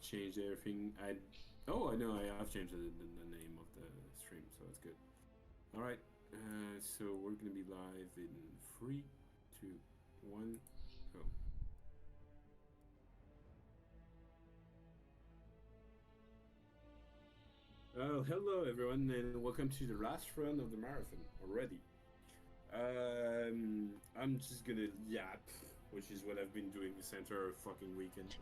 changed everything. I know I have changed the name of the stream, so that's good. All right, so we're gonna be live in three, two, one, go. Hello everyone, and welcome to the last run of the marathon already. I'm just gonna yap, which is what I've been doing this entire fucking weekend.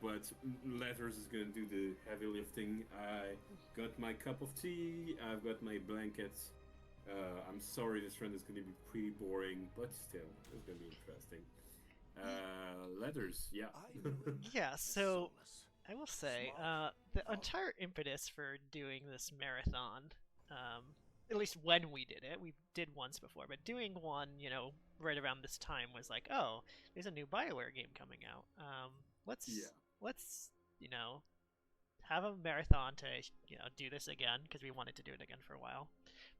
But Letters is gonna do the heavy lifting. I got my cup of tea. I've got my blankets. I'm sorry, this run is gonna be pretty boring, but still, it's gonna be interesting. Letters, yeah. Yeah, so I will say, the entire impetus for doing this marathon, um, at least when we did it, we did once before, but doing one, right around this time was like, oh, there's a new Bioware game coming out. Yeah. Let's, you know, have a marathon to, do this again because we wanted to do it again for a while.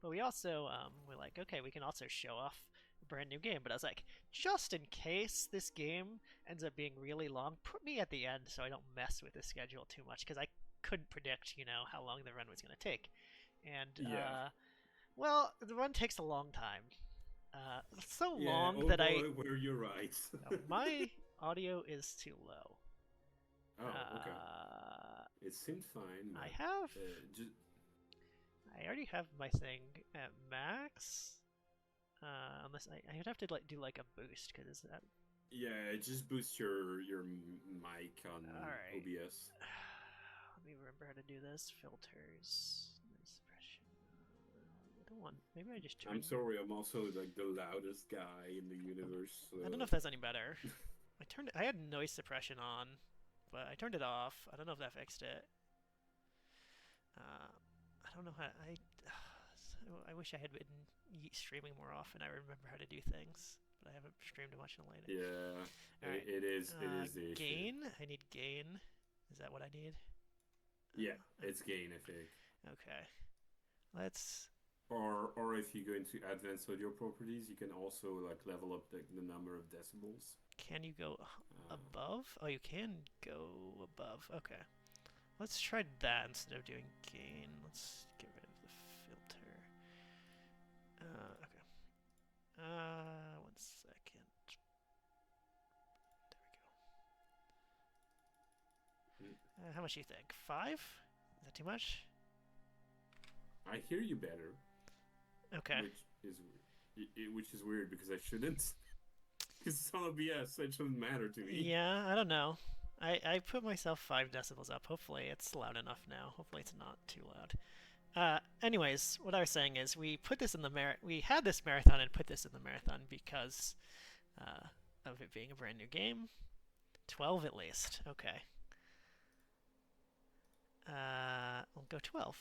But we also, we're like, okay, we can also show off a brand new game. But I was like, just in case this game ends up being really long, put me at the end so I don't mess with the schedule too much because I couldn't predict, how long the run was going to take. And, Yeah. well, the run takes a long time. So Yeah, long oh that I, boy, were you right. my audio is too low. Oh, okay. Uh, It seemed fine, I but have just I already have my thing at max. Unless I'd have to do like a boost because that. yeah, just boost your mic on All right. OBS. Let me remember how to do this. Filters, suppression. I don't want. Maybe I just turn. I'm sorry, I'm also like the loudest guy in the universe. I don't know if that's any better. I had noise suppression on, but I turned it off. I don't know if that fixed it. I don't know how I wish I had been streaming more often. I remember how to do things, but I haven't streamed much in a late. Yeah, All right. it is the issue. Gain. I need gain. Is that what I need? Yeah, it's gain, I think. Okay. Let's. Or if you go into advanced audio properties, you can also like level up the number of decibels. Can you go Uh, above? Oh, you can go above. Okay. Let's try that instead of doing gain. Let's get rid of the filter. Okay. 1 second. There we mm, go. How much do you think? 5? Is that too much? I hear you better, Okay. which is weird because I shouldn't. Because it's on OBS, so it shouldn't matter to me. Yeah, I don't know. I put myself 5 decibels up. Hopefully it's loud enough now. Hopefully it's not too loud. Anyways, what I was saying is we put this in the we had this marathon and put this in the marathon because of it being a brand new game. 12 at least. Okay. We'll go 12.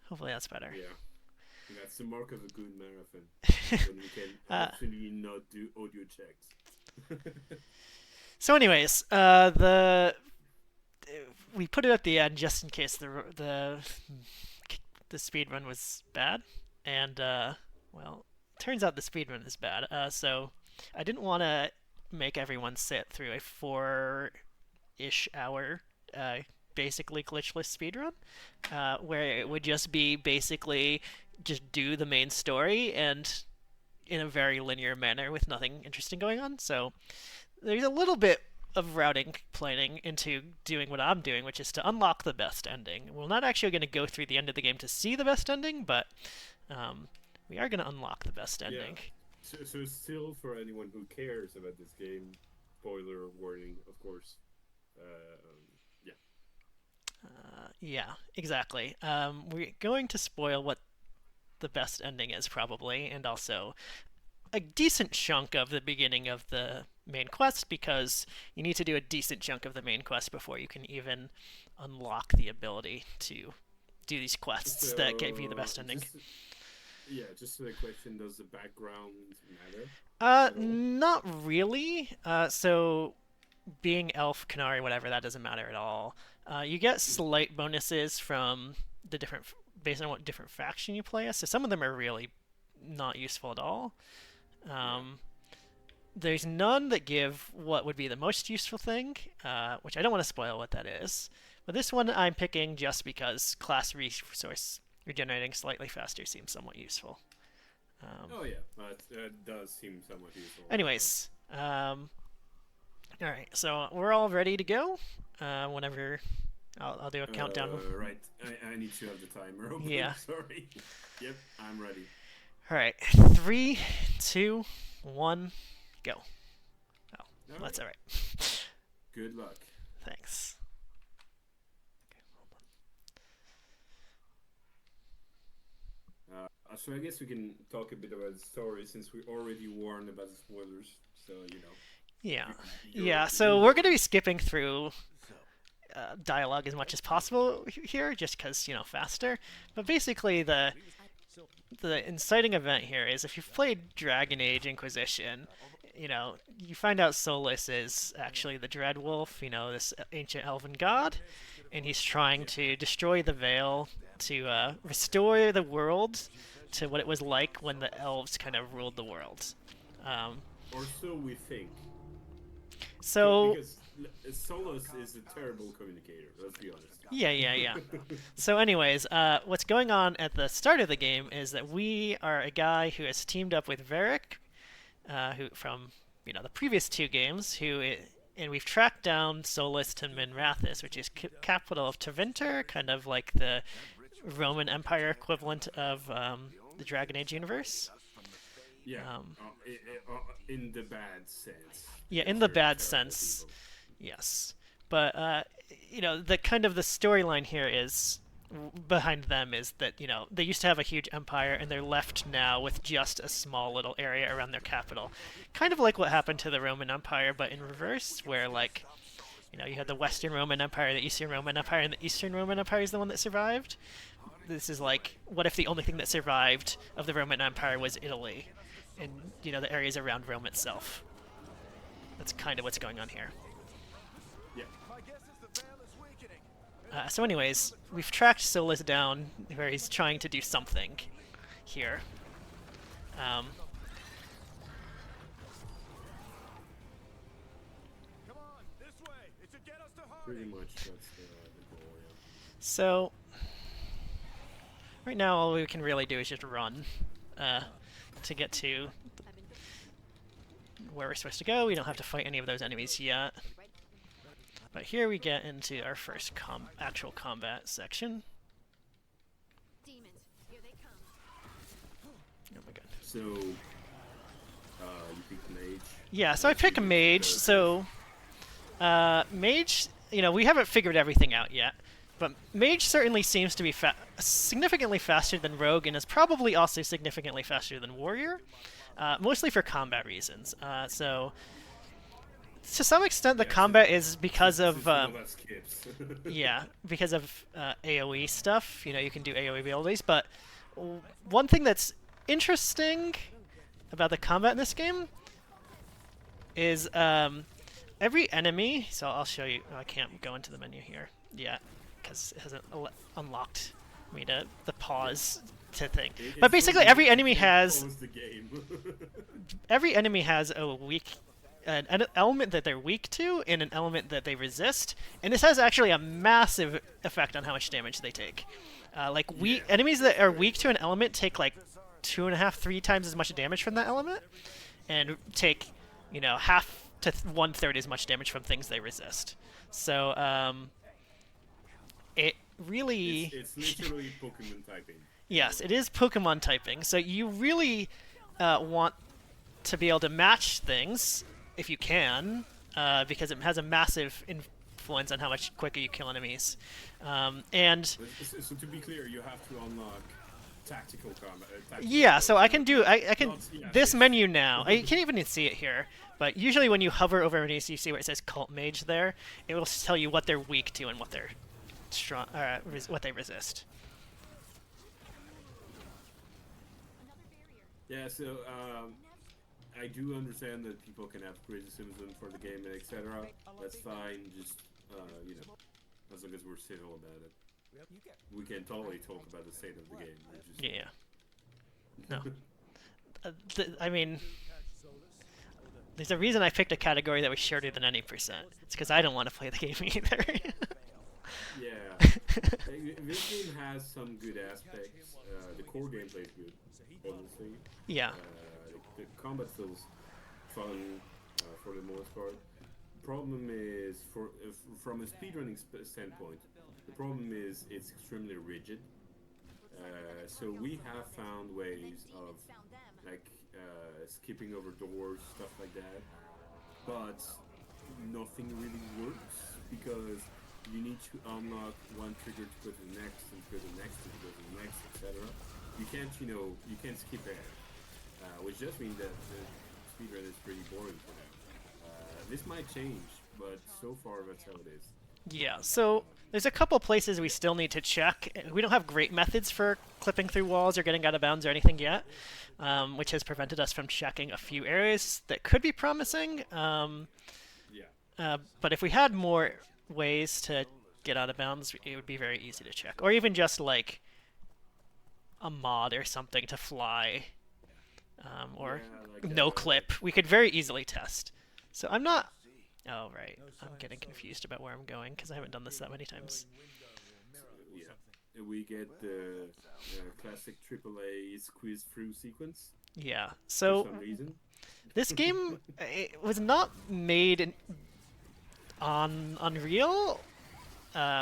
Hopefully that's better. Yeah, that's the mark of a good marathon when we can uh, actually not do audio checks. so, anyways, we put it at the end just in case the speed run was bad, and well, turns out the speed run is bad. So I didn't want to make everyone sit through a 4-ish hour basically glitchless speedrun, where it would just be basically just do the main story and in a very linear manner with nothing interesting going on. So there's a little bit of routing planning into doing what I'm doing, which is to unlock the best ending. We're not actually going to go through the end of the game to see the best ending, but we are going to unlock the best ending. Yeah. So still, for anyone who cares about this game, spoiler warning, of course. Yeah. Yeah, exactly. We're going to spoil what the best ending is, probably, and also a decent chunk of the beginning of the main quest because you need to do a decent chunk of the main quest before you can even unlock the ability to do these quests So that give you the best ending. Just a question: does the background matter? Not really. So being elf, canary, whatever, that doesn't matter at all. You get slight bonuses from the different, based on what different faction you play as. So some of them are really not useful at all. Yeah. Um, there's none that give what would be the most useful thing, which I don't want to spoil what that is. But this one I'm picking just because class resource regenerating slightly faster seems somewhat useful. Oh yeah, that does seem somewhat useful. Anyways, all right, so we're all ready to go. Whenever I'll do a countdown. Right, I need to have the timer open. Yeah. Sorry. Yep, I'm ready. All right, 3, 2, 1, go. Oh, that's all right. Good luck. Thanks. So I guess we can talk a bit about the story since we already warned about the spoilers. So Yeah. Yeah. So we're gonna be skipping through dialogue as much as possible here, just because faster. But basically, the inciting event here is if you've played Dragon Age Inquisition, you find out Solus is actually the Dread Wolf, this ancient elven god, and he's trying to destroy the Veil to restore the world to what it was like when the elves kind of ruled the world. Or so we think. So because Solus is a terrible communicator, let's be honest. Yeah. So anyways, what's going on at the start of the game is that we are a guy who has teamed up with Varric, who from the previous 2 games, and we've tracked down Solus to Minrathous, which is capital of Tevinter, kind of like the Roman Empire equivalent of the Dragon Age universe. Yeah, in the bad sense. Yeah, in the bad sense, yes. But the kind of the storyline here is behind them is that they used to have a huge empire and they're left now with just a small little area around their capital, kind of like what happened to the Roman Empire, but in reverse, where you had the Western Roman Empire, the Eastern Roman Empire, and the Eastern Roman Empire is the one that survived. This is like, what if the only thing that survived of the Roman Empire was Italy, and the areas around Rome itself. That's kind of what's going on here. Yeah. So anyways, we've tracked Solus down where he's trying to do something here. Pretty much that's the goal, yeah. So right now all we can really do is just run to get to where we're supposed to go. We don't have to fight any of those enemies yet. But here we get into our first actual combat section. Oh my god. So, you pick mage? Yeah, so I pick a mage. So, mage, we haven't figured everything out yet. But mage certainly seems to be significantly faster than rogue, and is probably also significantly faster than warrior. Mostly for combat reasons. So, to some extent, the combat is because of because of AOE stuff. You can do AOE abilities, but one thing that's interesting about the combat in this game is every enemy. So I'll show you. I can't go into the menu here yet because it hasn't unlocked me to the pause to think. But basically, every enemy has a weak. An element that they're weak to and an element that they resist, and this has actually a massive effect on how much damage they take. Enemies that are weak to an element take like 2.5, 3 times as much damage from that element, and take half to 1/3 as much damage from things they resist. So it really it's literally Pokemon typing. Yes, it is Pokemon typing. So you really want to be able to match things if you can, because it has a massive influence on how much quicker you kill enemies. So to be clear, you have to unlock tactical combat. So I can do this menu now. I can't even see it here, but usually when you hover over enemies, you see where it says Cult Mage there. It will tell you what they're weak to and what they're strong, what they resist. Yeah, so I do understand that people can have criticisms for the game and etc. That's fine, just as long as we're civil about it. We can totally talk about the state of the game. No. I mean, There's a reason I picked a category that was shorter than any percent. It's because I don't want to play the game either. Yeah, this game has some good aspects. The core gameplay is good, honestly. Yeah. The combat feels fun for the most part. Problem is, from a speedrunning standpoint, the problem is it's extremely rigid. So we have found ways of like skipping over doors, stuff like that, but nothing really works because you need to unlock one trigger to go to the next, and to go to the next, and to go to the next, etc. You can't, you can't skip ahead, which just means that the speedrun is pretty boring for them. This might change, but so far that's how it is. Yeah, so there's a couple places we still need to check. We don't have great methods for clipping through walls or getting out of bounds or anything yet, which has prevented us from checking a few areas that could be promising. But if we had more ways to get out of bounds, it would be very easy to check. Or even just like a mod or something to fly, or no clip. We could very easily test. So I'm not... Oh, right. I'm getting confused about where I'm going because I haven't done this that many times. Yeah. We get the classic AAA squeeze through sequence. Yeah. So for some reason. This game it was not made on Unreal,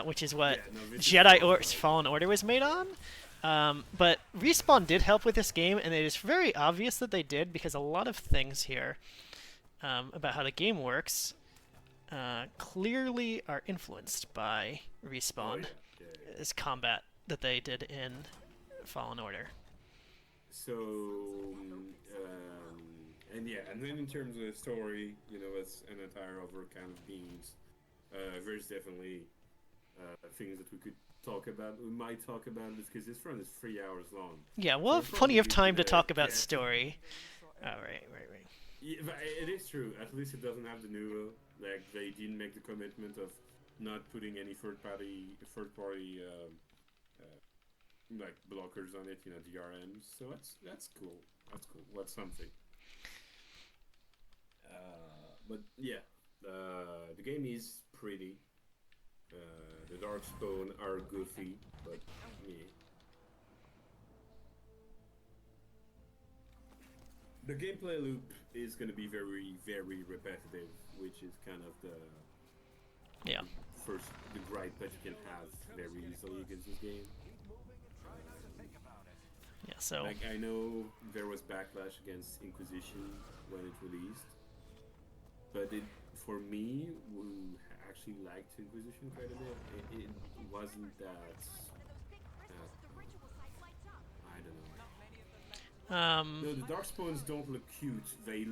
which is what Jedi Fallen Order was made on. But Respawn did help with this game, and it is very obvious that they did because a lot of things here about how the game works clearly are influenced by Respawn. This combat that they did in Fallen Order. So, and then in terms of the story, it's an entire other kind of beans. There's definitely things that we could talk about. We might talk about this because this run is 3 hours long. Yeah, we'll have plenty of time to talk about story. Oh, right. Yeah, but it is true. At least it doesn't have the new like they didn't make the commitment of not putting any third party like blockers on it, DRMs. So that's cool. That's something. But yeah, the game is pretty. The Darkspawn are goofy, but yeah. The gameplay loop is going to be very, very repetitive, which is kind of the gripe that you can have very easily against this game. Yeah, so like I know there was backlash against Inquisition when it released, but for me, who actually liked Inquisition quite a bit, it wasn't that. I don't know. No, the Darkspawns don't look cute. They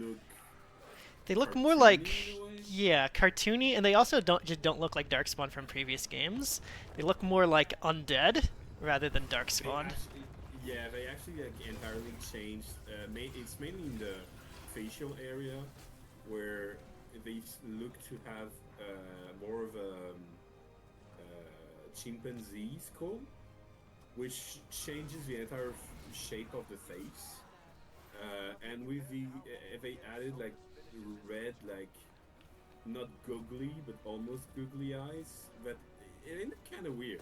look more like cartoony, and they also don't look like Darkspawn from previous games. They look more like undead rather than Darkspawn. They actually entirely changed. It's mainly in the facial area where they look to have more of a chimpanzee skull, which changes the entire shape of the face. And with they added like red, like not googly but almost googly eyes. But it looked kind of weird.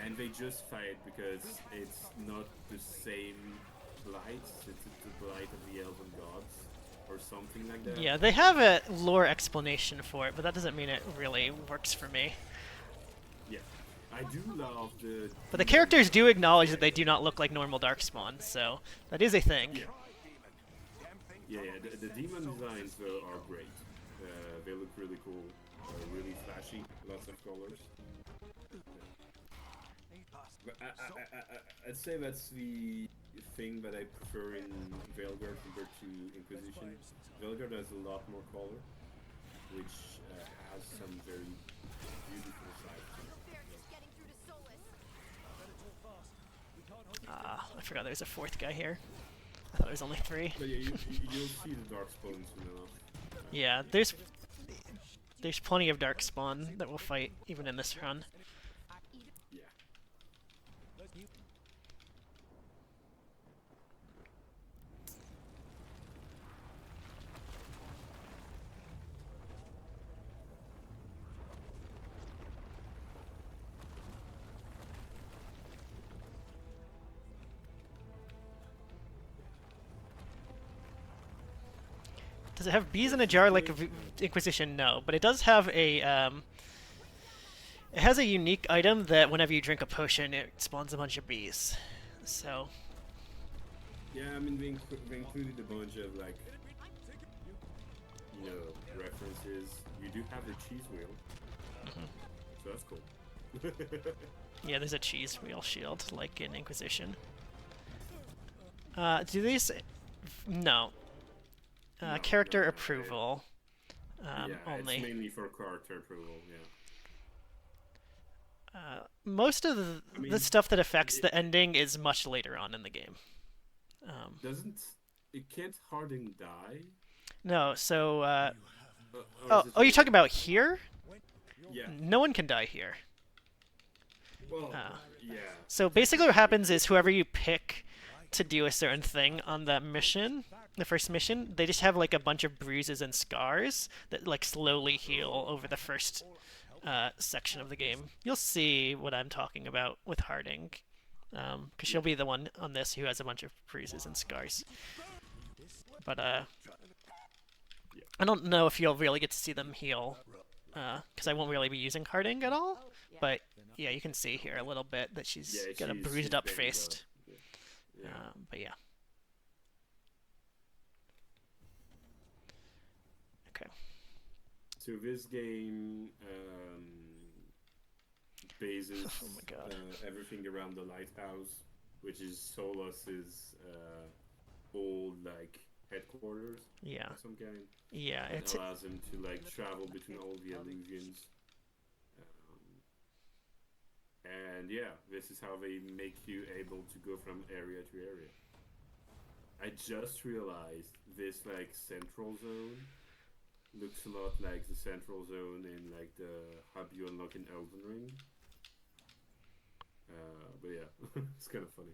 And they justified because it's not the same blight. It's the blight of the elven gods or something like that. Yeah, they have a lore explanation for it, but that doesn't mean it really works for me. Yeah, I do love the... But the characters do acknowledge that they do not look like normal Darkspawn, so that is a thing. Yeah, the demon designs though are great. They look really cool, really flashy, lots of colors. But I'd say that's the thing that I prefer in Veilguard compared to Inquisition. Veilguard has a lot more color, which has some very beautiful sides to it. I forgot there's a fourth guy here. I thought there was only 3. But yeah, you'll see the Darkspawn soon enough. Yeah, there's plenty of Darkspawn that will fight even in this run. Does it have bees in a Which is jar like great. Inquisition? No, but it does have a it has a unique item that whenever you drink a potion, it spawns a bunch of bees. So Yeah, I mean, they included a bunch of like, references. You do have the cheese wheel, so that's cool. yeah, there's a cheese wheel shield like in Inquisition. Do these? No. No, Character no. approval Yeah, only. it's mainly for character approval. Yeah. Most of I the mean, stuff that affects it the ending is much later on in the game. doesn't. It can't Harding die, No, so or oh, is it you're talking later? about here? Yeah. No one can die here. Well, Uh, yeah. so basically, what happens is whoever you pick to do a certain thing on that mission, the first mission, they just have like a bunch of bruises and scars that like slowly heal over the first section of the game. You'll see what I'm talking about with Harding, because she'll be the one on this who has a bunch of bruises and scars. But Yeah. I don't know if you'll really get to see them heal, because I won't really be using Harding at all. But yeah, you can see here a little bit that she's Yeah, got a she's bruised up banged face. up. Yeah. But yeah. Okay. So this game bases Oh my god. everything around the Lighthouse, which is Solas's old like headquarters Yeah. of some kind. Yeah. It It's allows him to like travel between all the illusions. And yeah, this is how they make you able to go from area to area. I just realized this like central zone looks a lot like the central zone in like the hub you unlock in Elden Ring. But yeah, it's kind of funny.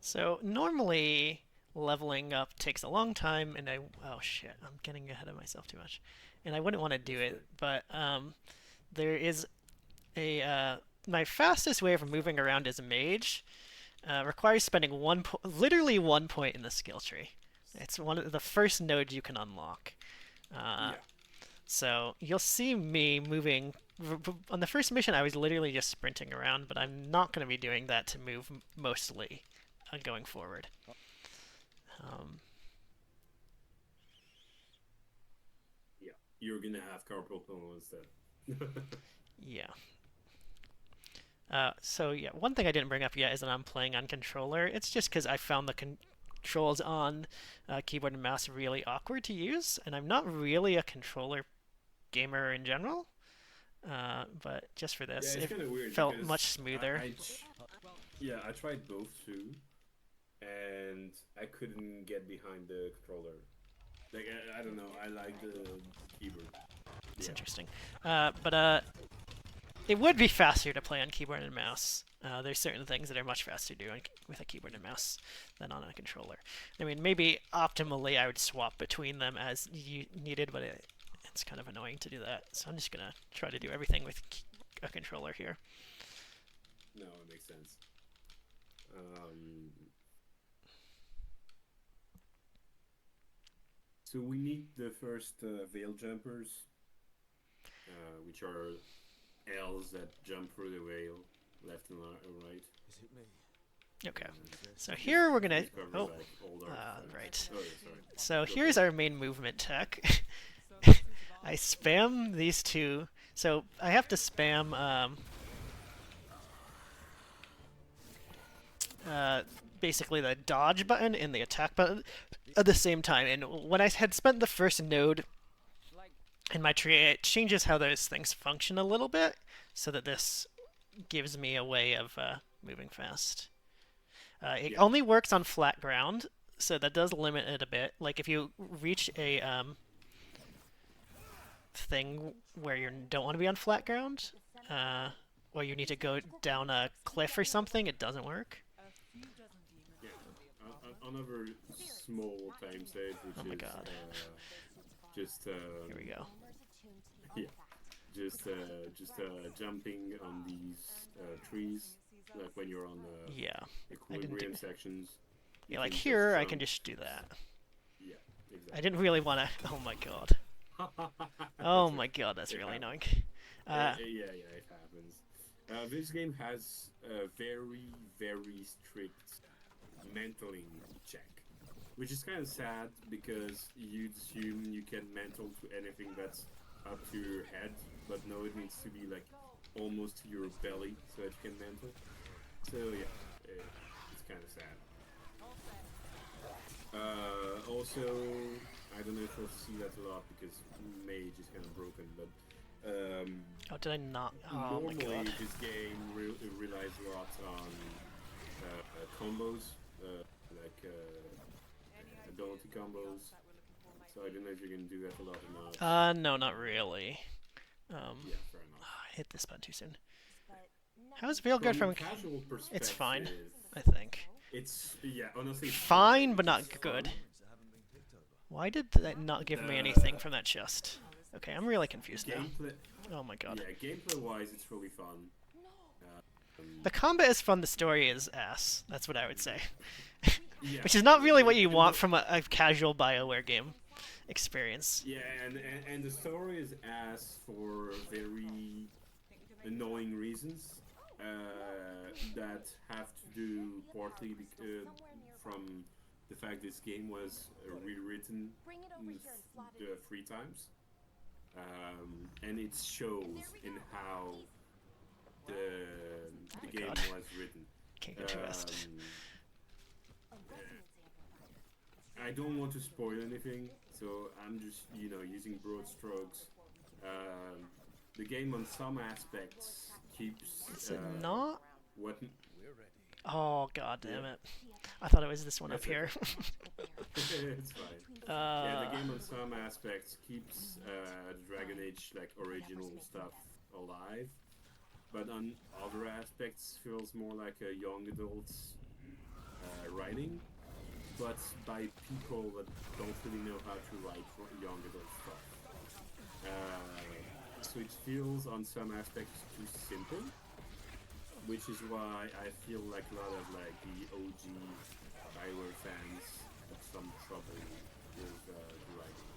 so normally leveling up takes a long time, and oh shit, I'm getting ahead of myself too much, and I wouldn't want to do That's it, but there is a my fastest way of moving around as a mage requires spending literally 1 point in the skill tree. It's one of the first nodes you can unlock. Yeah. So you'll see me moving. On the first mission, I was literally just sprinting around, but I'm not going to be doing that to move mostly going forward. Yeah. You're gonna have carpal tunnel instead. Yeah. So yeah, one thing I didn't bring up yet is that I'm playing on controller. It's just because I found the controls on keyboard and mouse really awkward to use, and I'm not really a controller gamer in general. But just for this, Yeah, it's it kind of weird felt because much smoother. Yeah, I tried both too, and I couldn't get behind the controller. Like I don't know, I like the keyboard. It's Yeah. interesting. But it would be faster to play on keyboard and mouse. There's certain things that are much faster to do with a keyboard and mouse than on a controller. I mean, maybe optimally I would swap between them as needed, but it's kind of annoying to do that. So I'm just gonna try to do everything with a controller here. No, it makes sense. So we need the first veil jumpers, which are elves that jump through the veil, left and right. Okay. So here we're gonna. Discover, Oh, like, all our right. Oh, yeah, sorry. So Go here's for it. our main movement tech. I spam these two. So I have to spam basically the dodge button and the attack button at the same time. And when I had spent the first node in my tree, it changes how those things function a little bit, so that this gives me a way of moving fast. It Yeah. only works on flat ground, so that does limit it a bit. Like if you reach a thing where you don't want to be on flat ground, or you need to go down a cliff or something, it doesn't work. Yeah. Another small time save, which Oh my is god. just Here we go. yeah, just jumping on these trees, like when you're on the Yeah. equilibrium do- sections. You Yeah, like can here, I jump. can just do that. Yeah, I didn't really want to. Oh my god. Oh my god, that's really annoying. Yeah, it happens. This game has a very, very strict mentaling check, which is kind of sad because you'd assume you can mental to anything that's up to your head, but no, it needs to be like almost to your belly so that you can mental. So yeah, it's kind of sad. Also, I don't know if you'll see that a lot because Mage is kind of broken, but oh, did I not? Oh my god. normally this game relies a lot on combos, like ability combos. So I don't know if you can do that a lot or not. No, not really. Yeah, fair enough. I hit this button too soon. How is Veilguard from? Casual perspective, It's fine, I think. It's honestly Fine, but not good. Why did that not give me anything from that chest? Okay, I'm really confused now. Oh my god. Yeah, gameplay-wise, it's really fun. The combat is fun, the story is ass. That's what I would say. Yeah. Which is not really what you want from a casual Bioware game experience. Yeah, and the story is ass for very annoying reasons that have to do partly from the fact this game was rewritten 3 times. And it shows in how the game was written. Can't get too fast. I don't want to spoil anything, so I'm just using broad strokes. The game on some aspects keeps. Is it not? What? Oh god damn it! I thought it was this one up here. It's fine. Yeah, the game on some aspects keeps the Dragon Age original stuff alive, but on other aspects feels more like a young adult's writing, but by people that don't really know how to write for young adult stuff. So it feels on some aspects too simple, which is why I feel like a lot of the OG Bioware fans have some trouble with the writing.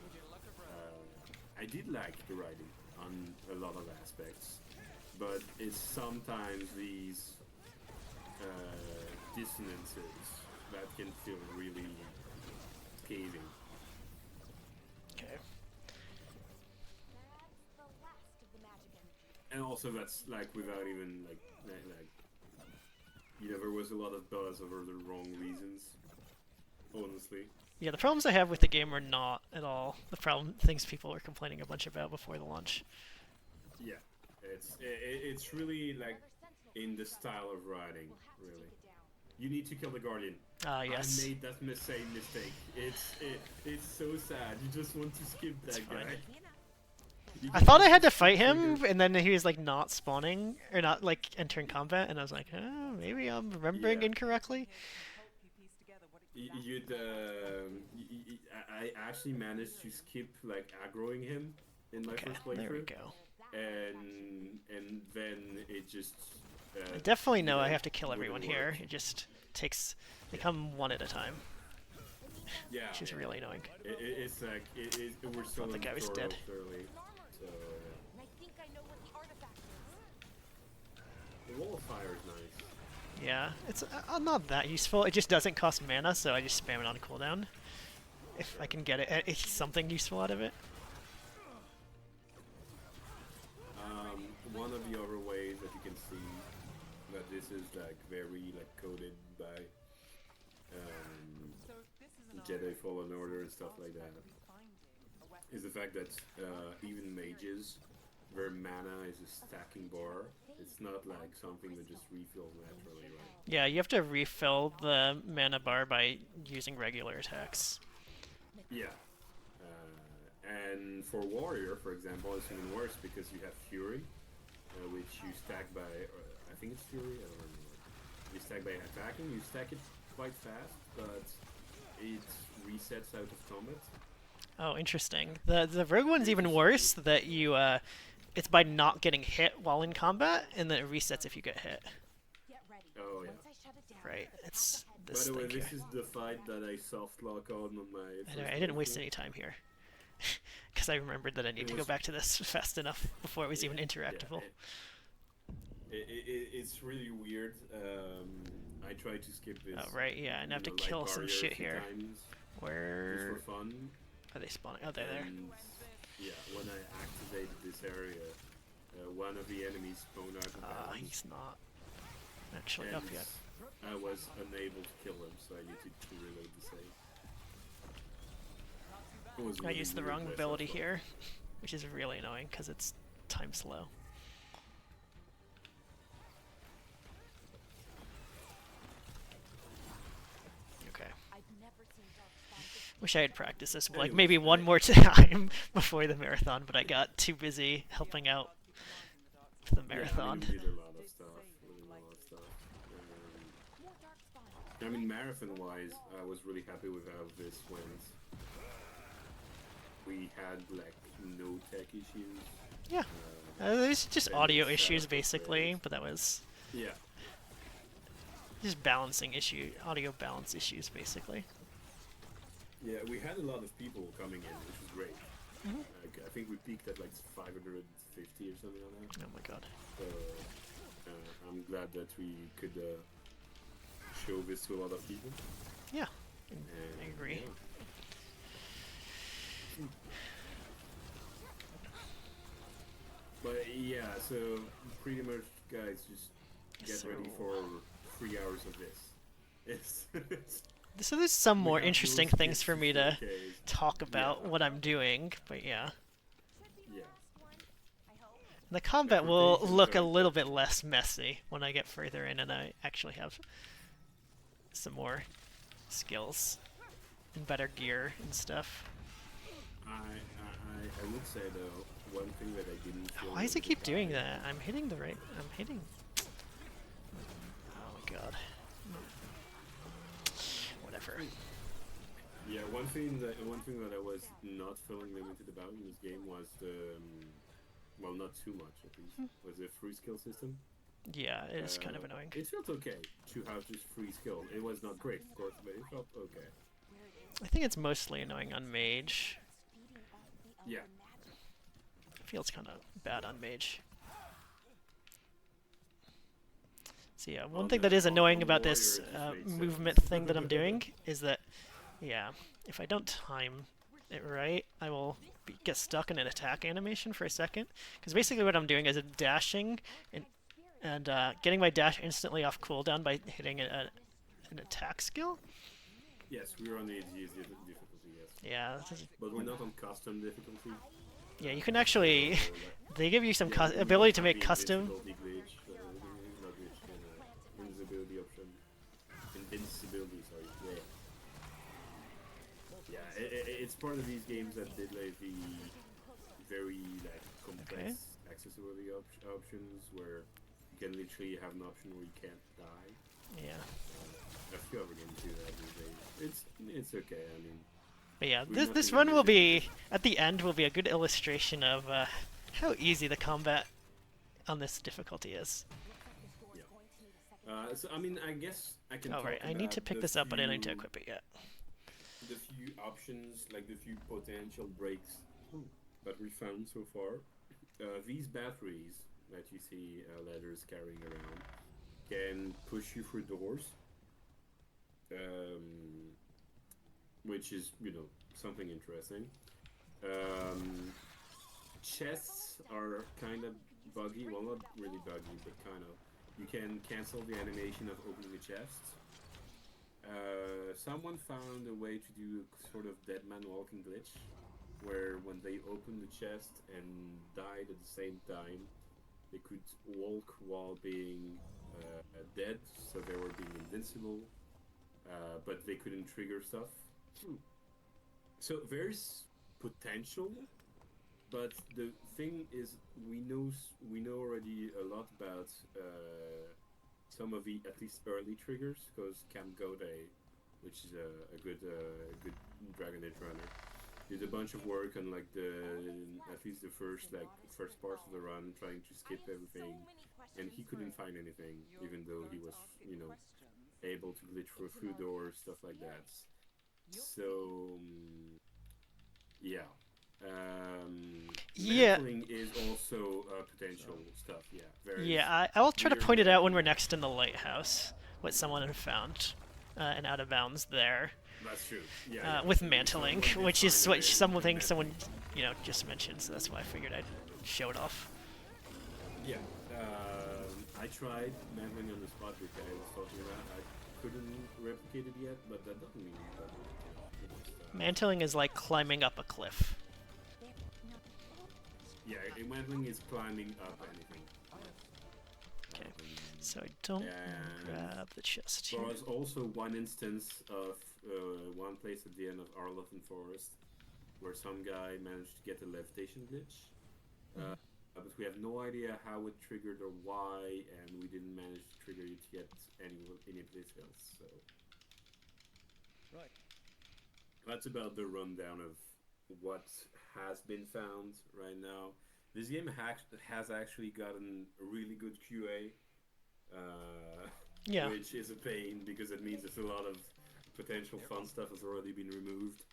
I did like the writing on a lot of aspects, but it's sometimes these dissonances that can feel really scathing. Okay. And also that's without even there was a lot of buzz over the wrong reasons, honestly. Yeah, the problems I have with the game are not at all the things people were complaining a bunch about before the launch. Yeah, it's really in the style of writing, really. You need to kill the Guardian. Ah, yes. I made that same mistake. It's so sad. You just want to skip that guy. I thought I had to fight him, and then he was not spawning or not entering combat, and I was like, oh, maybe I'm remembering incorrectly. I actually managed to skip aggroing him in my first playthrough. There we go. And then it just. I definitely know I have to kill everyone here. It just takes. They come one at a time. Yeah. Which is really annoying. It's we're still. I thought the guy was dead. Early, so. The wall of fire is nice. Yeah, it's not that useful. It just doesn't cost mana, so I just spam it on cooldown. If I can get it's something useful out of it. One of the other ways that you can see that this is very coded by Jedi Fallen Order and stuff like that is the fact that even mages, their mana is a stacking bar. It's not something that just refills naturally, right? Yeah, you have to refill the mana bar by using regular attacks. Yeah. And for Warrior, for example, it's even worse because you have Fury, which you stack by, I think it's Fury, I don't remember. You stack by attacking, you stack it quite fast, but it resets out of combat. Oh, interesting. The Rogue one's even worse, that you, it's by not getting hit while in combat, and then it resets if you get hit. Oh, yeah. Right, it's By this the way, thing here. this is the fight that I soft lock on my. Anyway, I didn't waste any time here. Because I remembered that I need to go back to this fast enough before it was even interactable. It's really weird. I tried to skip this. Oh, right, yeah, and I have to kill some shit here. Where... Just for fun. Are they spawning? Oh, they're there. Yeah, when I activated this area, one of the enemies spawned out of bounds. He's not actually up yet. I was unable to kill him, so I needed to reload the save. I used the wrong ability here, which is really annoying because it's time slow. Okay. Wish I had practiced this like maybe one more time before the marathon, but I got too busy helping out for the marathon. Yeah, I mean, we did a lot of stuff. I mean, marathon-wise, I was really happy with how this went. We had like no tech issues. Yeah, there's just audio issues basically, but that was just balancing audio balance issues basically. Yeah, we had a lot of people coming in, which was great. I think we peaked at like 550 or something like that. Oh my god. I'm glad that we could show this to a lot of people. Yeah, I agree. Yeah. But yeah, so pretty much, guys, just get ready for 3 hours of this. So there's some more interesting things for me to talk about what I'm doing, but yeah. Yeah. The combat will look a little bit less messy when I get further in and I actually have some more skills and better gear and stuff. I would say though, one thing that I didn't feel. Why does it keep doing that? I'm hitting the right. I'm hitting. Oh my god. Whatever. Yeah, one thing that I was not feeling limited about in this game was the, well, not too much at least, was the free skill system. Yeah, it is kind of annoying. It felt okay to have just free skill. It was not great, of course, but it felt okay. I think it's mostly annoying on mage. Yeah. It feels kind of bad on mage. So yeah, one thing that is annoying about this movement thing that I'm doing is that, yeah, if I don't time it right, I will get stuck in an attack animation for a second. Because basically what I'm doing is dashing and getting my dash instantly off cooldown by hitting an attack skill. Yes, we're on the easiest difficulty, yes. Yeah. But we're not on custom difficulty. Yeah, you can actually... They give you some ability to make custom... Invincibility option. Invincibility, sorry. Yeah. Yeah, it's part of these games that did like the very like complex accessibility options where you can literally have an option where you can't die. Yeah. A few other games do that these days. It's okay. I mean. But yeah, this run will be at the end will be a good illustration of how easy the combat on this difficulty is. Yeah. So I mean, I guess I can. Oh right, I need to pick this up, but I don't need to equip it yet. The few options, like the few potential breaks that we found so far. These batteries that you see letters carrying around can push you through doors. Which is, you know, something interesting. Chests are kind of buggy. Well, not really buggy, but kind of. You can cancel the animation of opening a chest. Someone found a way to do a sort of dead man walking glitch, where when they opened the chest and died at the same time, they could walk while being dead, so they were being invincible, but they couldn't trigger stuff. So there's potential, but the thing is, we know already a lot about some of the at least early triggers, because Camp Gode, which is a good Dragon Age runner, did a bunch of work on like at least the first parts of the run, trying to skip everything, and he couldn't find anything, even though he was, you know, able to glitch through doors, stuff like that. So yeah. Yeah, Mantling is also potential stuff. Yeah, yeah. there's I will try to weird point it out when mantling. we're next in the lighthouse. What someone had found, and out of bounds there. That's true. Yeah, yeah. With Someone mantling, did which find is a what mantling something method. someone just mentioned. So that's why I figured I'd show it off. Yeah. I tried mantling on the spot which I was talking about. I couldn't replicate it yet, but that doesn't mean that you know it's Mantling is like climbing up a cliff. yeah. Mantling is climbing up anything. Yeah. Okay, Um, so I don't and grab the chest there here. was also one instance of one place at the end of Arlothan Forest where some guy managed to get a levitation glitch. Uh, but we have no idea how it triggered or why, and we didn't manage to trigger it yet any place else. So that's about the rundown of what has been found right now. This game has actually gotten a really good QA, Yeah, which is a pain because it means that a lot of potential fun stuff has already been removed.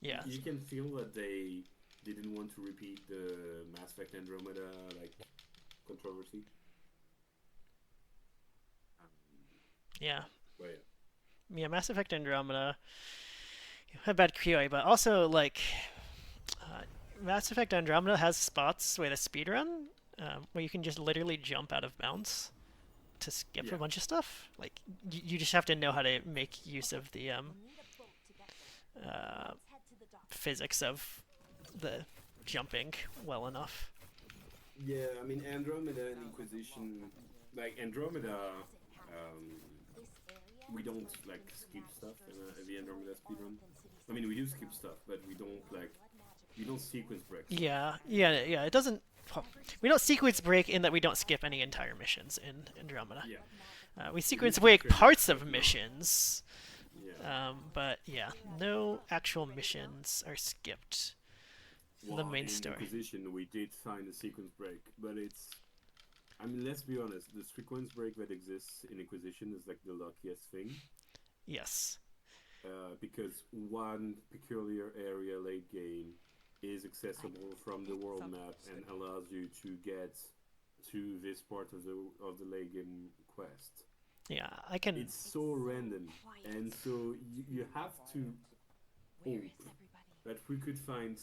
yeah, You can feel that they didn't want to repeat the Mass Effect Andromeda like controversy. Um, yeah, but yeah. Mass Effect Andromeda had bad QA, but also like uh, Mass Effect Andromeda has spots with a speedrun where you can just literally jump out of bounds to skip a yeah, bunch of stuff. Like you just have to know how to make use of the uh, physics of the jumping well enough. yeah. I mean Andromeda and Inquisition, like Andromeda, um, we don't like skip stuff in the Andromeda speedrun. I mean we do skip stuff, but we don't sequence break stuff. Yeah, yeah, yeah. It doesn't. We don't sequence break in that we don't skip any entire missions in Andromeda. Yeah, We we do sequence skip break triggers, parts but of not. missions, Yeah. but yeah, no actual missions are skipped in the Well, main in story. Inquisition, we did find a sequence break, but it's. I mean, let's be honest. The sequence break that exists in Inquisition is like the luckiest thing, Yes. because one peculiar area late game is accessible from the world map and allows you to get to this part of the late game quest. Yeah, I can. It's so random, and so you have to hope that we could find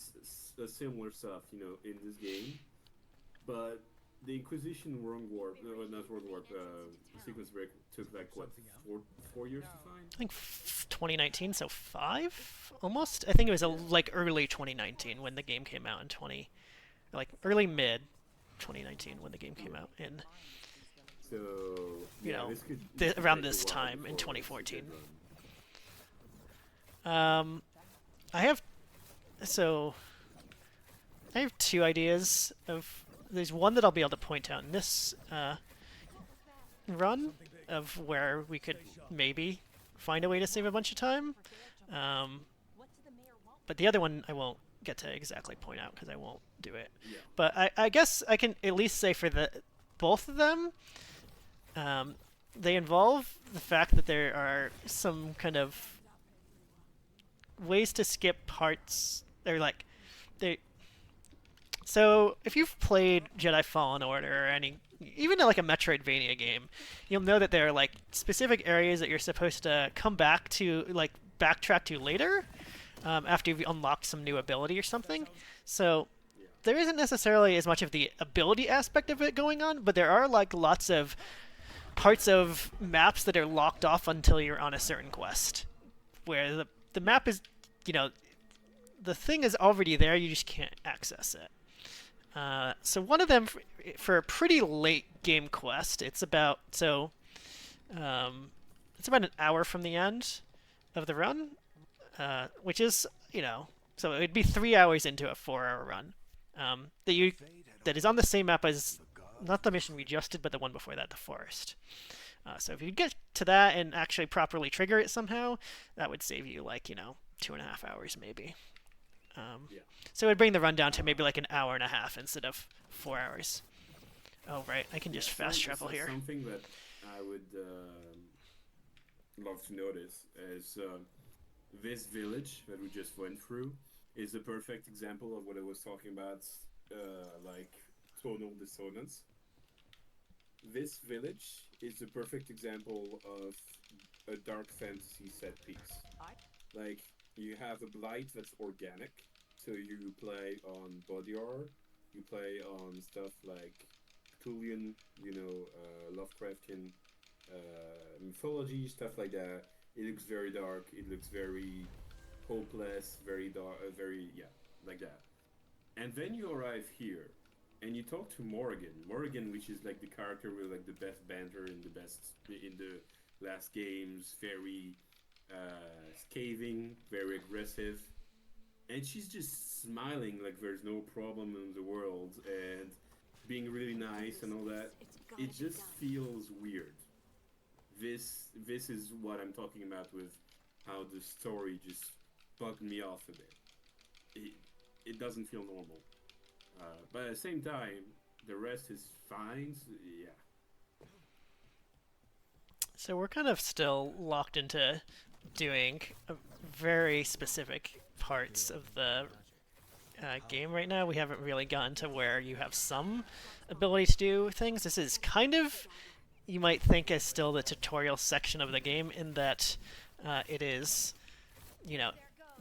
a similar stuff, in this game. But the Inquisition World Warp, no, not World Warp, sequence break took like what 4 years to find. I think 2019, so 5 almost. I think it was Yeah. like early 2019 when the game came out in 20, like early mid 2019 when the game came Yeah. out in So you yeah, know this could around take a this while time in before it's a 2014. good run. Um, I have so I have two ideas of. There's one that I'll be able to point out in this run of where we could maybe find a way to save a bunch of time. Um, but the other one I won't get to exactly point out because I won't do it. Yeah, But I guess I can at least say for the both of them, um, they involve the fact that there are some kind of ways to skip parts. They're like they. So if you've played Jedi Fallen Order or any, even like a Metroidvania game, you'll know that there are like specific areas that you're supposed to come back to, like backtrack to later, after you've unlocked some new ability or something. So yeah, there isn't necessarily as much of the ability aspect of it going on, but there are like lots of parts of maps that are locked off until you're on a certain quest, where the map is, you know, the thing is already there, you just can't access it. So one of them for a pretty late game quest, um, it's about an hour from the end of the run, which is so it'd be 3 hours into a 4 hour run, that is on the same map as not the mission we just did, but the one before that, the forest. So if you get to that and actually properly trigger it somehow, that would save you like 2.5 hours maybe. Um, yeah. so it would bring the run down to maybe like an hour and a half instead of 4 hours. Oh right, I can Yeah, just fast travel here. something that I would love to notice is this village that we just went through is a perfect example of what I was talking about, like tonal dissonance. This village is a perfect example of a dark fantasy set piece. Like, you have a blight that's organic, so you play on body horror, you play on stuff like Cthulhian, Lovecraftian mythology, stuff like that. It looks very dark. It looks very hopeless, very dark, very yeah, like that. And then you arrive here, and you talk to Morgan. Morgan, which is like the character with like the best banter in the last games, very scathing, very aggressive, and she's just smiling like there's no problem in the world and being really nice and all that. It just feels weird. This is what I'm talking about with how the story just bugged me off a bit. It it doesn't feel normal. But at the same time, the rest is fine. So, yeah. So we're kind of still locked into doing very specific parts of the game right now. We haven't really gotten to where you have some ability to do things. This is kind of, you might think, is still the tutorial section of the game in that it is, you know,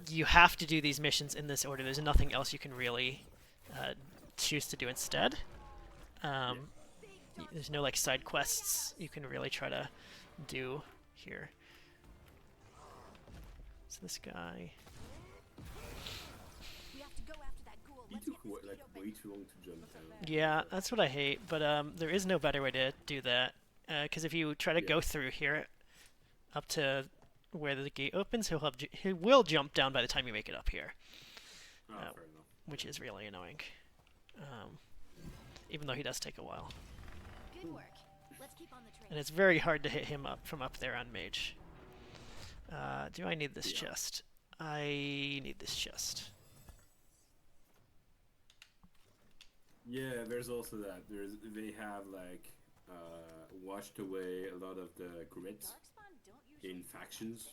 you have to do these missions in this order. There's nothing else you can really choose to do instead. There's no like side quests you can really try to do here. So this guy. He took like way too long to jump down. Yeah, that's what I hate. But there is no better way to do that. Because if you try to go through here, up to where the gate opens, he will jump down by the time you make it up here. Oh, fair enough. Which is really annoying. Even though he does take a while. Good work. Let's keep on the train. And it's very hard to hit him up from up there on mage. Do I need this chest? I need this chest. Yeah, there's also that. They have like washed away a lot of the grit in factions.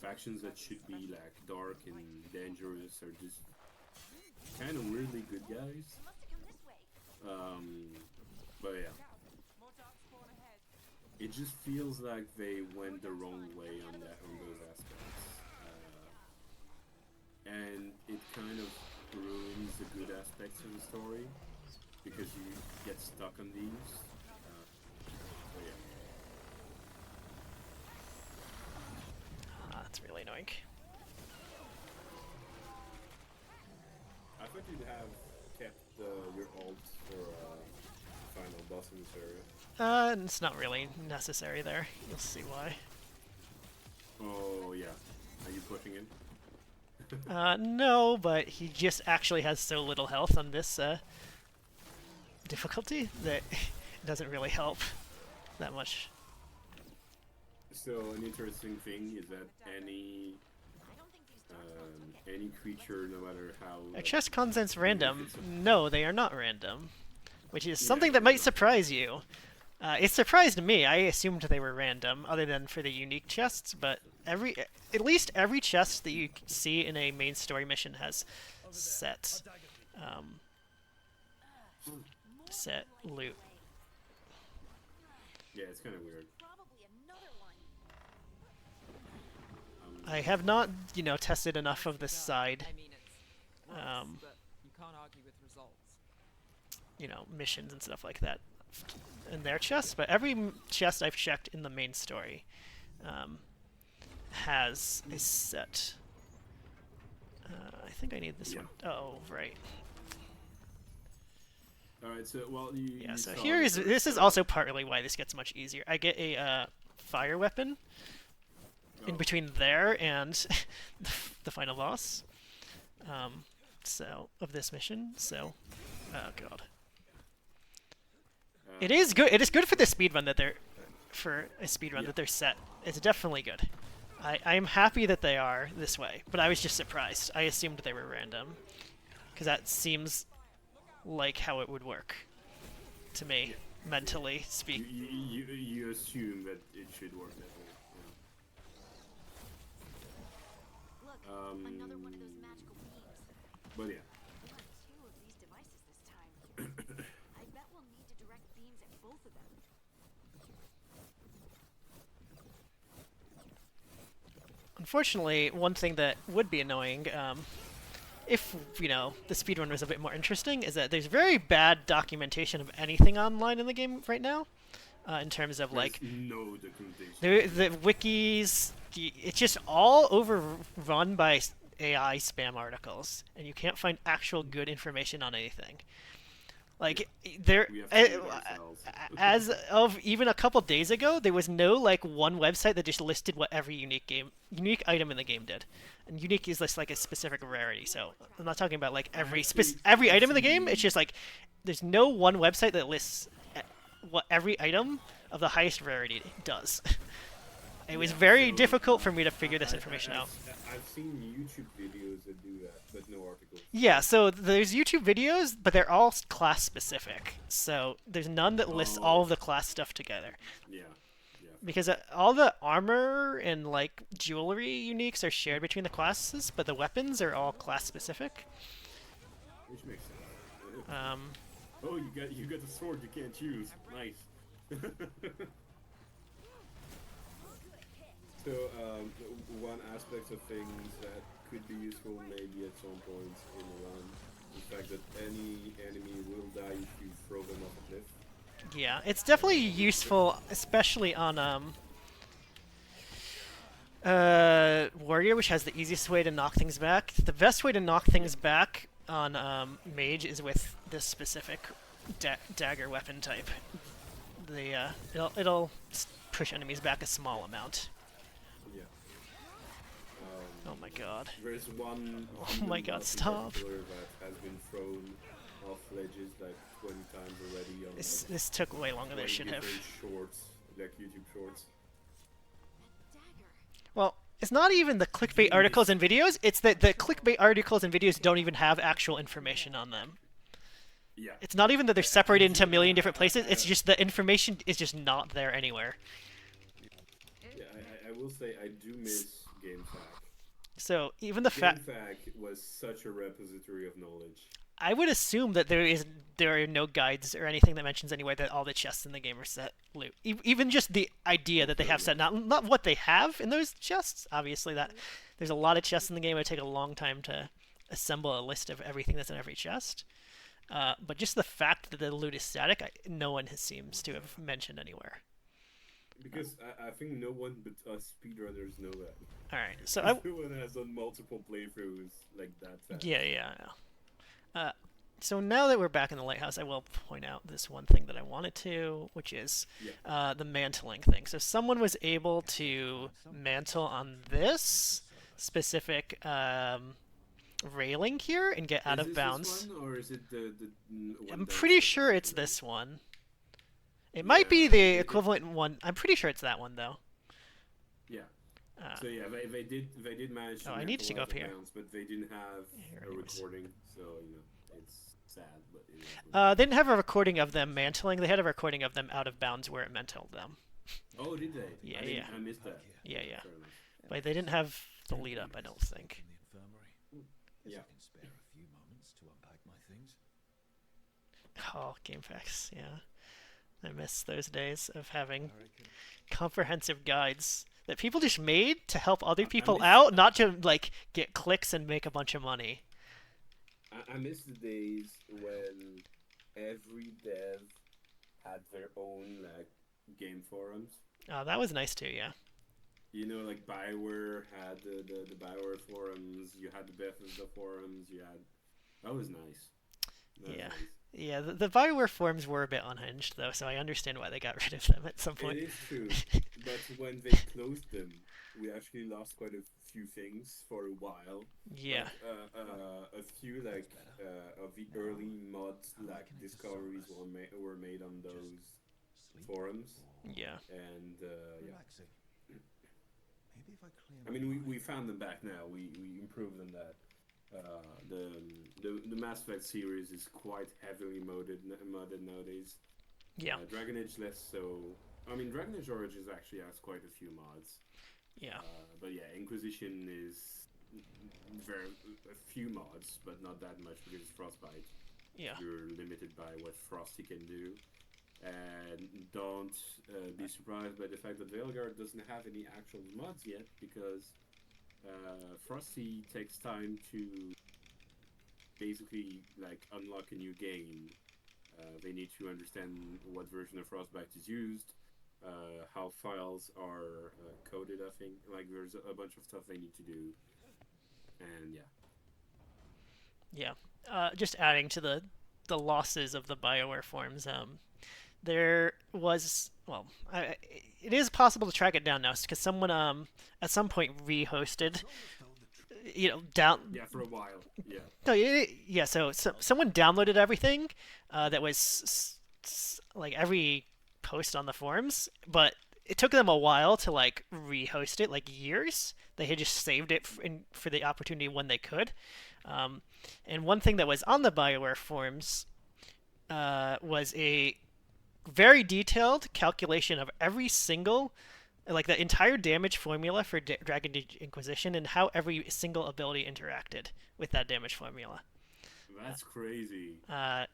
Factions that should be like dark and dangerous are just kind of weirdly good guys. But yeah, it just feels like they went the wrong way on those aspects, and it kind of ruins the good aspects of the story because you get stuck on these. So yeah. That's really annoying. I thought you'd have kept your ults for final boss in this area. It's not really necessary there. You'll see why. Oh yeah, are you pushing him? No, but he just actually has so little health on this difficulty that it doesn't really help that much. So an interesting thing is that any creature, no matter how... Are chest contents random? No, they are not random. Which is something that might surprise you. It surprised me. I assumed they were random, other than for the unique chests, but at least every chest that you see in a main story mission has set loot. Yeah, it's kind of weird. I have not, tested enough of this side, missions and stuff like that in their chests, but every chest I've checked in the main story has a set. I think I need this one. Oh, right. Alright, so, well, you so this is also partly why this gets much easier. I get a fire weapon in between there and the final boss. Of this mission. So, oh god. It is good. It is good for the speedrun that they're that they're set. It's definitely good. I'm happy that they are this way, but I was just surprised. I assumed they were random, because that seems like how it would work to me. mentally You, speak. you assume that it should work that way. Look, Um, another one of those magical beams. but yeah. We have two of these devices this time. I bet we'll need to direct beams at both of them. Unfortunately, one thing that would be annoying, if, the speedrun was a bit more interesting, is that there's very bad documentation of anything online in the game right now. In terms of, There's like, no documentation. the wikis, it's just all overrun by AI spam articles, and you can't find actual good information on anything. Like there, We have to do it ourselves. as of even a couple days ago, there was no like one website that just listed what every unique item in the game did, and unique is just like a specific rarity. So I'm not talking about like every item in the game. It's just like there's no one website that lists what every item of the highest rarity does. It was very difficult for me to figure this information out. I've seen YouTube videos that do that, but no articles. Yeah, so there's YouTube videos, but they're all class specific. So there's none that lists all of the class stuff together. Yeah. Because all the armor and like jewelry uniques are shared between the classes, but the weapons are all class specific. Which makes sense. Oh, you got the sword you can't use. Nice. So, one aspect of things that could be useful maybe at some point in the run, the fact that any enemy will die if you throw them off a cliff. yeah, it's definitely useful, especially on Warrior, which has the easiest way to knock things back. The best way to knock things back on Mage is with this specific dagger weapon type. It'll push enemies back a small amount. Yeah. Oh my god. There's one. Oh my god, stop. That has been thrown off ledges like 20 times already. On This took way longer than it should have. Shorts, like YouTube shorts. Dagger. Well, it's not even the clickbait articles and videos, it's that the clickbait articles and videos don't even have actual information on them. Yeah. It's not even that they're separated into a million different places, it's just the information is just not there anywhere. Yeah, I will say I do miss GameFAQ. So, even the fact... GameFAQ was such a repository of knowledge. I would assume that there are no guides or anything that mentions anywhere that all the chests in the game are set loot. Even just the idea that they have set, not what they have in those chests. Obviously, that there's a lot of chests in the game. It would take a long time to assemble a list of everything that's in every chest. But just the fact that the loot is static, no one seems to have mentioned anywhere. Because I think no one but us speedrunners know that. All right, so Everyone has done multiple playthroughs like that. Yeah. So now that we're back in the lighthouse, I will point out this one thing that I wanted to, which is the mantling thing. So someone was able to mantle on this specific railing here and get out of bounds. This one, or is it the one I'm pretty sure it's this one. It might be the equivalent one. I'm pretty sure it's that one though. Yeah. So yeah, they did manage to I need to go up here. bounds, but they didn't have a anyways. recording, so it's sad. But they didn't have a recording of them mantling. They had a recording of them out of bounds where it mantled them. Oh, did they? Yeah. I missed that. Yeah. Fair enough. But they didn't have the lead up, I don't think. Yeah. I can spare a few moments to unpack my things. Oh, game facts, yeah. I miss those days of having comprehensive guides that people just made to help other people out, not to like get clicks and make a bunch of money. I miss the days when every dev had their own like game forums. Oh, that was nice too, yeah. Like Bioware had the Bioware forums. You had the Bethesda forums. That was nice. That was nice. Yeah, the Bioware forums were a bit unhinged, though, so I understand why they got rid of them at some point. It is true, but when they closed them, we actually lost quite a few things for a while. Yeah. A few like of the early mods like discoveries were made on those forums. Yeah. And Relaxing. Maybe if I clear I mean, we found them back now. We improved on that. The Mass Effect series is quite heavily modded nowadays. Yeah. Dragon Age less so. I mean, Dragon Age Origins actually has quite a few mods. Yeah. But yeah, Inquisition is very a few mods, but not that much because it's Frostbite. Yeah. You're limited by what Frosty can do. And don't be surprised by the fact that Veilguard doesn't have any actual mods yet, because Frosty takes time to basically like unlock a new game. They need to understand what version of Frostbite is used, how files are coded. I think like there's a bunch of stuff they need to do, and yeah. Yeah. Just adding to the losses of the Bioware forums. There was it is possible to track it down now because someone at some point rehosted, down. Yeah, for a while. Yeah. No, yeah. So someone downloaded everything that was like every post on the forums, but it took them a while to like rehost it, like years. They had just saved it for the opportunity when they could. And one thing that was on the Bioware forums was a very detailed calculation of every single, like the entire damage formula for Dragon Age Inquisition and how every single ability interacted with that damage formula. That's crazy.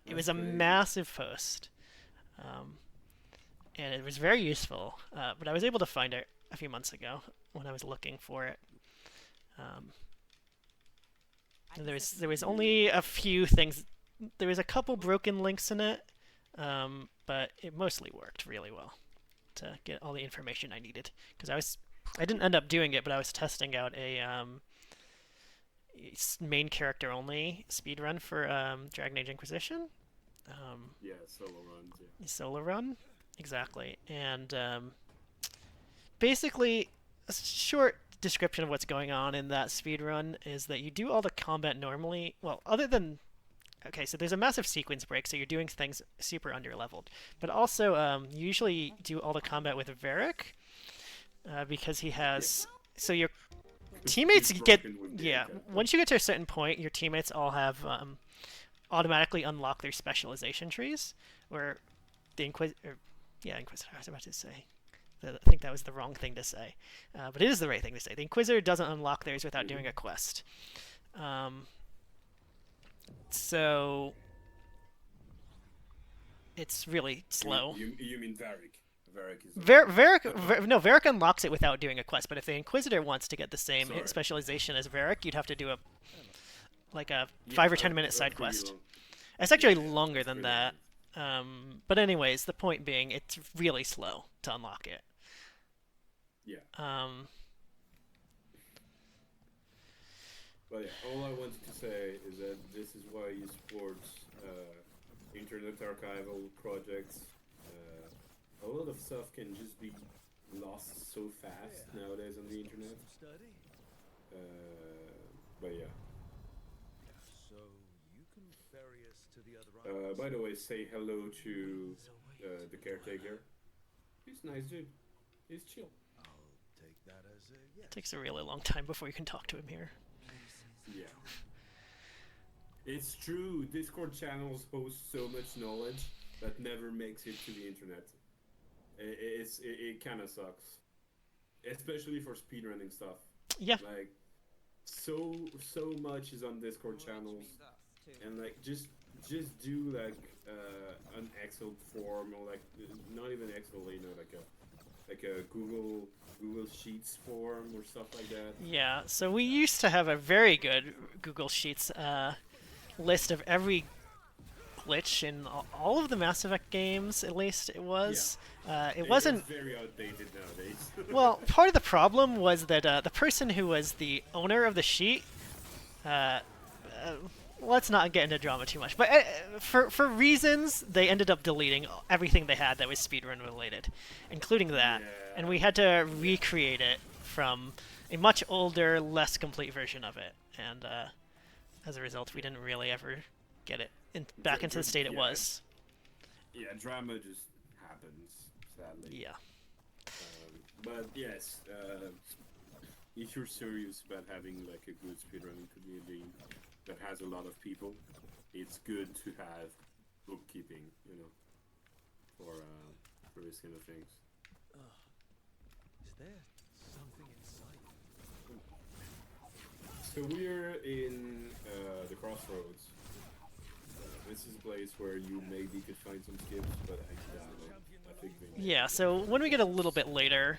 It was a massive post, and it was very useful. But I was able to find it a few months ago when I was looking for it. There was only a few things. There was a couple broken links in it, but it mostly worked really well to get all the information I needed. Because I didn't end up doing it, but I was testing out a main character only speedrun for Dragon Age Inquisition. Yeah, solo runs. Yeah. Solo run, exactly. And basically, a short description of what's going on in that speedrun is that you do all the combat normally. Well, other than okay, so there's a massive sequence break, so you're doing things super underleveled. But also, you usually do all the combat with Varric, because he has. So your teammates get. Yeah, once you get to a certain point, your teammates all have automatically unlock their specialization trees, where the Inquisitor. I was about to say. I think that was the wrong thing to say, but it is the right thing to say. The Inquisitor doesn't unlock theirs without doing a quest. So it's really slow. You mean Varric? Varric unlocks it without doing a quest. But if the Inquisitor wants to get the same specialization as Varric, you'd have to do a 5 or 10 minute side quest. Long. It's actually longer than that. But anyways, the point being, it's really slow to unlock it. Yeah. But yeah, all I wanted to say is that this is why you support internet archival projects. A lot of stuff can just be lost so fast nowadays on the internet. But yeah. So you can ferry us to the other By the way, say hello to the caretaker. He's a nice dude. He's chill. I'll take that as a yes. It takes a really long time before you can talk to him here. Yeah. It's true, Discord channels host so much knowledge that never makes it to the internet. It kind of sucks. Especially for speedrunning stuff. Yeah. Like, so much is on Discord channels. And like, just do like an Excel form, or like, not even Excel, like a Google Sheets form or stuff like that. Yeah, so we used to have a very good Google Sheets list of every glitch in all of the Mass Effect games, at least it was. Yeah. It wasn't... It's very outdated nowadays. Well, part of the problem was that the person who was the owner of the sheet... let's not get into drama too much, but for reasons, they ended up deleting everything they had that was speedrun related, including that. Yeah. And we had to recreate it from a much older, less complete version of it. And as a result, we didn't really ever get it back into the state it was. Yeah, drama just happens, sadly. Yeah. But yes, if you're serious about having like a good speedrunning community that has a lot of people, it's good to have bookkeeping, for these kind of things. Is there something inside? So we're in the Crossroads. This is a place where you maybe could find some skips, but I doubt it. I think they Yeah, so when we get a little bit later,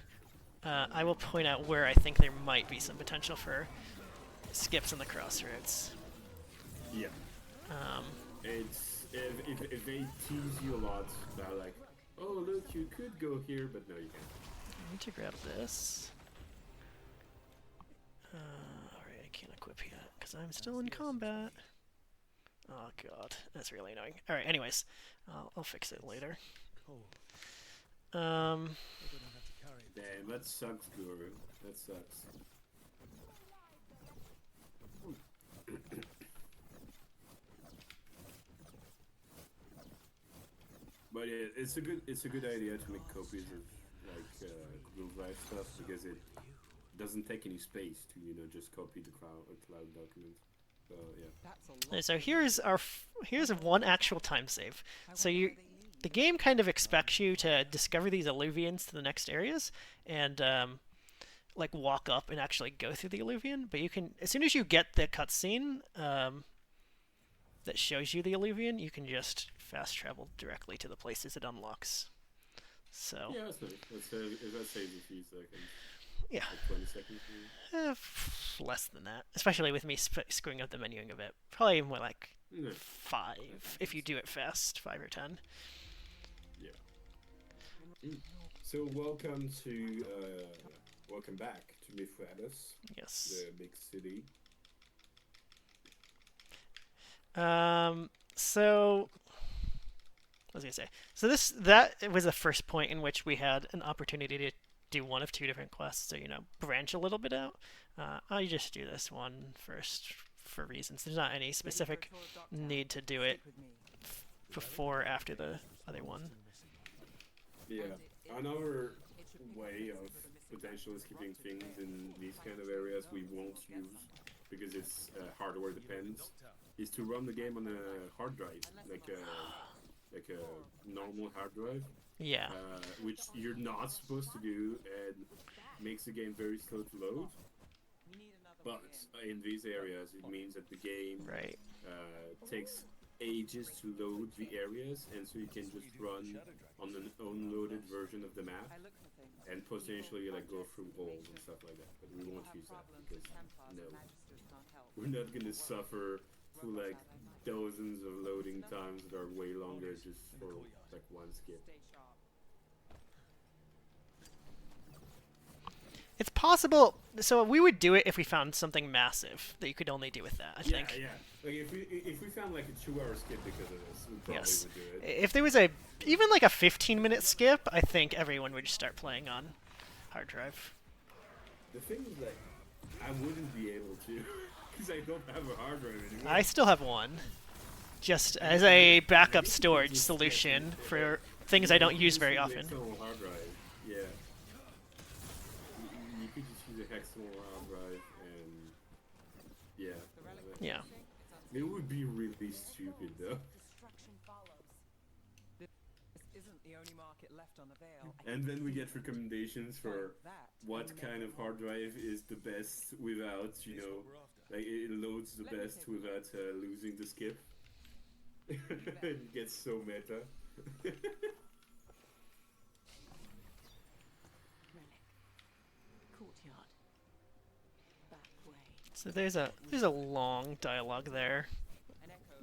I will point out where I think there might be some potential for skips in the Crossroads. Yeah. It's if they tease you a lot about like, oh look, you could go here, but no, you can't. I need to grab this. Alright, I can't equip yet because I'm still in combat. Oh god, that's really annoying. Alright, anyways, I'll fix it later. Damn, that sucks, Guru. That sucks. But yeah, it's a good idea to make copies of like Google Drive stuff because it doesn't take any space to just copy the cloud document. So yeah. Okay, so here's one actual time save. So the game kind of expects you to discover these alluvians to the next areas and like walk up and actually go through the alluvian. But you can, as soon as you get the cutscene that shows you the alluvian, you can just fast travel directly to the places it unlocks. So yeah, that's nice. That saves a few seconds. Yeah. Like 20 seconds. Less than that, especially with me screwing up the menuing a bit. Probably more like 5 if you do it fast, 5 or 10. Yeah. So welcome back to Mithradas. Yes. The big city. So what was I gonna say? So that was the first point in which we had an opportunity to do one of 2 different quests, so branch a little bit out. I'll just do this one first for reasons. There's not any specific need to do it before or after the other one. Yeah, another way of potentially skipping things in these kind of areas we won't use because it's hardware depends is to run the game on a hard drive, like a normal hard drive. Yeah. Which you're not supposed to do and makes the game very slow to load. But in these areas, it means that the game takes ages to load the areas, and so you can just run on an unloaded version of the map and potentially like go through walls and stuff like that. But we won't use that because no, we're not gonna suffer through like dozens of loading times that are way longer just for like one skip. It's possible. So we would do it if we found something massive that you could only do with that. I think. Yeah. Like if we found like a 2-hour skip because of this, we probably would do it. If there was even like a 15-minute skip, I think everyone would just start playing on hard drive. The thing is that I wouldn't be able to because I don't have a hard drive anymore. I still have one, just as a backup storage solution for things I don't use very often. External hard drive. Yeah. You could just use a external hard drive and yeah. Yeah. It would be really stupid though. And then we get recommendations for what kind of hard drive is the best without, like it loads the best without losing the skip. It gets so meta. So there's a long dialogue there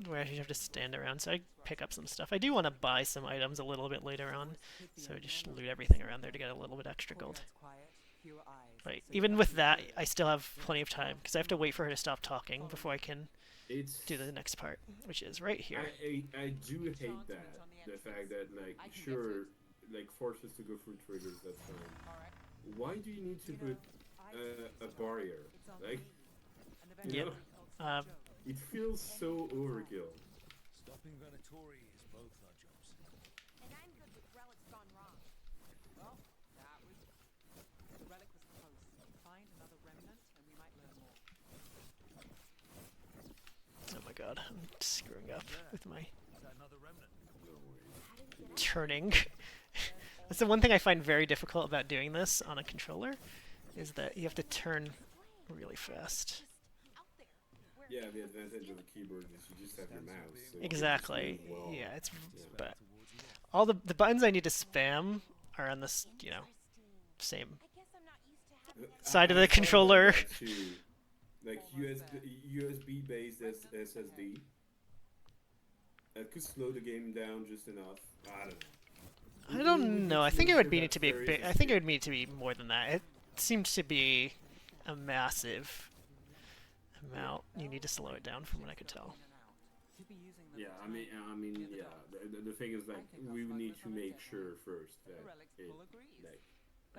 where you have to stand around, so I pick up some stuff. I do want to buy some items a little bit later on, so just loot everything around there to get a little bit extra gold. But even with that, I still have plenty of time, because I have to wait for her to stop talking before I can do the next part, which is right here. I do hate that, the fact that, like, sure, like, forces to go through triggers, that's fine. Why do you need to put a barrier? Like, you know? It feels so overkill. Stopping Venatori is both our jobs. And I'm good with relics gone wrong. Well, that was... The relic was close. Find another remnant and we might learn more. Oh my god, I'm screwing up with my... Is that another remnant? No way. turning. That's the one thing I find very difficult about doing this on a controller, is that you have to turn really fast. Yeah, the advantage of a keyboard is you just have your mouse. So you can just Exactly. move well. Yeah, it's but all the buttons I need to spam are on this, same side of the I thought about controller. that too. Like USB-based SSD. That could slow the game down just enough. I don't know. I don't know. I think it would need to be very big. I think it would need to be more than that. It seems to be a massive amount. You need to slow it down, from what I could tell. Yeah, I mean, yeah. The thing is, like, we need to make sure first that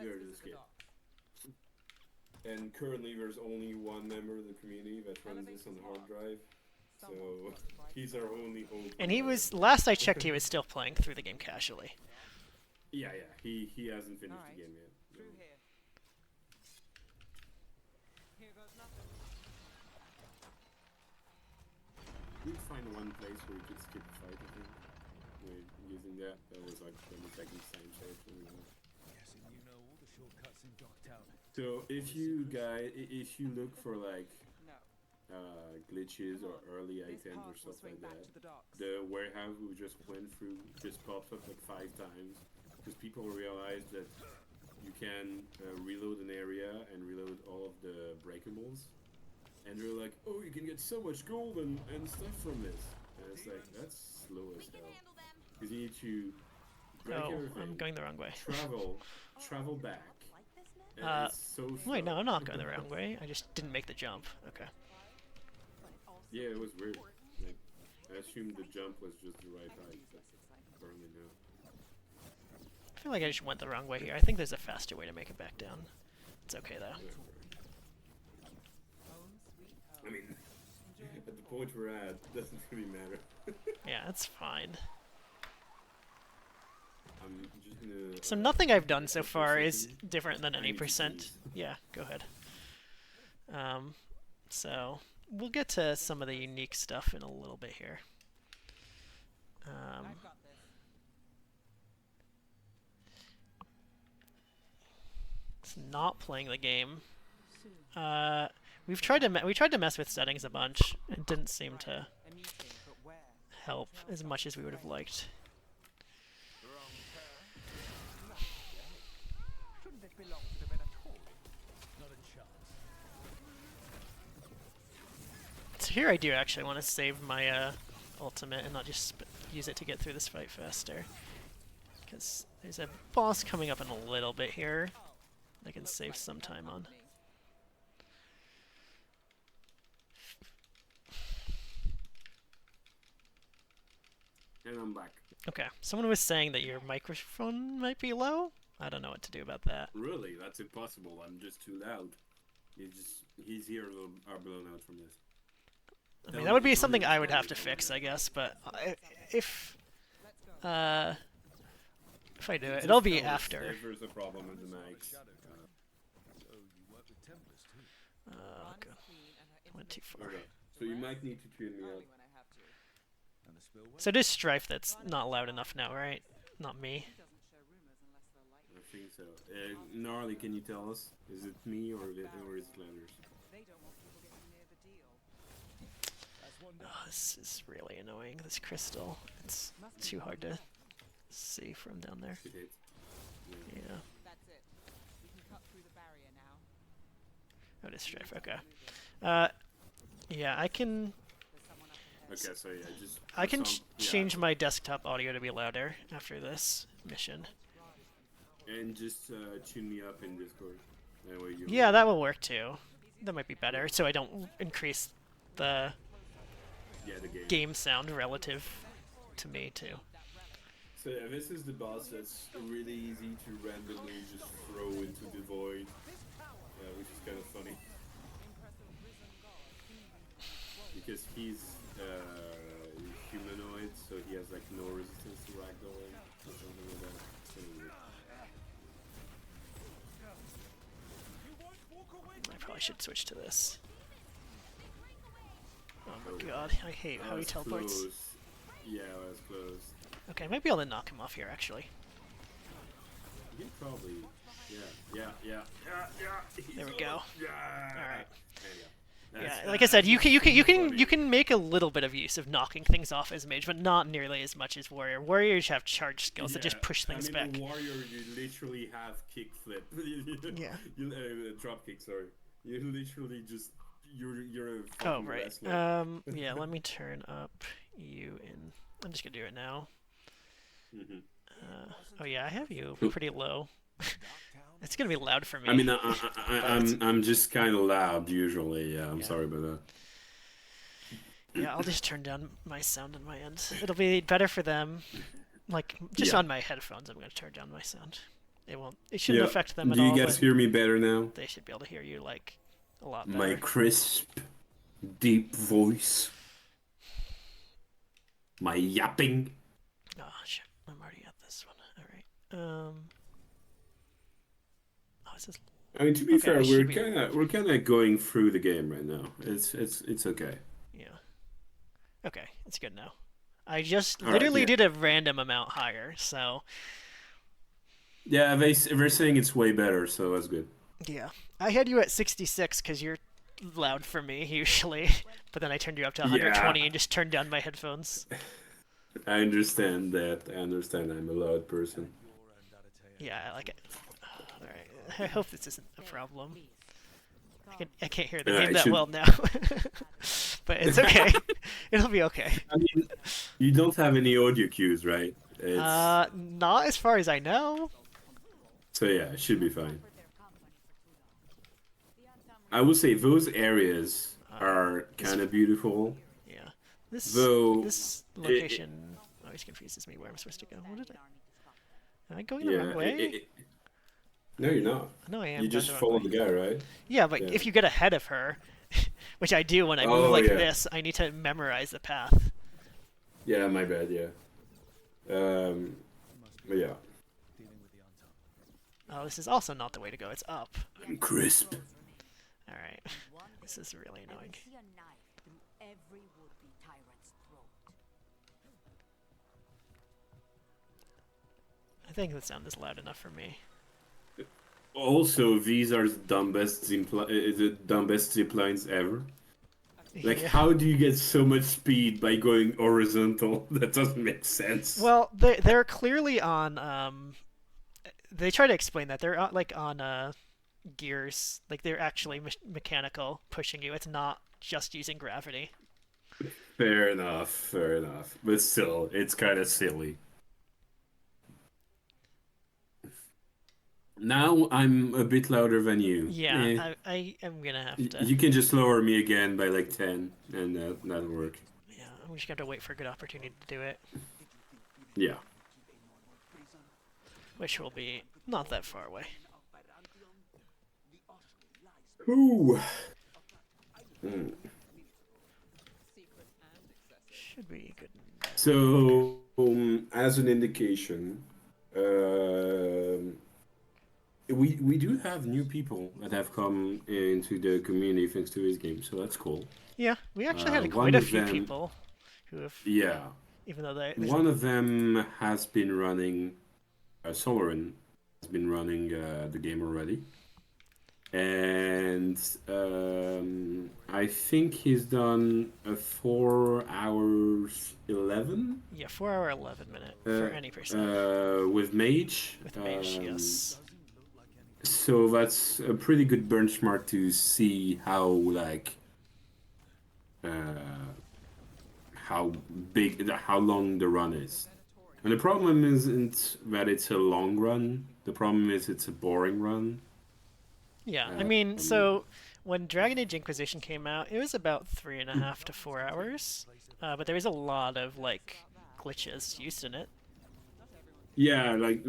we're this game. And currently, there's only one member of the community that runs this on the hard drive, so he's our only hope. And he was, last I checked, he was still playing through the game casually. Yeah. He hasn't finished the game yet. Through here. Here goes nothing. We'd find one place where we could skip the fight, I think. We're using that. That was like 20 seconds time save. Guessing you know all the shortcuts in Darktown. So if you look for like No. glitches or early items or stuff like that, the warehouse we just went through just pops up like 5 times because people realize that you can reload an area and reload all of the breakables, and they're like, oh, you can get so much gold and stuff from this, and it's like, that's slow as hell because you need to break Oh, everything, I'm going the wrong way. travel back. And it's so Wait, slow. no, I'm not going the wrong way. I just didn't make the jump. Okay. Yeah, it was weird. Like, I assumed the jump was just the right height, but apparently no. I feel like I just went the wrong way here. I think there's a faster way to make it back down. It's okay, though. I mean, at the point we're at, doesn't really matter. Yeah, it's fine. I'm just gonna... So nothing I've done so for a far is second. different than I any need to percent. sneeze. Yeah, go ahead. So we'll get to some of the unique stuff in a little bit here. I've got this. It's not playing the game. We tried to mess with settings a bunch. It didn't seem to A meeting, but where? help as much as we would have liked. Shouldn't it belong to the men at all? Not a chance. So here I do actually want to save my ultimate and not just use it to get through this fight faster. Because there's a boss coming up in a little bit here I can save some time on. And I'm back. Okay, someone was saying that your microphone might be low. I don't know what to do about that. Really? That's impossible. I'm just too loud. His ears are blown out from this. I mean, that would be something I would have to fix, I guess. But if I do it, it'll be after. If there's a problem with the mics. So you work with Templars too. Oh, God. Went too far. Okay. So you might need to tune me Only up. when I have to. And the spillway. So it is Strife that's not loud enough now, right? Not me. He doesn't share rumors unless they're I likely. think so. Gnarly, can you tell us? Is it me or is it Landers? They don't want people getting near the deal. That's one down. Oh, this is really annoying. This crystal. It's too hard to see from down there. It hit. Yeah. That's it. We can cut through the barrier now. Oh, it is Strife. Okay. Yeah, I can. There's someone up ahead. Okay, so yeah, just... I can some- yeah. change my desktop audio to be louder after this mission. And just tune me up in Discord. That way you... Yeah, that will work too. That might be better, so I don't increase the Yeah, the game. game sound relative to me too. So yeah, this is the boss that's really easy to randomly just throw into the void. Which is kind of funny. Because he's humanoid, so he has like no resistance to ragdolling or something like that. It's kind of weird. I probably should switch to this. Oh my god, I hate how he That's teleports. close. Yeah, that was close. Okay, I might be able to knock him off here, actually. You can probably. Yeah. There we go. Yeah. All right. There you go. Yeah, like I said, you funny. can make a little bit of use of knocking things off as mage, but not nearly as much as warrior. Warriors have charge skills that just push things back. A warrior, you literally have kick flip. Yeah. Drop kick. Sorry. You literally just you're a Oh fucking right. wrestler. Yeah. Let me turn up you in. I'm just gonna do it now. Oh yeah, I have you pretty low. It's gonna be loud for me. I mean, I'm just kind of loud usually. Yeah, I'm sorry about that. Yeah, I'll just turn down my sound on my end. It'll be better for them. Like just on my headphones, I'm gonna turn down my sound. It won't. It shouldn't affect them at all. Do you guys hear me better now? They should be able to hear you like a lot better. My crisp, deep voice. My yapping. Oh shit! I'm already at this one. All right. Oh, is this? I mean, to be fair, it we're kind of going through the game right now. It's okay. Yeah. Okay, it's good now. I just literally did a random amount higher, so. Yeah, they're saying it's way better, so that's good. Yeah, I had you at 66 because you're loud for me usually, but then I turned you up to 120 and just turned down my headphones. I understand that. I understand I'm a loud person. Yeah, I like it. Alright, I hope this isn't a problem. I can't hear the game that well now. But it's okay. It'll be okay. I mean, you don't have any audio cues, right? Not as far as I know. So yeah, it should be fine. I would say those areas are kind of beautiful. Yeah. This location always confuses me where I'm supposed to go. What did I? Am I going the wrong way? No, you're not. No, I am. You just follow the guy, right? Yeah, but if you get ahead of her, which I do when I move like this, I need to memorize the path. Yeah, my bad. Yeah. But yeah. Oh, this is also not the way to go. It's up. I'm crisp. All right. This is really annoying. I think the sound is loud enough for me. Also, these are the dumbest zip lines ever. Like, how do you get so much speed by going horizontal? That doesn't make sense. Well, they're clearly on. They try to explain that they're like on gears. Like they're actually mechanical, pushing you. It's not just using gravity. Fair enough. But still, it's kind of silly. Now I'm a bit louder than you. Yeah, I am gonna have to. You can just lower me again by like 10, and that'll work. Yeah, I'm just gonna have to wait for a good opportunity to do it. Yeah. Which will be not that far away. Ooh. Should be good. So, as an indication, we do have new people that have come into the community thanks to this game, so that's cool. Yeah, we actually had quite a few people who have. Yeah. Even though they. One of them has been running. Sovereign has been running the game already, and I think he's done a 4 hours 11. Yeah, 4 hour 11 minute for any person. With mage. With mage, yes. So that's a pretty good benchmark to see how how long the run is. And the problem isn't that it's a long run. The problem is it's a boring run. Yeah, I mean, so when Dragon Age Inquisition came out, it was about 3.5 to 4 hours, but there was a lot of like glitches used in it. Yeah, like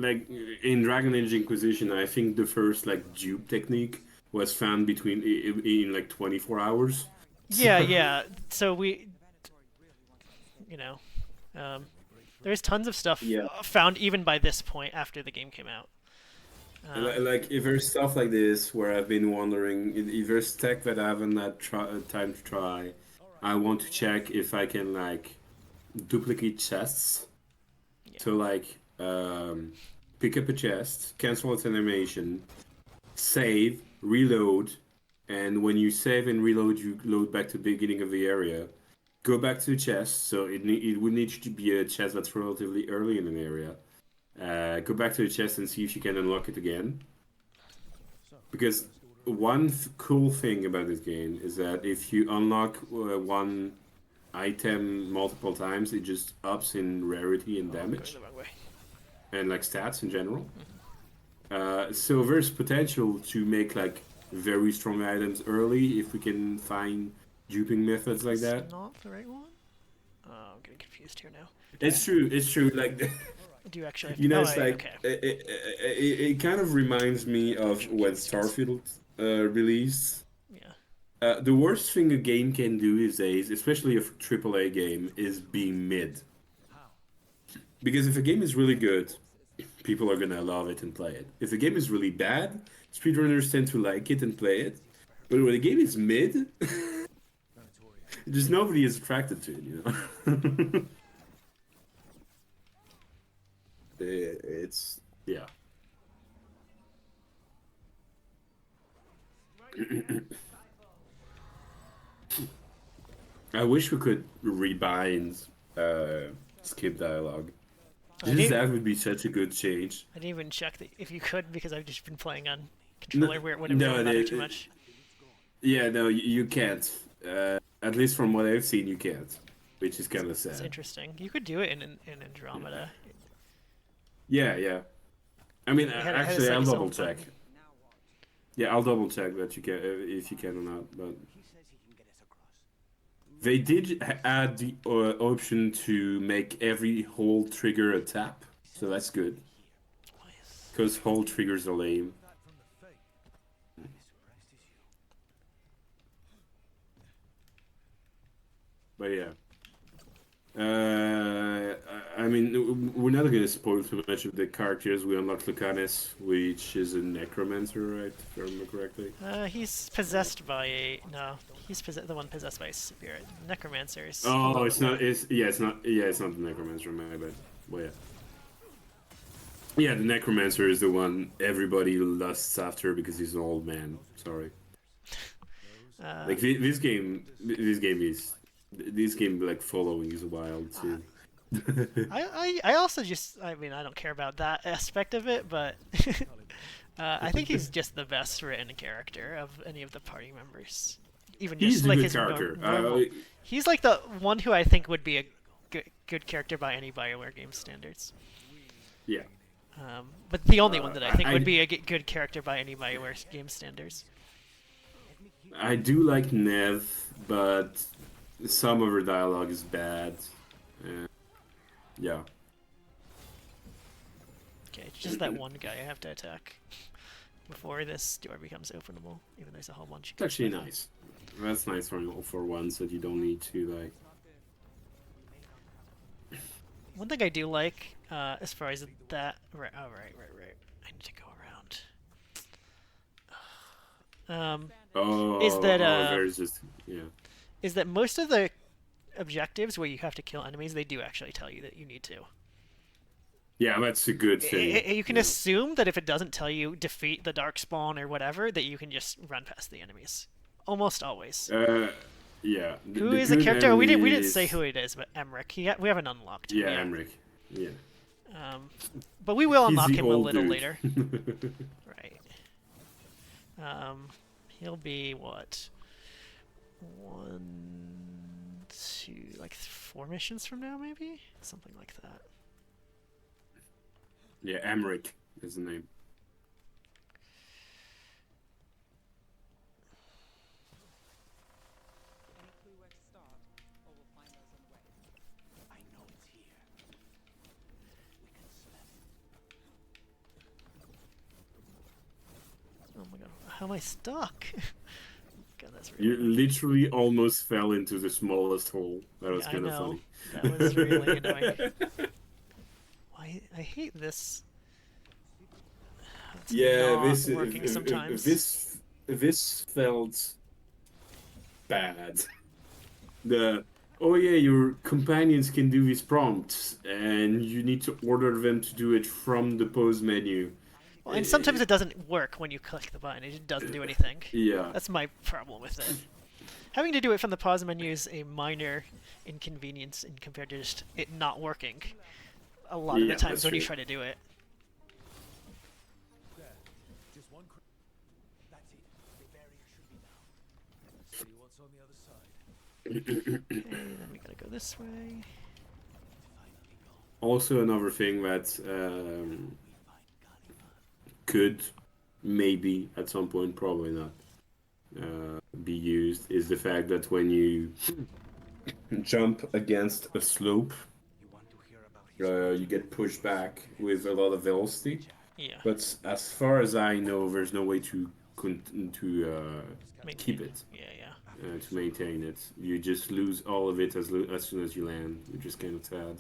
in Dragon Age Inquisition, I think the first like dupe technique was found in like 24 hours. Yeah. So there's tons of stuff found even by this point after the game came out. Like if there's stuff like this where I've been wondering, if there's tech that I haven't had time to try, I want to check if I can like duplicate chests to like pick up a chest, cancel its animation, save, reload, and when you save and reload, you load back to the beginning of the area. Go back to the chest, so it would need to be a chest that's relatively early in an area. Go back to the chest and see if you can unlock it again. Because one cool thing about this game is that if you unlock one item multiple times, it just ups in rarity and damage. Going the wrong way. And like stats in general. So there's potential to make like very strong items early if we can find duping methods like that. It's not the right one? Oh, I'm getting confused here now. It's true. It's true. Like Do you actually have you know, oh, it's like okay. it kind of reminds me of when Starfield released. Yeah. The worst thing a game can do these days, especially a AAA game, is being mid. Because if a game is really good, people are gonna love it and play it. If a game is really bad, speedrunners tend to like it and play it. But when a game is mid, just nobody is attracted to it, you know? It's, yeah. I wish we could rebind skip dialogue. That would be such a good change. I didn't even check if you could because I've just been playing on controller where it wouldn't really matter too much. Yeah, no, you can't. At least from what I've seen, you can't, which is kind of sad. It's interesting. You could do it in Andromeda. Yeah. I mean, actually, I'll its own double check. thing. Yeah, I'll double check that you can, if you can or not. But they did add the option to make every hold trigger a tap, so that's good. Because hold triggers are lame. But yeah. I mean, we're not going to spoil too much of the characters. We unlocked Lucanus, which is a necromancer, right? If I remember correctly. He's possessed by a... No, he's the one possessed by a spirit. Necromancers. Oh, it's not... It's not the necromancer, my bad. Well, yeah. Yeah, the necromancer is the one everybody lusts after because he's an old man. Sorry. Like, this game like following is wild too. I also just I mean I don't care about that aspect of it, but I think he's just the best written character of any of the party members. Even just He's like a good his character. normal, he's like the one who I think would be a good character by any Bioware game standards. Yeah. But the only one that I think would be a good character by any Bioware game standards. I do like Nev, but some of her dialogue is bad. Yeah. Okay, it's just that one guy I have to attack before this door becomes openable. Even there's a whole bunch. It's actually nice. That's nice for once that you don't need to like. One thing I do like, as far as that, right. I need to go around. Is that there's just is that most of the objectives where you have to kill enemies, they do actually tell you that you need to. Yeah, that's a good thing. You can assume that if it doesn't tell you defeat the darkspawn or whatever, that you can just run past the enemies. Almost always. Yeah. Who is the character? We didn't say who it is, but Emmerich. We haven't unlocked him. Yeah, Emmerich. Yeah. But we will unlock He's him the a old little dude. later. Right. He'll be what? 1, 2, like 4 missions from now, maybe? Something like that. Yeah, Emmerich is the name. Any clue where to start, or we'll find those on the way. I know it's here. We can smell it. Oh my god, how am I stuck? God, that's really You literally almost fell into the smallest hole. That was kind of funny. That was really annoying. I hate this. It's Yeah, not this working sometimes. this felt bad. The oh yeah, your companions can do these prompts, and you need to order them to do it from the pause menu. Well, and sometimes it doesn't work when you click the button. It just doesn't do anything. Yeah. That's my problem with it. Having to do it from the pause menu is a minor inconvenience in compared to just it not working a lot of the Yeah, times that's when you true. try to do it. There. Just one. That's it. The barrier should be down. Let's see what's on the other side. Okay, then we gotta go this way. Finally gone. Also, another thing that could maybe at some point, probably not, be used is the fact that when you jump against a slope, You want to hear about his you get pushed back with a lot of velocity. Yeah. But as far as I know, there's no way to keep it, Yeah. to maintain it. You just lose all of it as soon as you land, which is kind of sad.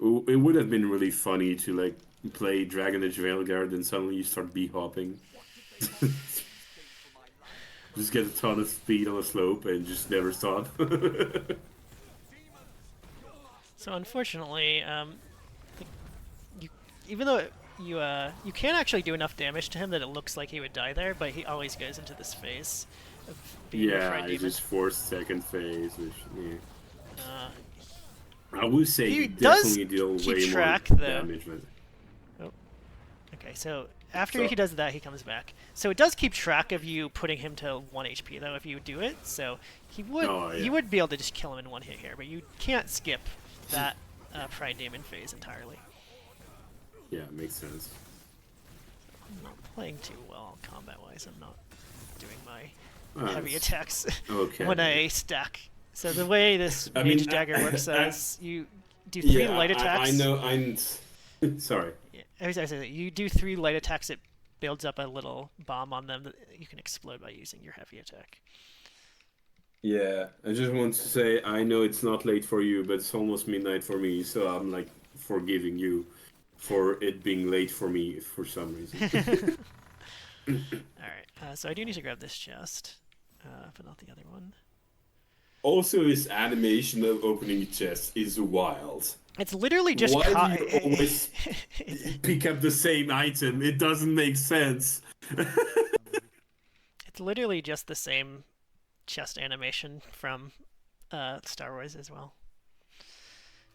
It would have been really funny to like play Dragon Age Veilguard and suddenly you start b-hopping. Just get a ton of speed on a slope and just never stop. So unfortunately, even though you can actually do enough damage to him that it looks like he would die there, but he always goes into this phase of being a Yeah, fried it's demon. just forced second phase, which yeah. Uh, I would say He you does definitely deal keep way track, more though. damage. Okay, so after So- he does that, he comes back. So it does keep track of you putting him to 1 HP, though, if you do it. So he would Oh, yeah. you would be able to just kill him in one hit here, but you can't skip that Pride Demon phase entirely. Yeah, makes sense. I'm not playing too well combat-wise. I'm not doing my Uh, heavy attacks Okay. when I stack. So the way this I mean, Mage Dagger works I- is you do 3 Yeah, light attacks. I know. Sorry. Yeah, I say that you do 3 light attacks. It builds up a little bomb on them that you can explode by using your heavy attack. Yeah, I just want to say I know it's not late for you, but it's almost midnight for me, so I'm like forgiving you for it being late for me for some reason. Alright, so I do need to grab this chest, but not the other one. Also, his animation of opening the chest is wild. It's literally just Why do you always pick up the same item? It doesn't make sense. It's literally just the same chest animation from Star Wars as well.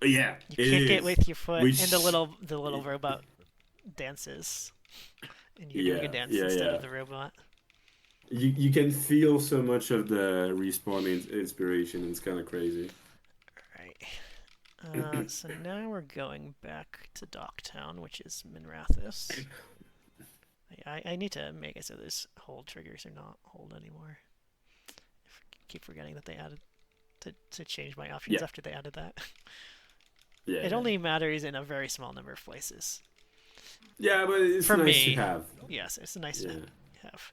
Yeah, You it kick it is. with your foot, Which- and the little robot dances, and you're doing a dance instead of the robot. You can feel so much of the respawn inspiration. It's kind of crazy. Right. So now we're going back to Docktown, which is Minrathous. I need to make it so those hold triggers are not hold anymore. Keep forgetting that they added to change my options Yeah. after they added that. Yeah. It only matters in a very small number of places. Yeah, but it's For nice me, to have. Yes, it's nice Yeah. to have.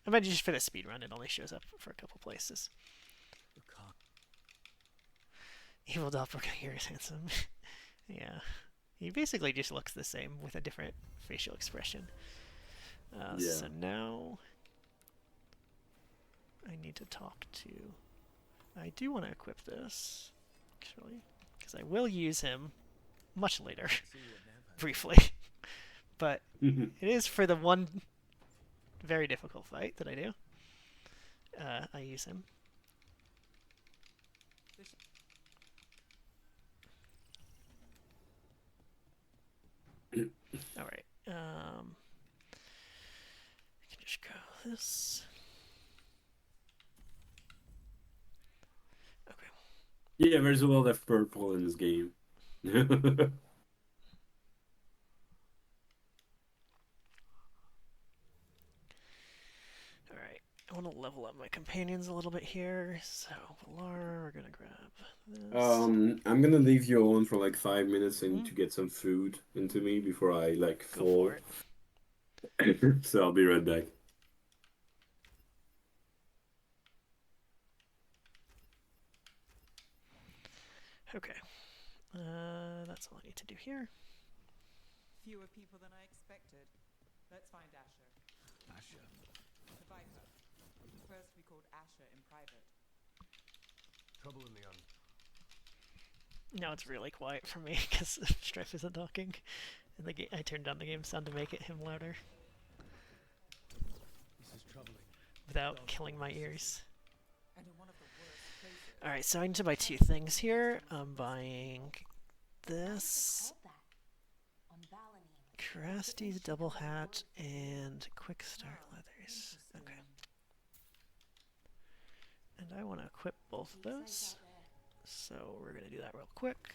I bet just for the speed run, it only shows up for a couple places. Evil Doppelganger is handsome. Yeah. He basically just looks the same with a different facial expression. Yeah. So now I need to talk to... I do want to equip this, actually, because I will use him much later, briefly. But it is for the one very difficult fight that I do. I use him. Alright. I can just go this. Okay. Yeah, there's a lot of purple in this game. Alright. I want to level up my companions a little bit here. So, Valar, we're going to grab this. I'm gonna leave you alone for like 5 minutes and to get some food into me before I like Go fall. for it. So I'll be right back. Okay. That's all I need to do here. Fewer people than I expected. Let's find Asher. Asher. The Viper. First we called Asher in private. Trouble in the un. Now it's really quiet for me because Strife isn't talking. And I turned down the game sound to make him louder This is troubling. without killing my ears. And in one of the worst places. Alright, so I need to buy 2 things here. I'm buying this, Crasty's double hat, and Quick Start leathers. Okay. And I want to equip both of those. So we're going to do that real quick.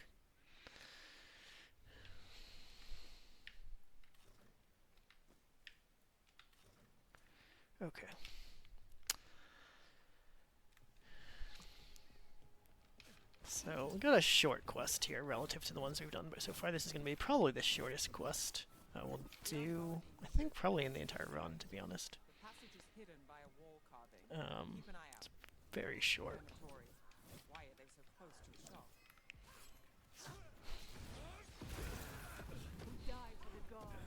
Okay. So we got a short quest here relative to the ones we've done, but so far this is going to be probably the shortest quest we'll do, I think probably in the entire run, to be honest. The passage is hidden by a wall carving. Keep an eye out. It's very short. Dormitory. Why are they so close to the shop? Who died for the god?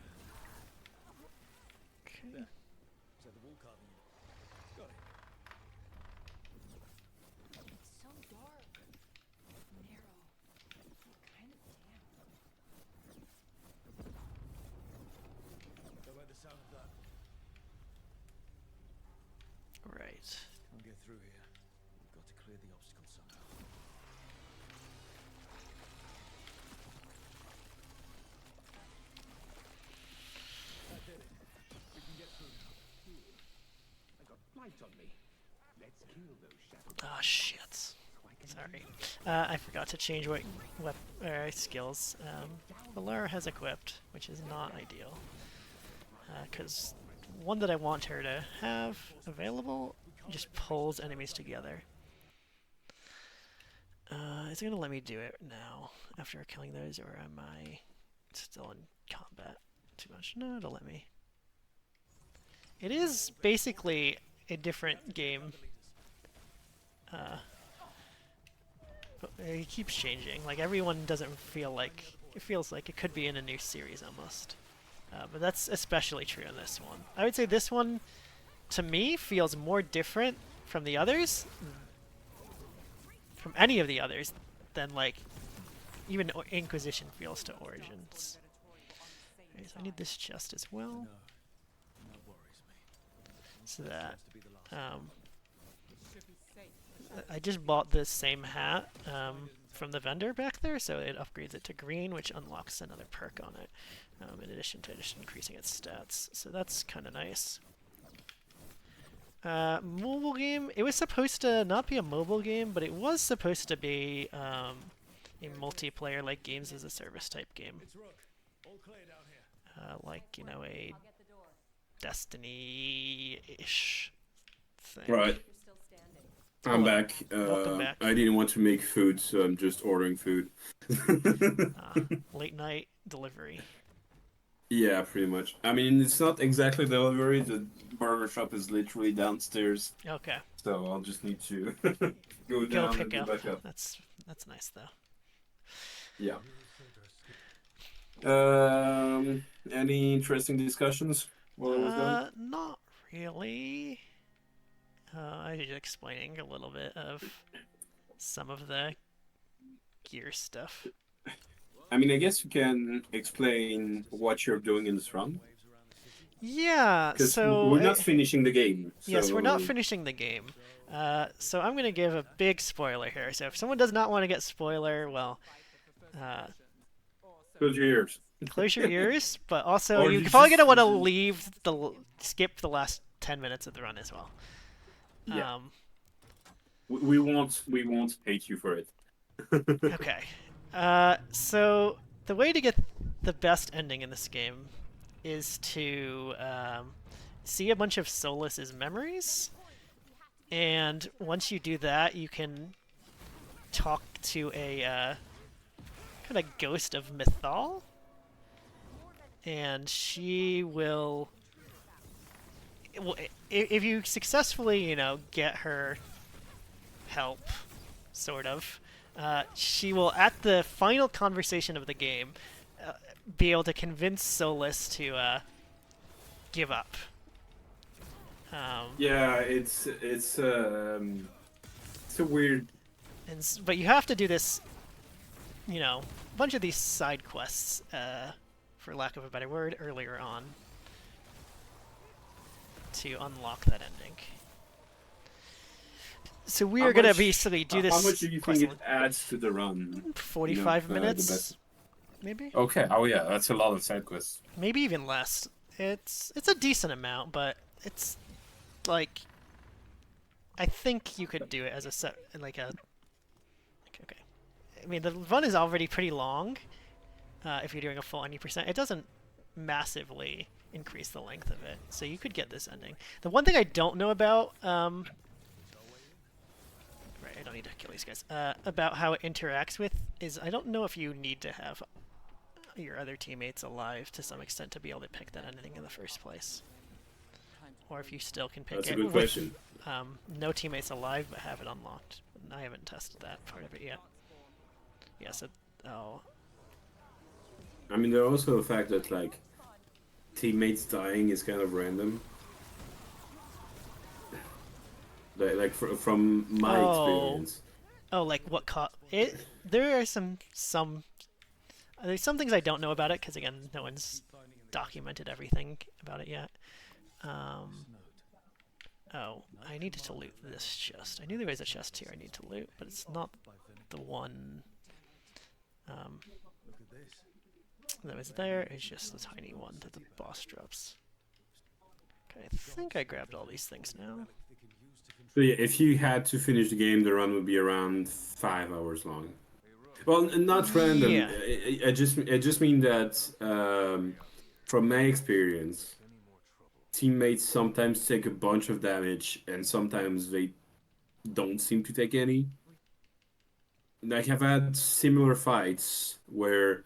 Okay. So the wall carving. Got it. It's so dark, narrow, kind of damp. Don't like the sound of that. Right. Can't get through here. We've got to clear the obstacle somehow. That did it. We can get through now. I got light on me. Let's kill those shadows. Ah, shit. Sorry. I forgot to change what skills Valara has equipped, which is not ideal. Because one that I want her to have available just pulls enemies together. Is it going to let me do it now after killing those, or am I still in combat too much? No, it'll let me. It is basically a different game. But it keeps changing. Like, everyone doesn't feel like... It feels like it could be in a new series almost. But that's especially true in this one. I would say this one, to me, feels more different from the others, from any of the others, than, like, even Inquisition feels to Origins. Okay, so I need this chest as well, No, that worries me. so that... Has to be the last. Should be safe. I just bought this same hat from the vendor back there, so it upgrades it to green, which unlocks another perk on it, in addition to just increasing its stats. So that's kind of nice. Mobile game. It was supposed to not be a mobile game, but it was supposed to be a multiplayer, like games as a service type game, It's Rook. All clear down here. like, you know, a Destiny-ish thing. Right. I'm back. Welcome back. I didn't want to make food, so I'm just ordering food. Late night delivery. Yeah, pretty much. I mean, it's not exactly delivery. The burger shop is literally downstairs, Okay. so I'll just need to go Go down and pick go up. back up. That's nice though. Yeah. Any interesting discussions while I was gone? Not really. I was explaining a little bit of some of the gear stuff. I mean, I guess you can explain what you're doing in this run. Yeah, Because so we're not finishing the game. yes, we're not so- finishing the game. So I'm gonna give a big spoiler here. So if someone does not want to get spoiler, well, Close your ears. close your ears. But also, Or you're you probably just- gonna want to skip the last 10 minutes of the run as well. Yeah. We won't hate you for it. Okay. So the way to get the best ending in this game is to see a bunch of Solas's memories, and once you do that, you can talk to a kind of ghost of Mythal, and she will. Well, if you successfully, get her help, sort of, she will, at the final conversation of the game, be able to convince Solus to give up. Yeah, it's a weird But you have to do this, you know, a bunch of these side quests, for lack of a better word, earlier on to unlock that ending. So we are going to basically do this. How much do you quest think it adds to the run? 45 the minutes, best. maybe? Okay. Oh yeah, that's a lot of side quests. Maybe even less. It's a decent amount, but it's like I think you could do it as a set, like a. Okay. I mean, the run is already pretty long. If you're doing a full 90%, it doesn't massively increase the length of it, so you could get this ending. The one thing I don't know about, right, I don't need to kill these guys. About how it interacts with is I don't know if you need to have your other teammates alive to some extent to be able to pick that ending in the first place, or if you still can pick That's it a good with question. no teammates alive but have it unlocked. I haven't tested that part of it yet. Yeah, so I mean, there's also the fact that like teammates dying is kind of random. Like from my experience. Oh, like what it? There are some there's some things I don't know about it because again, no one's documented everything about it yet. Oh, I needed to loot this chest. I knew there was a chest here I need to loot, but it's not the one that was there. It's just the tiny one that the boss drops. Okay, I think I grabbed all these things now. So yeah, if you had to finish the game, the run would be around 5 hours long. Well, not random. Yeah. I just mean that from my experience, teammates sometimes take a bunch of damage, and sometimes they don't seem to take any. Like I've had similar fights where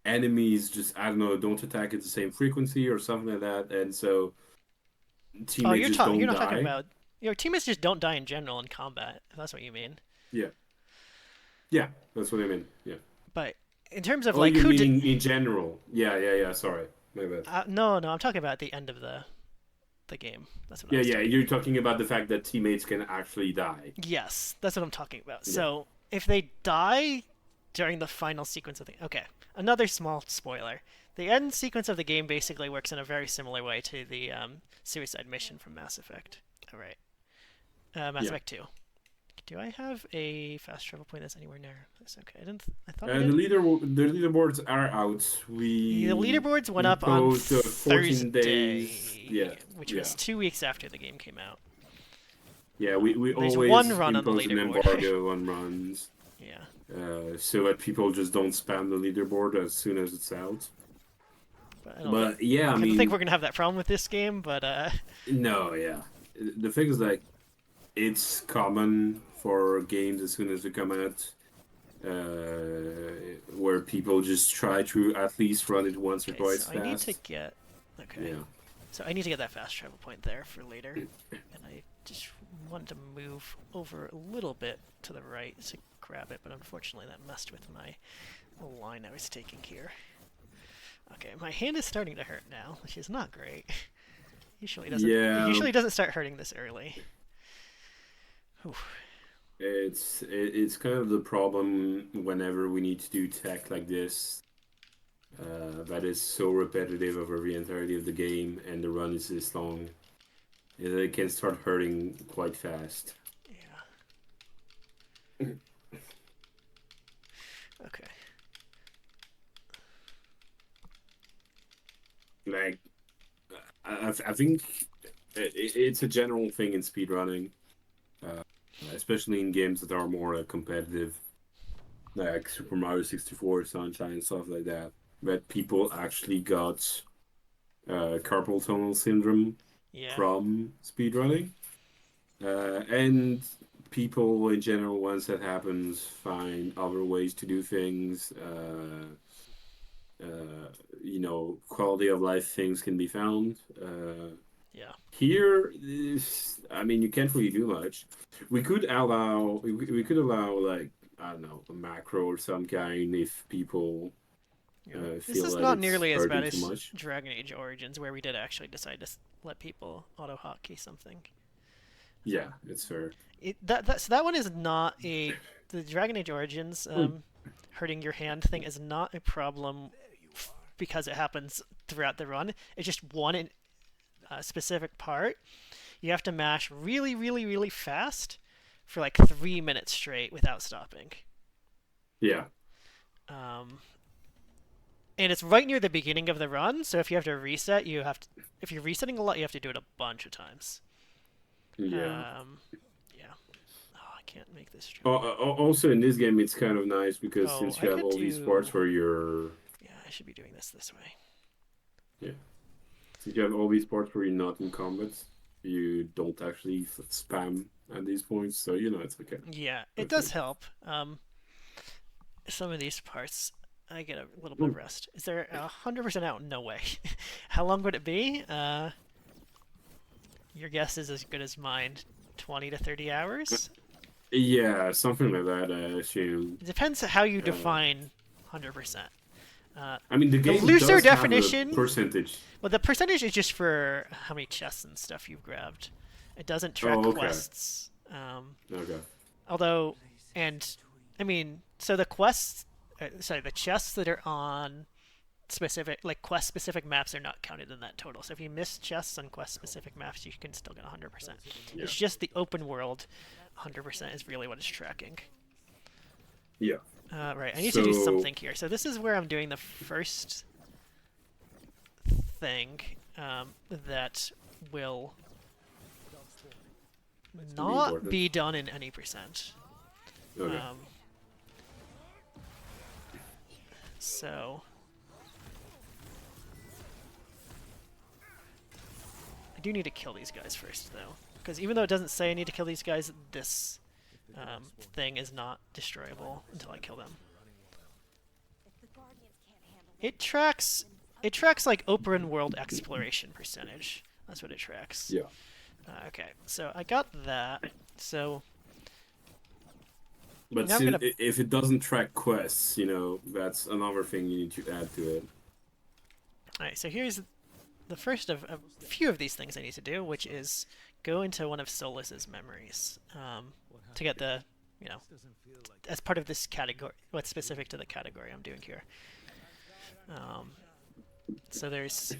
enemies just, I don't know, don't attack at the same frequency or something like that, and so teammates just don't you're not die. talking about your teammates just don't die in general in combat. If that's what you mean. Yeah, that's what I mean. Yeah. But in terms of Oh, like you who meaning in general? Yeah. Sorry, my bad. no, I'm talking about the end of the game. That's what. Yeah. You're talking about the fact that teammates can actually die. Yes, that's what I'm talking about. Yeah. So if they die during the final sequence of the another small spoiler. The end sequence of the game basically works in a very similar way to the suicide mission from Mass Effect. All right, Mass Effect 2. Do I have a fast travel point that's anywhere near this? Okay, I thought I did. The leaderboards are out. The leaderboards went up on 14 Thursday, days. which was 2 weeks after the game came out. Yeah, we There's always one run on the impose an leaderboard. embargo on runs. Yeah. So that people just don't spam the leaderboard as soon as it's out. But yeah, I don't think we're gonna have that problem with this game, but no, yeah. The thing is, like, it's common for games as soon as they come out, where people just try to at least run it once or twice so fast. I need to get Yeah. So I need to get that fast travel point there for later, and I just wanted to move over a little bit to the right to grab it, but unfortunately that messed with my line I was taking here. Okay, my hand is starting to hurt now, which is not great. Usually doesn't. Yeah. It usually doesn't start hurting this early. Whew. It's kind of the problem whenever we need to do tech like this. That is so repetitive over the entirety of the game, and the run is this long. It can start hurting quite fast. Yeah. Okay. Like, I think it's a general thing in speedrunning, especially in games that are more competitive, like Super Mario 64, Sunshine, stuff like that. That people actually got carpal tunnel syndrome from speedrunning, and people in general, once that happens, find other ways to do things. Quality of life things can be found. Here, I mean, you can't really do much. We could allow, like, I don't know, a macro or some kind if people feel this is like not it's nearly as bad hurting too as much. Dragon Age Origins, where we did actually decide to let people auto-hotkey something. Yeah, it's fair. So that one is not a the Dragon Age Origins hurting your hand thing is not a problem because it happens throughout the run. It's just one in a specific part. You have to mash really, really, really fast for like 3 minutes straight without stopping. Yeah. And it's right near the beginning of the run, so if you have to reset, if you're resetting a lot, you have to do it a bunch of times. Yeah. Yeah. Oh, I can't make this jump. Also, in this game, it's kind of nice because Oh, since I you have could all these do- parts where you're... Yeah, I should be doing this way. Yeah. Since you have all these parts where you're not in combat, you don't actually spam at these points, so you know it's okay. Yeah, it does help. Some of these parts, I get a little bit of rest. Is there 100% out? No way. How long would it be? Your guess is as good as mine. 20 to 30 hours? Yeah, something like that, I assume. It depends how you define 100%. I mean, the game looser does definition- have a percentage. Well, the percentage is just for how many chests and stuff you've grabbed. It doesn't track Oh, okay. quests. Okay. Although, and I mean, so the quests, the chests that are on specific, like quest-specific maps are not counted in that total. So if you miss chests on quest-specific maps, you can still get 100%. Yeah. It's just the open world, 100% is really what it's tracking. Yeah. Right, I need to do So- something here. So this is where I'm doing the first thing that will not important. be done in any percent. Okay. So I do need to kill these guys first, though, because even though it doesn't say I need to kill these guys, this thing is not destroyable until I kill them. It tracks like open world exploration percentage. That's what it tracks. Yeah. Okay, so I got that. So But Now I'm see, gonna- if it doesn't track quests, you know, that's another thing you need to add to it. alright, so here's the first of a few of these things I need to do, which is go into one of Solus's memories to get the, you know, as part of this category, what's specific to the category I'm doing here. So there's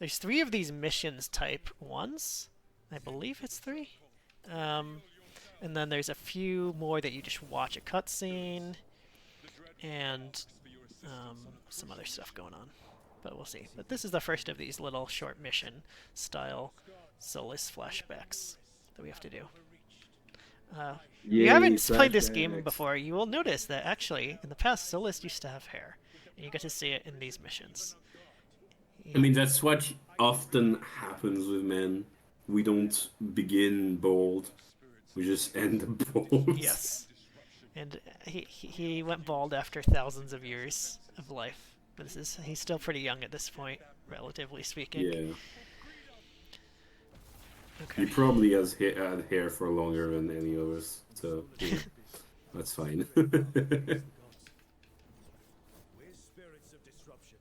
3 of these missions type ones. I believe it's 3. And then there's a few more that you just watch a cutscene and some other stuff going on. But we'll see. But this is the first of these little short mission style Solus flashbacks that we have to do. If you haven't played this game before, you will notice that actually in the past Solus used to have hair. And you get to see it in these missions. I mean, that's what often happens with men. We don't begin bald. We just end bald. Yes. And he went bald after thousands of years of life. But he's still pretty young at this point, relatively speaking. Yeah. Okay. He probably has had hair for longer than any of us, so yeah, that's fine. We're spirits of disruption.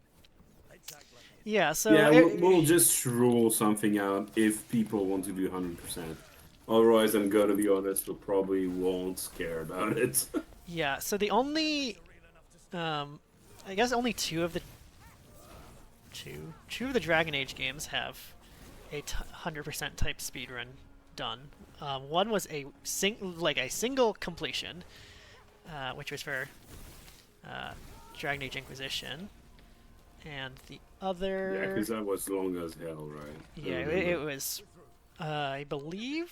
Let's act like it. Yeah, so Yeah, we'll just rule something out if people want to do 100%. Otherwise, I'm gonna be honest, we probably won't care about it. yeah, so the only I guess only two of the Dragon Age games have a 100% type speedrun done. One was a single completion, which was for Dragon Age Inquisition, and the other Yeah, because that was long as hell, right? yeah, it was I believe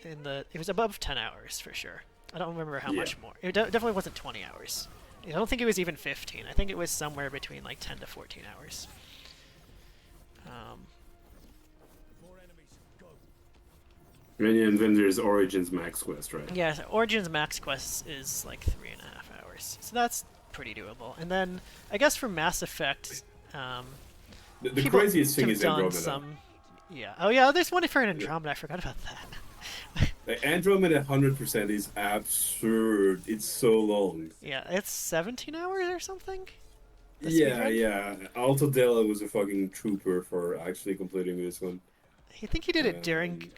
it was above 10 hours for sure. I don't remember how much more. It definitely wasn't 20 hours. I don't think it was even 15. I think it was somewhere between like 10 to 14 hours. More enemies. Go. And then there's Origins Max Quest, right? Yeah, so Origins Max Quest is like 3.5 hours. So that's pretty doable. And then I guess for Mass Effect, The people craziest thing have is done Andromeda. some. Yeah. Oh yeah, there's one for Andromeda. I forgot about that. Andromeda 100% is absurd. It's so long. Yeah, it's 17 hours or something. The Yeah, speedrun? yeah. Altadella was a fucking trooper for actually completing this one. I think he did it during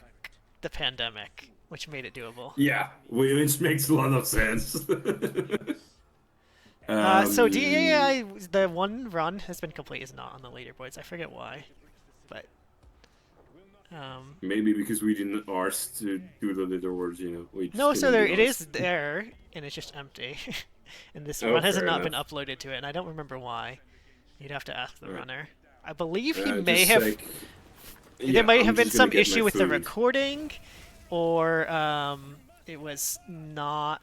the pandemic. which made it doable. Yeah, which makes a lot of sense. So DAI, the one run has been complete is not on the leaderboards. I forget why, but Maybe because we didn't ask to do the little words, you know. We just no. So didn't there do it ours. is there, and it's just empty. And this Oh, run has fair not been enough. uploaded to it, and I don't remember why. You'd have to ask the Alright. runner. I believe he Just may have. sec. There Yeah, might I'm have been just gonna some get my issue with the food. recording, or it was not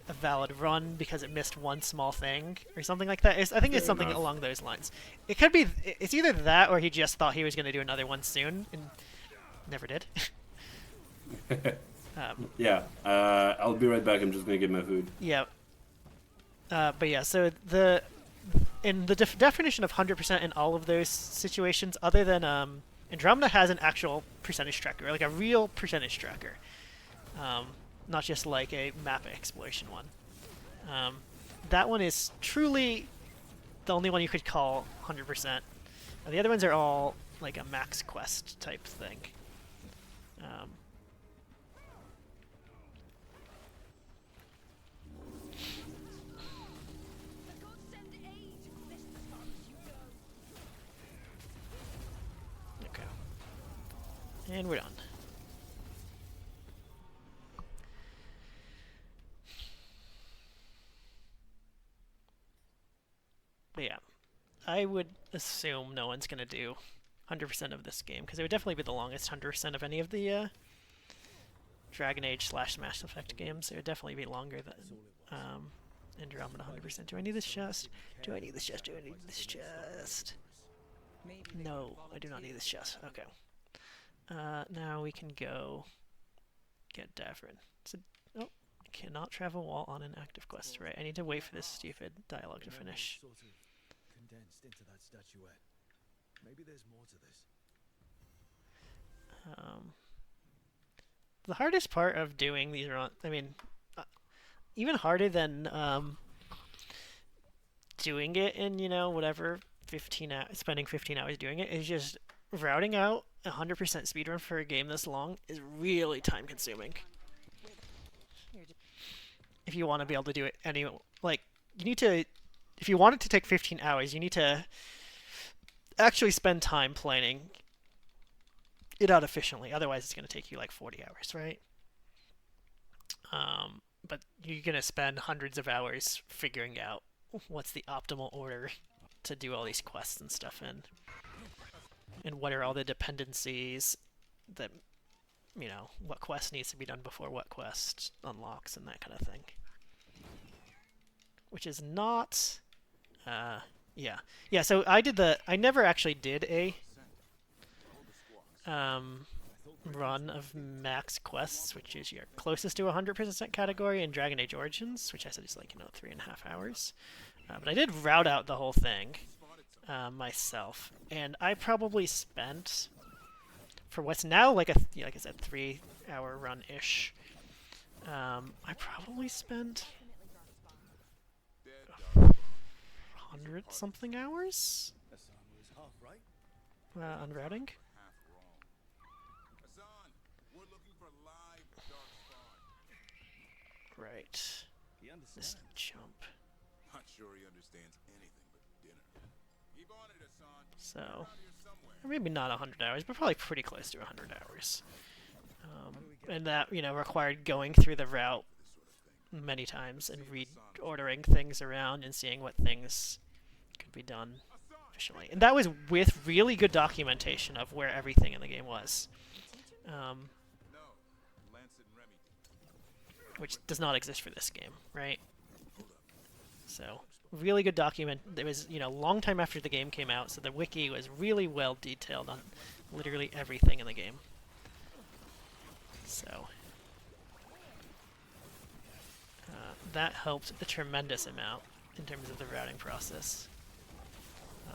a valid run because it missed one small thing or something like that. I think it's Fair something enough. along those lines. It could be. It's either that or he just thought he was going to do another one soon and never did. Yeah, I'll be right back. I'm just gonna get my food. Yeah. But yeah, so in the definition of 100% in all of those situations, other than Andromeda has an actual percentage tracker, like a real percentage tracker, not just like a map exploration one. That one is truly the only one you could call 100%. The other ones are all like a max quest type thing. Okay. And we're done. But yeah, I would assume no one's going to do 100% of this game, because it would definitely be the longest 100% of any of the Dragon Age / Mass Effect games. It would definitely be longer than Andromeda 100%. Do I need this chest? Do I need this chest? Do I need this chest? No, I do not need this chest. Okay. Now we can go get Davrin. So, oh, cannot travel while on an active quest. Right, I need to wait for this stupid dialogue to finish. Sort of condensed into that statuette. Maybe there's more to this. The hardest part of doing these runs, I mean, even harder than doing it in, you know, whatever, spending 15 hours doing it, is just routing out 100% speedrun for a game this long is really time consuming. If you want to be able to do it like, you need to, if you want it to take 15 hours, you need to actually spend time planning it out efficiently. Otherwise, it's going to take you like 40 hours, right? But you're going to spend hundreds of hours figuring out what's the optimal order to do all these quests and stuff in. And what are all the dependencies that, you know, what quest needs to be done before what quest unlocks and that kind of thing. Which is not... yeah. Yeah, so I never actually did a run of max quests, which is your closest to 100% category in Dragon Age Origins, which I said is like, you know, 3.5 hours. But I did route out the whole thing myself, and I probably spent, for what's now like like I said, 3-hour run-ish, I probably spent 100-something hours on routing. Right. This jump. Not sure he understands anything but dinner. Keep on it, Hassan. So, or maybe not 100 hours, but probably pretty close to 100 hours. And that, you know, required going through the route many times and reordering things around and seeing what things could be done efficiently. And that was with really good documentation of where everything in the game was. Which does not exist for this game, right? So, really good document. It was, you know, a long time after the game came out, so the wiki was really well detailed on literally everything in the game. So, that helped a tremendous amount in terms of the routing process.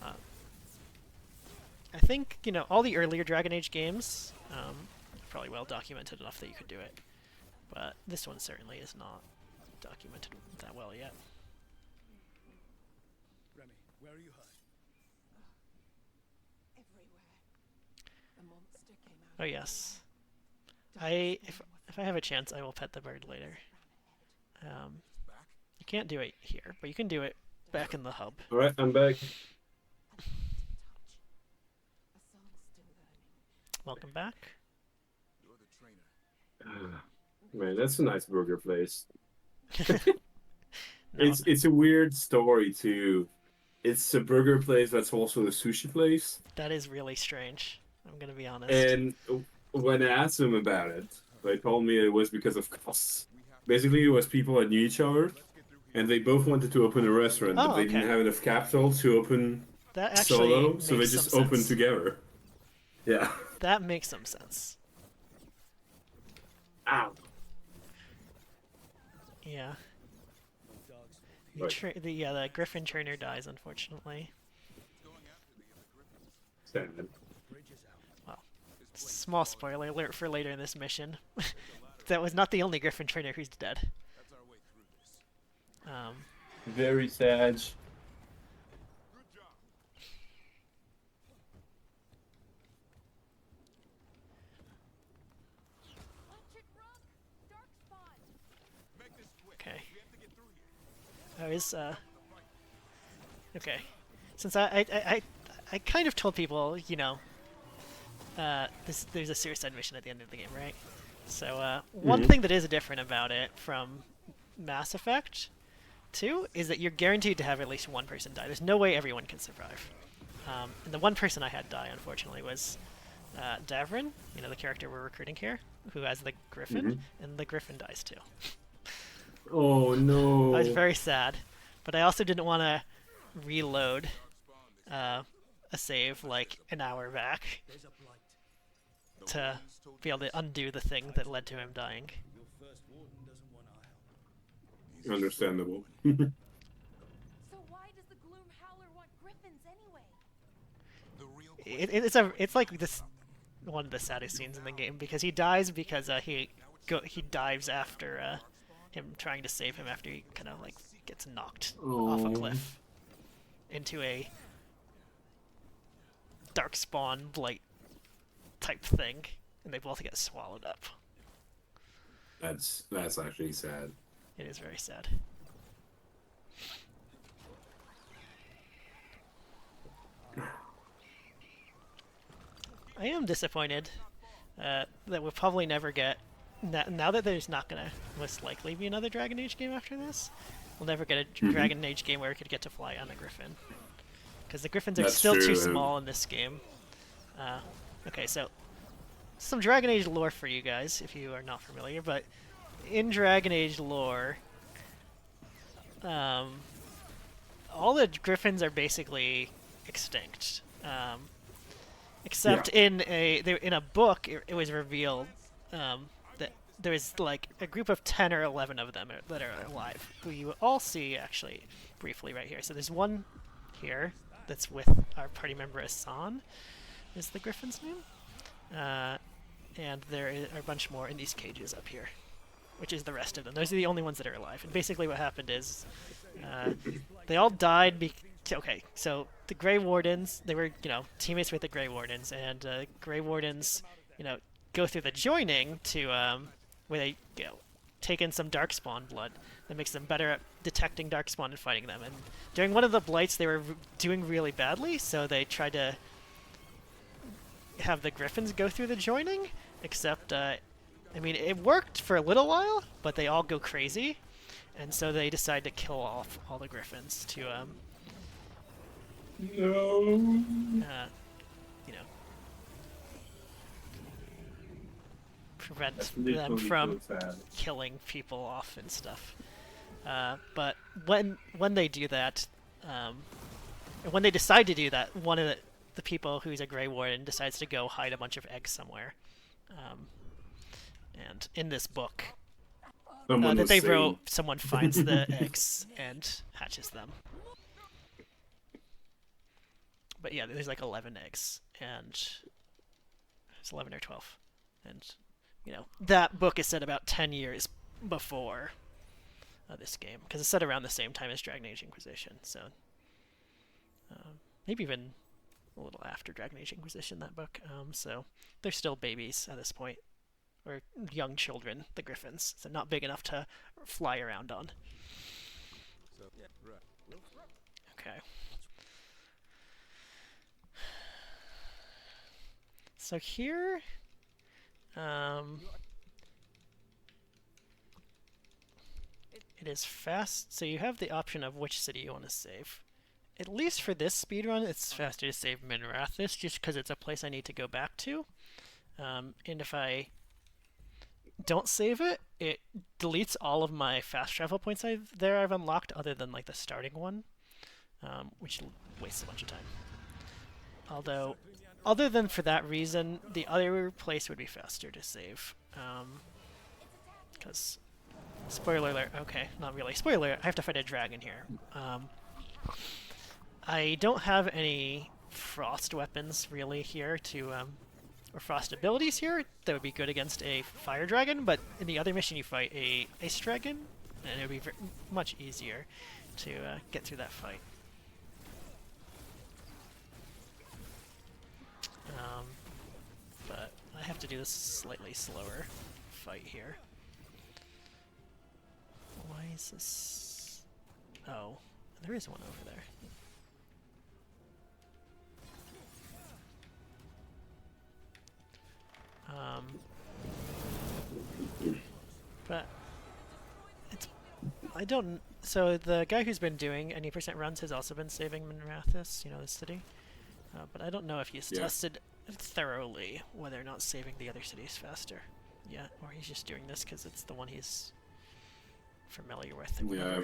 I think, you know, all the earlier Dragon Age games, probably well documented enough that you could do it. But this one certainly is not documented that well yet. Remy, where are you hiding? Everywhere. The monster came out. Oh yes. If If I have a chance, I will pet the bird later. You can't do it here, but you can do it back in the hub. All right, I'm back. Welcome back. You're the trainer. Man, that's a nice burger place. No, It's a weird story too. It's a burger place that's also a sushi place. that is really strange. I'm gonna be honest. And when I asked them about it, they told me it was because of costs. Basically, it was people that knew each other, and they both wanted to open a restaurant, but they didn't have enough capital to open That actually solo, so they makes just some opened sense. together. Yeah. That makes some sense. Ow. Yeah. Dogs. The Griffin trainer dies, unfortunately. Sad. Bridge is out. Well, small spoiler alert for later in this mission. That was not the only Griffin trainer who's dead. That's our way through this. Very sad. Good job. Watch it, Rook! Dark spot! Make this quick. Okay. We have to get through here. I was okay. Since I kind of told people, you know, there's a suicide mission at the end of the game, right? So one thing that is different about it from Mass Effect 2 is that you're guaranteed to have at least one person die. There's no way everyone can survive. And the one person I had die, unfortunately, was Davrin, you know, the character we're recruiting here, who has the Griffin, and the Griffin dies too. Oh no. I was very sad, but I also didn't want to reload a save like an hour back There's a blight. to be able to undo the thing that led to him dying. Your first warden doesn't want our help. Understandable. So why does the Gloom Howler want Griffins anyway? The real It's like this one of the saddest scenes in the game because he dies because he dives after him trying to save him after he kind of like gets knocked off a cliff into a darkspawn blight type thing, and they both get swallowed up. That's actually sad. It is very sad. I am disappointed that we'll probably never get. Now that there's not gonna most likely be another Dragon Age game after this, we'll never get a Dragon Age game where we could get to fly on a Griffin. Because the Griffins are That's still true, too yeah. small in this game. Okay, so some Dragon Age lore for you guys, if you are not familiar, but in Dragon Age lore, all the Griffins are basically extinct. Except in a book, it was revealed that there was like a group of 10 or 11 of them that are alive, who you all see actually briefly right here. So there's one here that's with our party member Asan, is the Griffin's name. And there are a bunch more in these cages up here, which is the rest of them. Those are the only ones that are alive. And basically what happened is they all died okay, so the Grey Wardens, they were, you know, teammates with the Grey Wardens, and Grey Wardens, you know, go through the joining to where they, you know, take in some Darkspawn blood that makes them better at detecting Darkspawn and fighting them. And during one of the blights, they were doing really badly, so they tried to have the Griffins go through the joining, except, I mean, it worked for a little while, but they all go crazy, and so they decide to kill off all the Griffins to, No. you know, prevent That's them literally from so sad. killing people off and stuff. But when they do that, when they decide to do that, one of the people who's a Grey Warden decides to go hide a bunch of eggs somewhere. And in this book Someone that was they saying- wrote, someone finds the eggs and hatches them. But yeah, there's like 11 eggs, and it's 11 or 12. And, you know, that book is set about 10 years before this game, because it's set around the same time as Dragon Age Inquisition, so maybe even a little after Dragon Age Inquisition, that book. So they're still babies at this point, or young children, the Griffins, so not big enough to fly around on. So, yeah, right. Okay. So here, it is fast, so you have the option of which city you want to save. At least for this speedrun, it's faster to save Minrathis, just because it's a place I need to go back to. And if I don't save it, it deletes all of my fast travel points I've unlocked, other than like the starting one, which wastes a bunch of time. Although, other than for that reason, the other place would be faster to save. Because, spoiler alert, okay, not really. Spoiler alert, I have to fight a dragon here. I don't have any frost weapons really here to, or frost abilities here that would be good against a fire dragon, but in the other mission you fight a ice dragon, and it would be much easier to get through that fight. But I have to do this slightly slower fight here. Why is this? Oh, there is one over there. But it's, I don't, so the guy who's been doing any % runs has also been saving Minrathis, you know, the city. But I don't know if he's tested thoroughly whether or not saving the other cities faster yet, or he's just doing this because it's the one he's familiar with. Yeah, I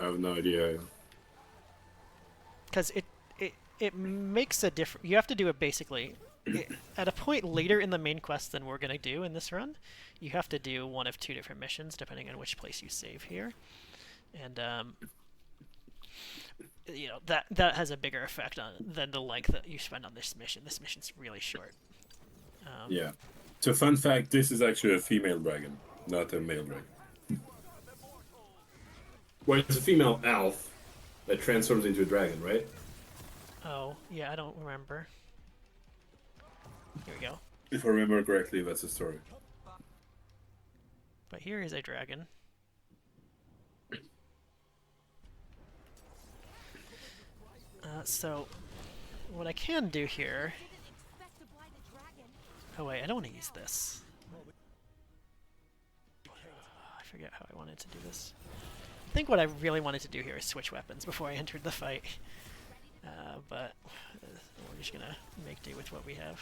have no idea. Because it makes a difference. You have to do it basically at a point later in the main quest than we're going to do in this run. You have to do one of two different missions depending on which place you save here. And you know, that has a bigger effect on than the length that you spend on this mission. This mission's really short. Yeah. So fun fact, this is actually a female dragon, not a male dragon. Well, it's a female elf that transforms into a dragon, right? Oh, yeah, I don't remember. Here we go. If I remember correctly, that's the story. But here is a dragon. So, what I can do here... Oh wait, I don't want to use this. I forget how I wanted to do this. I think what I really wanted to do here is switch weapons before I entered the fight. But we're just gonna make do with what we have.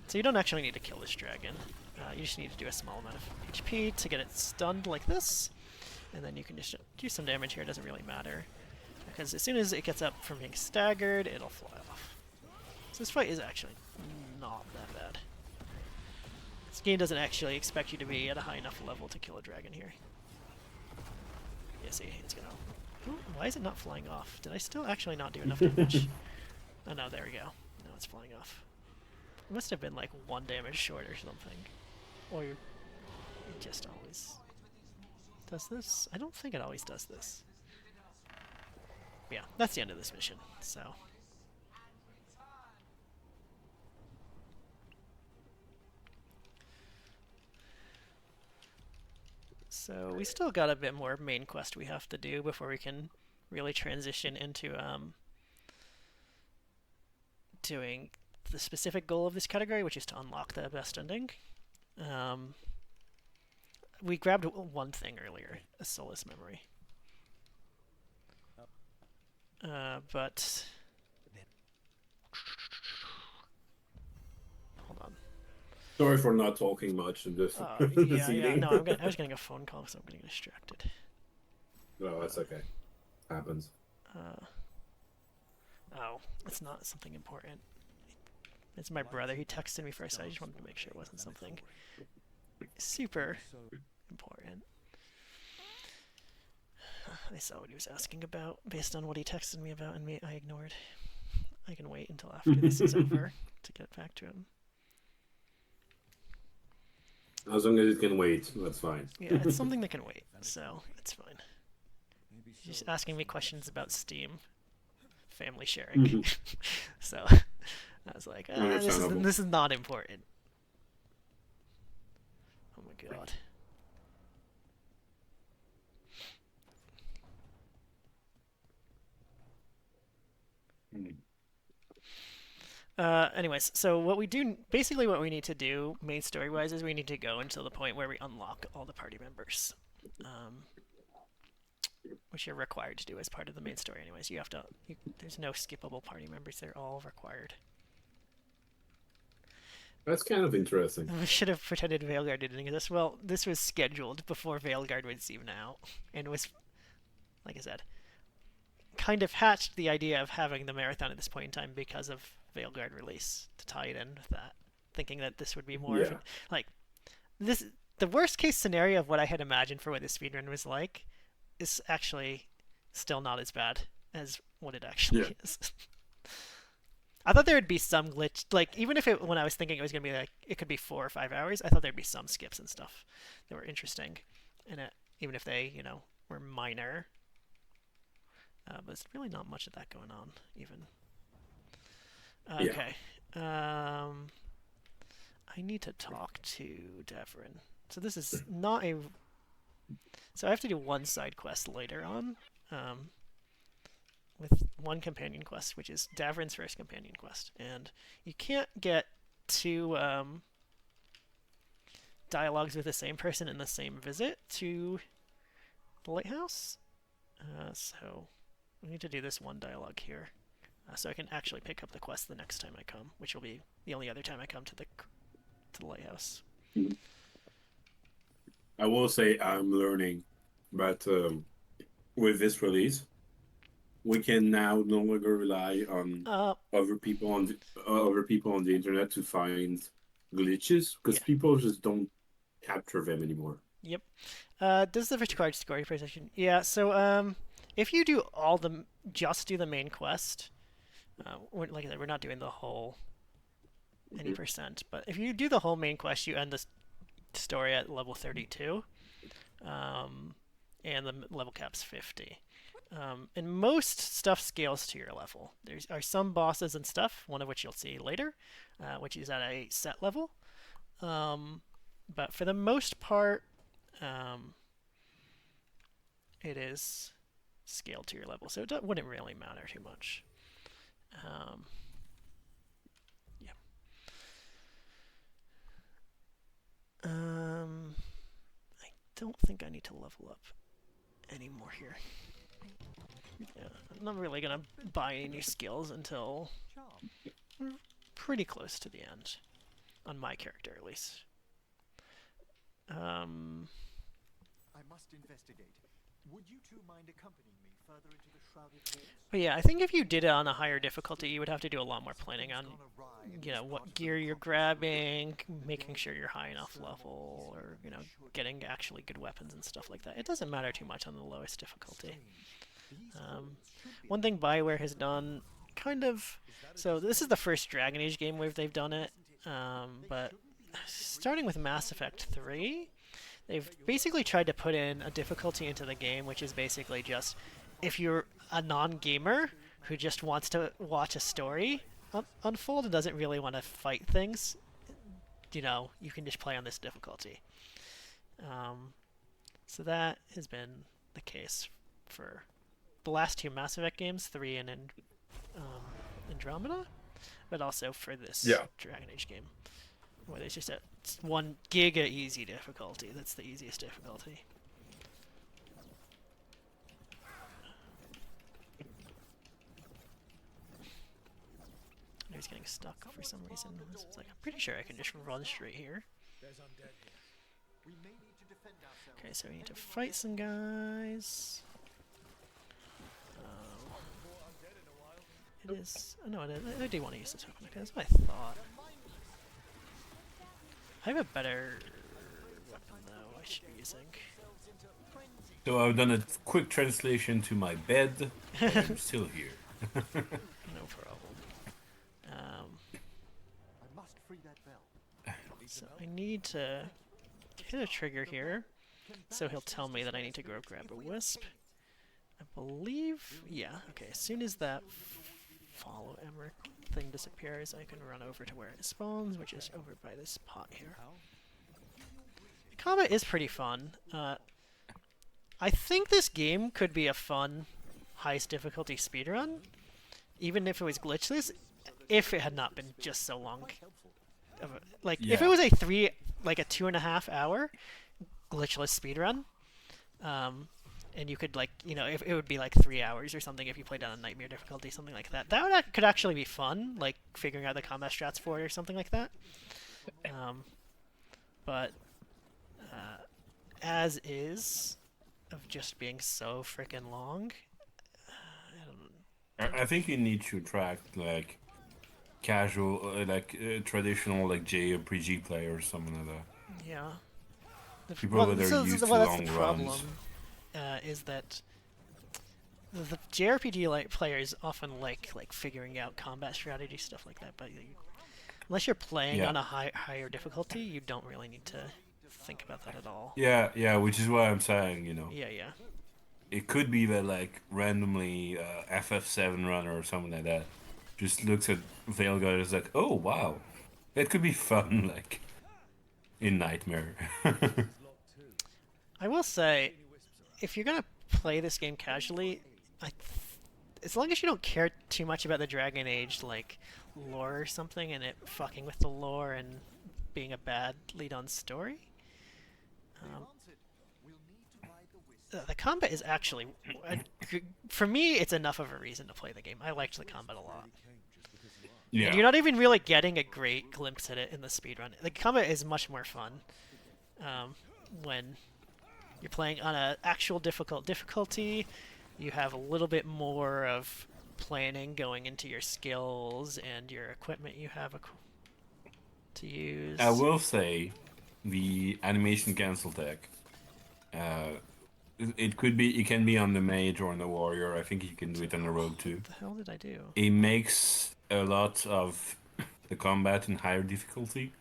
So you don't actually need to kill this dragon. You just need to do a small amount of HP to get it stunned like this. And then you can just do some damage here, it doesn't really matter. Because as soon as it gets up from being staggered, it'll fly off. So this fight is actually not that bad. This game doesn't actually expect you to be at a high enough level to kill a dragon here. Yeah, see, it's gonna... Ooh, why is it not flying off? Did I still actually not do enough damage? Oh no, there we go. Now it's flying off. It must have been like 1 damage short or something. Or it just always does this? I don't think it always does this. But yeah, that's the end of this mission, so... So we still got a bit more main quest we have to do before we can really transition into doing the specific goal of this category, which is to unlock the best ending. We grabbed one thing earlier, a Solace Memory. But... Hold on. Sorry for not talking much and just yeah, no, I was getting a phone call, so I'm getting distracted. No, that's okay. Happens. Oh, it's not something important. It's my brother. He texted me first, so I just wanted to make sure it wasn't something super important. I saw what he was asking about based on what he texted me about, and I ignored. I can wait until after this is over to get back to him. As long as it can wait, that's fine. Yeah, it's something that can wait, so it's fine. She's so asking me much questions from about you. Steam, family sharing. Mhm. So I was like, Understandable. this is not important. Oh my god. Mm. Anyways, so what we do, basically what we need to do, main story-wise, is we need to go until the point where we unlock all the party members. Which you're required to do as part of the main story anyways. You have to, there's no skippable party members, they're all required. That's kind of interesting. We should have pretended Veilguard didn't exist. Well, this was scheduled before Veilguard was even out, and was, like I said, kind of hatched the idea of having the marathon at this point in time because of Veilguard release, to tie it in with that, thinking that this would be more of Yeah. like this. The worst case scenario of what I had imagined for what the speedrun was like is actually still not as bad as what it actually is. I thought there would be some glitch, like even if when I was thinking it was gonna be like it could be 4 or 5 hours, I thought there'd be some skips and stuff that were interesting in it, even if they, were minor. But it's really not much of that going on, even. Okay. I need to talk to Davrin. So this is not a. So I have to do one side quest later on, with one companion quest, which is Davrin's first companion quest, and you can't get two dialogues with the same person in the same visit to the lighthouse. So we need to do this one dialogue here, so I can actually pick up the quest the next time I come, which will be the only other time I come to the lighthouse. I will say I'm learning, but with this release, we can now no longer rely on other people on the internet to find glitches because people just don't capture them anymore. Yep. Does the required scoring position? Yeah. So if you do just do the main quest, like I said, we're not doing the whole any percent, but if you do the whole main quest, you end the story at level 32, and the level cap's 50. And most stuff scales to your level. There are some bosses and stuff, one of which you'll see later, which is at a set level. But for the most part, it is scaled to your level, so it wouldn't really matter too much. Yeah. I don't think I need to level up anymore here. Yeah, I'm not really gonna buy any new skills until pretty close to the end, on my character at least. I must investigate. Would you two mind accompanying me further into the shrouded halls? But yeah, I think if you did it on a higher difficulty, you would have to do a lot more planning on, what gear you're grabbing, making sure you're high enough level, or, getting actually good weapons and stuff like that. It doesn't matter too much on the lowest difficulty. One thing Bioware has done, so this is the first Dragon Age game where they've done it, but starting with Mass Effect 3, they've basically tried to put in a difficulty into the game, which is basically just if you're a non-gamer who just wants to watch a story unfold and doesn't really want to fight things, you can just play on this difficulty. So that has been the case for the last two Mass Effect games, 3 and Andromeda, but also for this Dragon Age game, where there's just a 1 giga easy difficulty. That's the easiest difficulty. He's getting stuck for some reason. It's like, I'm pretty sure I can just run straight here. Okay, so we need to fight some guys. It is. Oh, no, I do want to use the token. Okay, that's what I thought. I have a better weapon, though, I should be using. So I've done a quick translation to my bed, but I'm still here. No problem. So I need to hit a trigger here, so he'll tell me that I need to go grab a wisp. believe, yeah, okay, as soon as that follow Emmer thing disappears, I can run over to where it spawns, which is over by this pot here. The combat is pretty fun. I think this game could be a fun, highest difficulty speedrun, even if it was glitchless, if it had not been just so long. If it was a 2.5 hour glitchless speedrun, and you could if it would be like 3 hours or something if you played on a nightmare difficulty, something like that. Could actually be fun, like figuring out the combat strats for it or something like that. But as is, of just being so freaking long, I think you need to attract like casual, traditional JRPG players, or something like that. Yeah. People that are used to long runs. Is that the JRPG players often like figuring out combat strategy, stuff like that, but unless you're playing on a higher difficulty, you don't really need to think about that at all. Yeah, which is what I'm saying, Yeah. It could be that randomly FF7 runner or something like that just looks at Veilguard and is like, oh wow, that could be fun, in Nightmare. I will say, if you're gonna play this game casually, as long as you don't care too much about the Dragon Age lore or something, and it fucking with the lore and being a bad lead-on story, the combat is actually, for me, it's enough of a reason to play the game. I liked the combat a lot. Yeah. And you're not even really getting a great glimpse at it in the speedrun. The combat is much more fun when you're playing on an actual difficulty. You have a little bit more of planning going into your skills and your equipment you have to use. I will say, the animation cancel tech. It can be on the mage or on the warrior. I think you can do it on the rogue too. What the hell did I do? It makes a lot of the combat in higher difficulty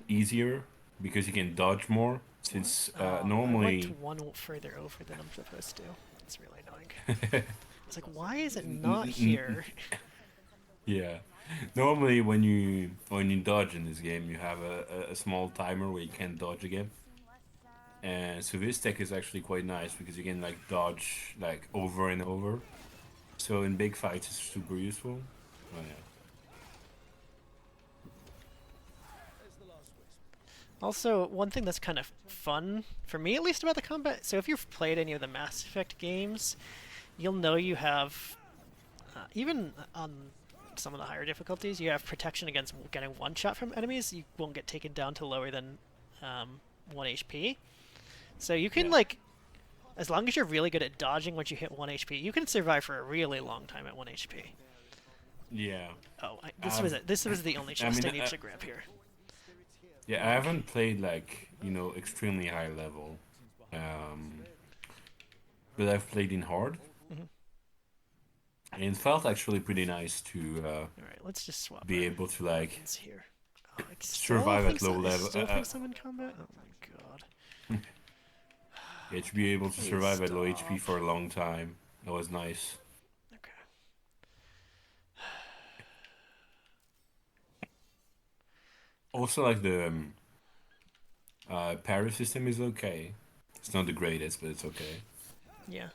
easier because you can dodge more. Since normally I went one further over than I'm supposed to. It's really annoying. It's like, why is it not here? Yeah, normally when you dodge in this game, you have a small timer where you can't dodge again. And so this tech is actually quite nice because you can dodge over and over. So in big fights, it's super useful. Oh, yeah. Also, one thing that's kind of fun, for me at least, about the combat, so if you've played any of the Mass Effect games, you'll know you have, even on some of the higher difficulties, you have protection against getting one shot from enemies. You won't get taken down to lower than 1 HP. So you can, as long as you're really good at dodging once you hit 1 HP, you can survive for a really long time at 1 HP. Yeah. Oh, this was it. This was the only chest I needed to grab here. Yeah, I haven't played extremely high level, but I've played in hard, and it felt actually pretty nice to all right, let's just swap be able to here. survive at low level. Still thinks I'm in combat? Oh my god. Yeah, to be able to survive at low HP for a long time. That was nice. Also, the parry system is okay. It's not the greatest, but it's okay. Yeah.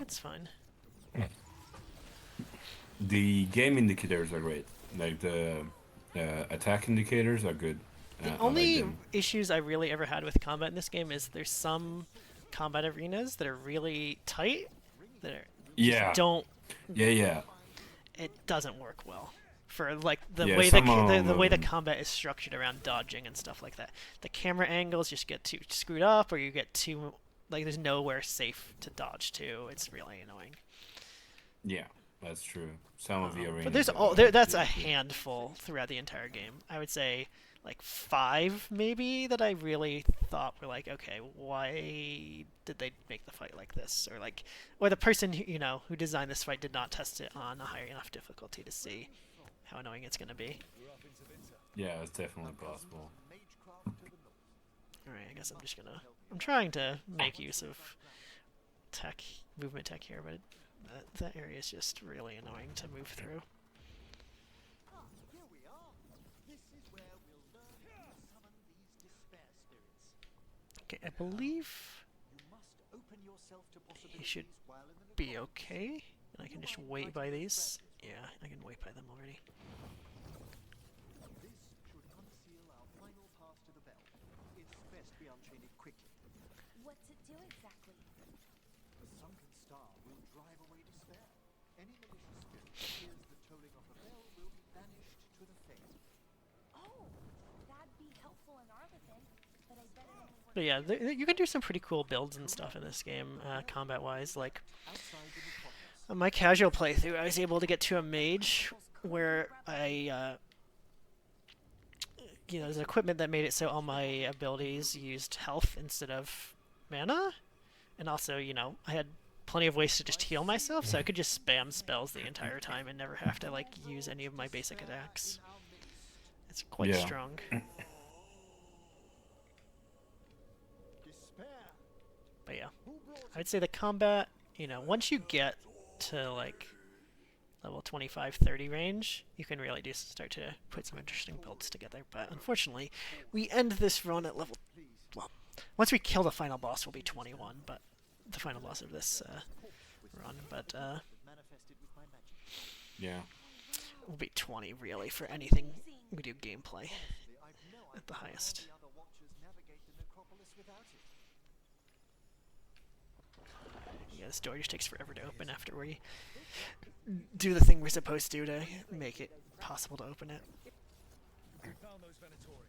It's fine. The game indicators are great. The attack indicators are good. The only issues I really ever had with combat in this game is there's some combat arenas that are really tight, that are it doesn't work well. For the way the combat is structured around dodging and stuff like that. The camera angles just get too screwed up, or you get too there's nowhere safe to dodge to. It's really annoying. Yeah, that's true. Some of the arenas. But that's a handful throughout the entire game. I would say 5 maybe that I really thought were okay, why did they make the fight like this, or the person who designed this fight did not test it on a high enough difficulty to see how annoying it's going to be. Yeah, it's definitely possible. Alright, I guess I'm trying to make use of tech, movement tech here, but that area is just really annoying to move through. Ah, here we are. This is where we'll learn how to summon these despair spirits. Okay, I believe You must open yourself to he should possibilities while in the be necropolis. okay, and I can just wait by these. Yeah, I can wait by them already. This should unseal our final path to the bell. It's best we unchain it quickly. What's it do exactly? The sunken star will drive away despair. Any malicious spirit that hears the tolling of the bell will be banished to the fair. Oh, that'd be helpful in Arlington, but I bet it only works. But yeah, you can do some pretty cool builds and stuff in this game, combat-wise. Like, Outside the necropolis. on my casual playthrough, I was able to get to a mage where there's equipment that made it so all my abilities used health instead of mana. And also, I had plenty of ways to just heal myself, so I could just spam spells the entire time and never have to, like, use any of my basic attacks. It's quite strong. But yeah, I'd say the combat, once you get to, like, level 25-30 range, you can really just start to put some interesting builds together. But unfortunately, we end this run at level... Well, once we kill the final boss, we'll be 21, but the final boss of this run. But Yeah. we'll be 20, really, for anything we do gameplay at the highest. Yeah, this door just takes forever to open after we do the thing we're supposed to make it possible to open it. Found those Venatori.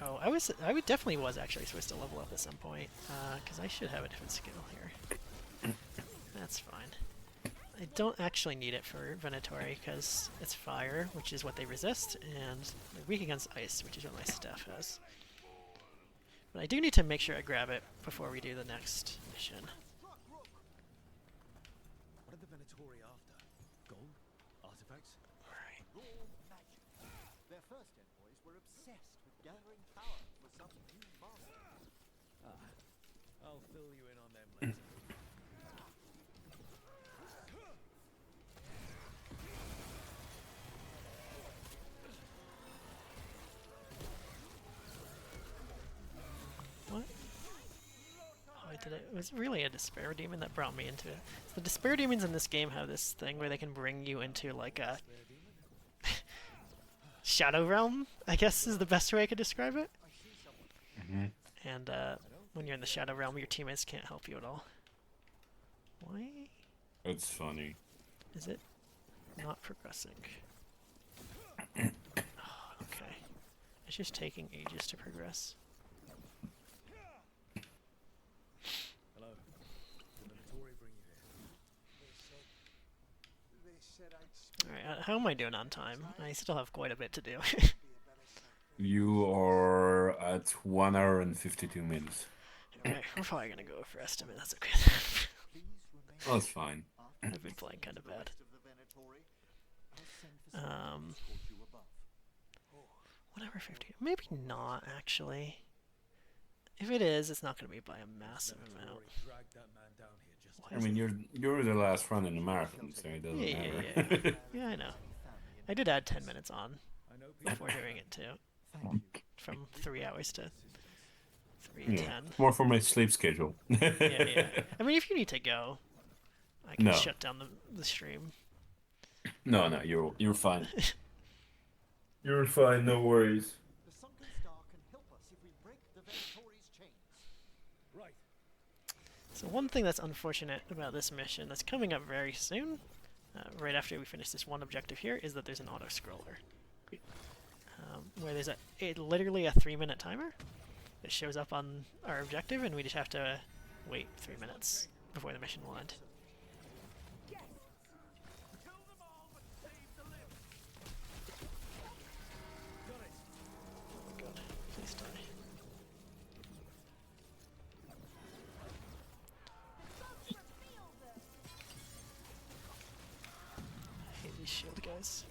Oh, I definitely was actually supposed to level up at some point, because I should have a different skill here. That's fine. I don't actually need it for Venatori, because it's fire, which is what they resist, and they're weak against ice, which is what my staff has. But I do need to make sure I grab it before we do the next mission. What are the Venatori after? Gold? Artifacts? Alright. Their first envoys were obsessed with gathering power for some new master. I'll fill you in on them later. What? Oh, it was really a despair demon that brought me into it. So the despair demons in this game have this thing where they can bring you into, like, a shadow realm, I guess is the best way I could describe it. And when you're in the shadow realm, your teammates can't help you at all. Why It's funny. is it not progressing? Oh, okay. It's just taking ages to progress. Hello. The Venatori bring you here. They said I'd speak Alright, how am I doing on time? I still have quite a bit to do. You are at 1 hour and 52 minutes. Alright, we're probably gonna go for estimate, that's okay. Oh, that's fine. I've been playing kind of bad. Whatever, 50. Maybe not, actually. If it is, it's not going to be by a massive amount. Venatori dragged that man down here just Why I is mean, it- you're the last run in the marathon, so it doesn't matter. Yeah, I know. I did add 10 minutes on I know people before doing it, too. From 3 hours to 3 Yeah, 10. it's more for my sleep schedule. Yeah. I mean, if you need to go, I can No. shut down the stream. No, you're fine. You're fine, no worries. the sunken star can help us if we break the Venatori's chains. right. So one thing that's unfortunate about this mission that's coming up very soon, right after we finish this one objective here, is that there's an auto-scroller. Where there's literally a 3-minute timer that shows up on our objective, and we just have to wait 3 minutes before the mission will end. Oh my god, please die. I hate these shield guys.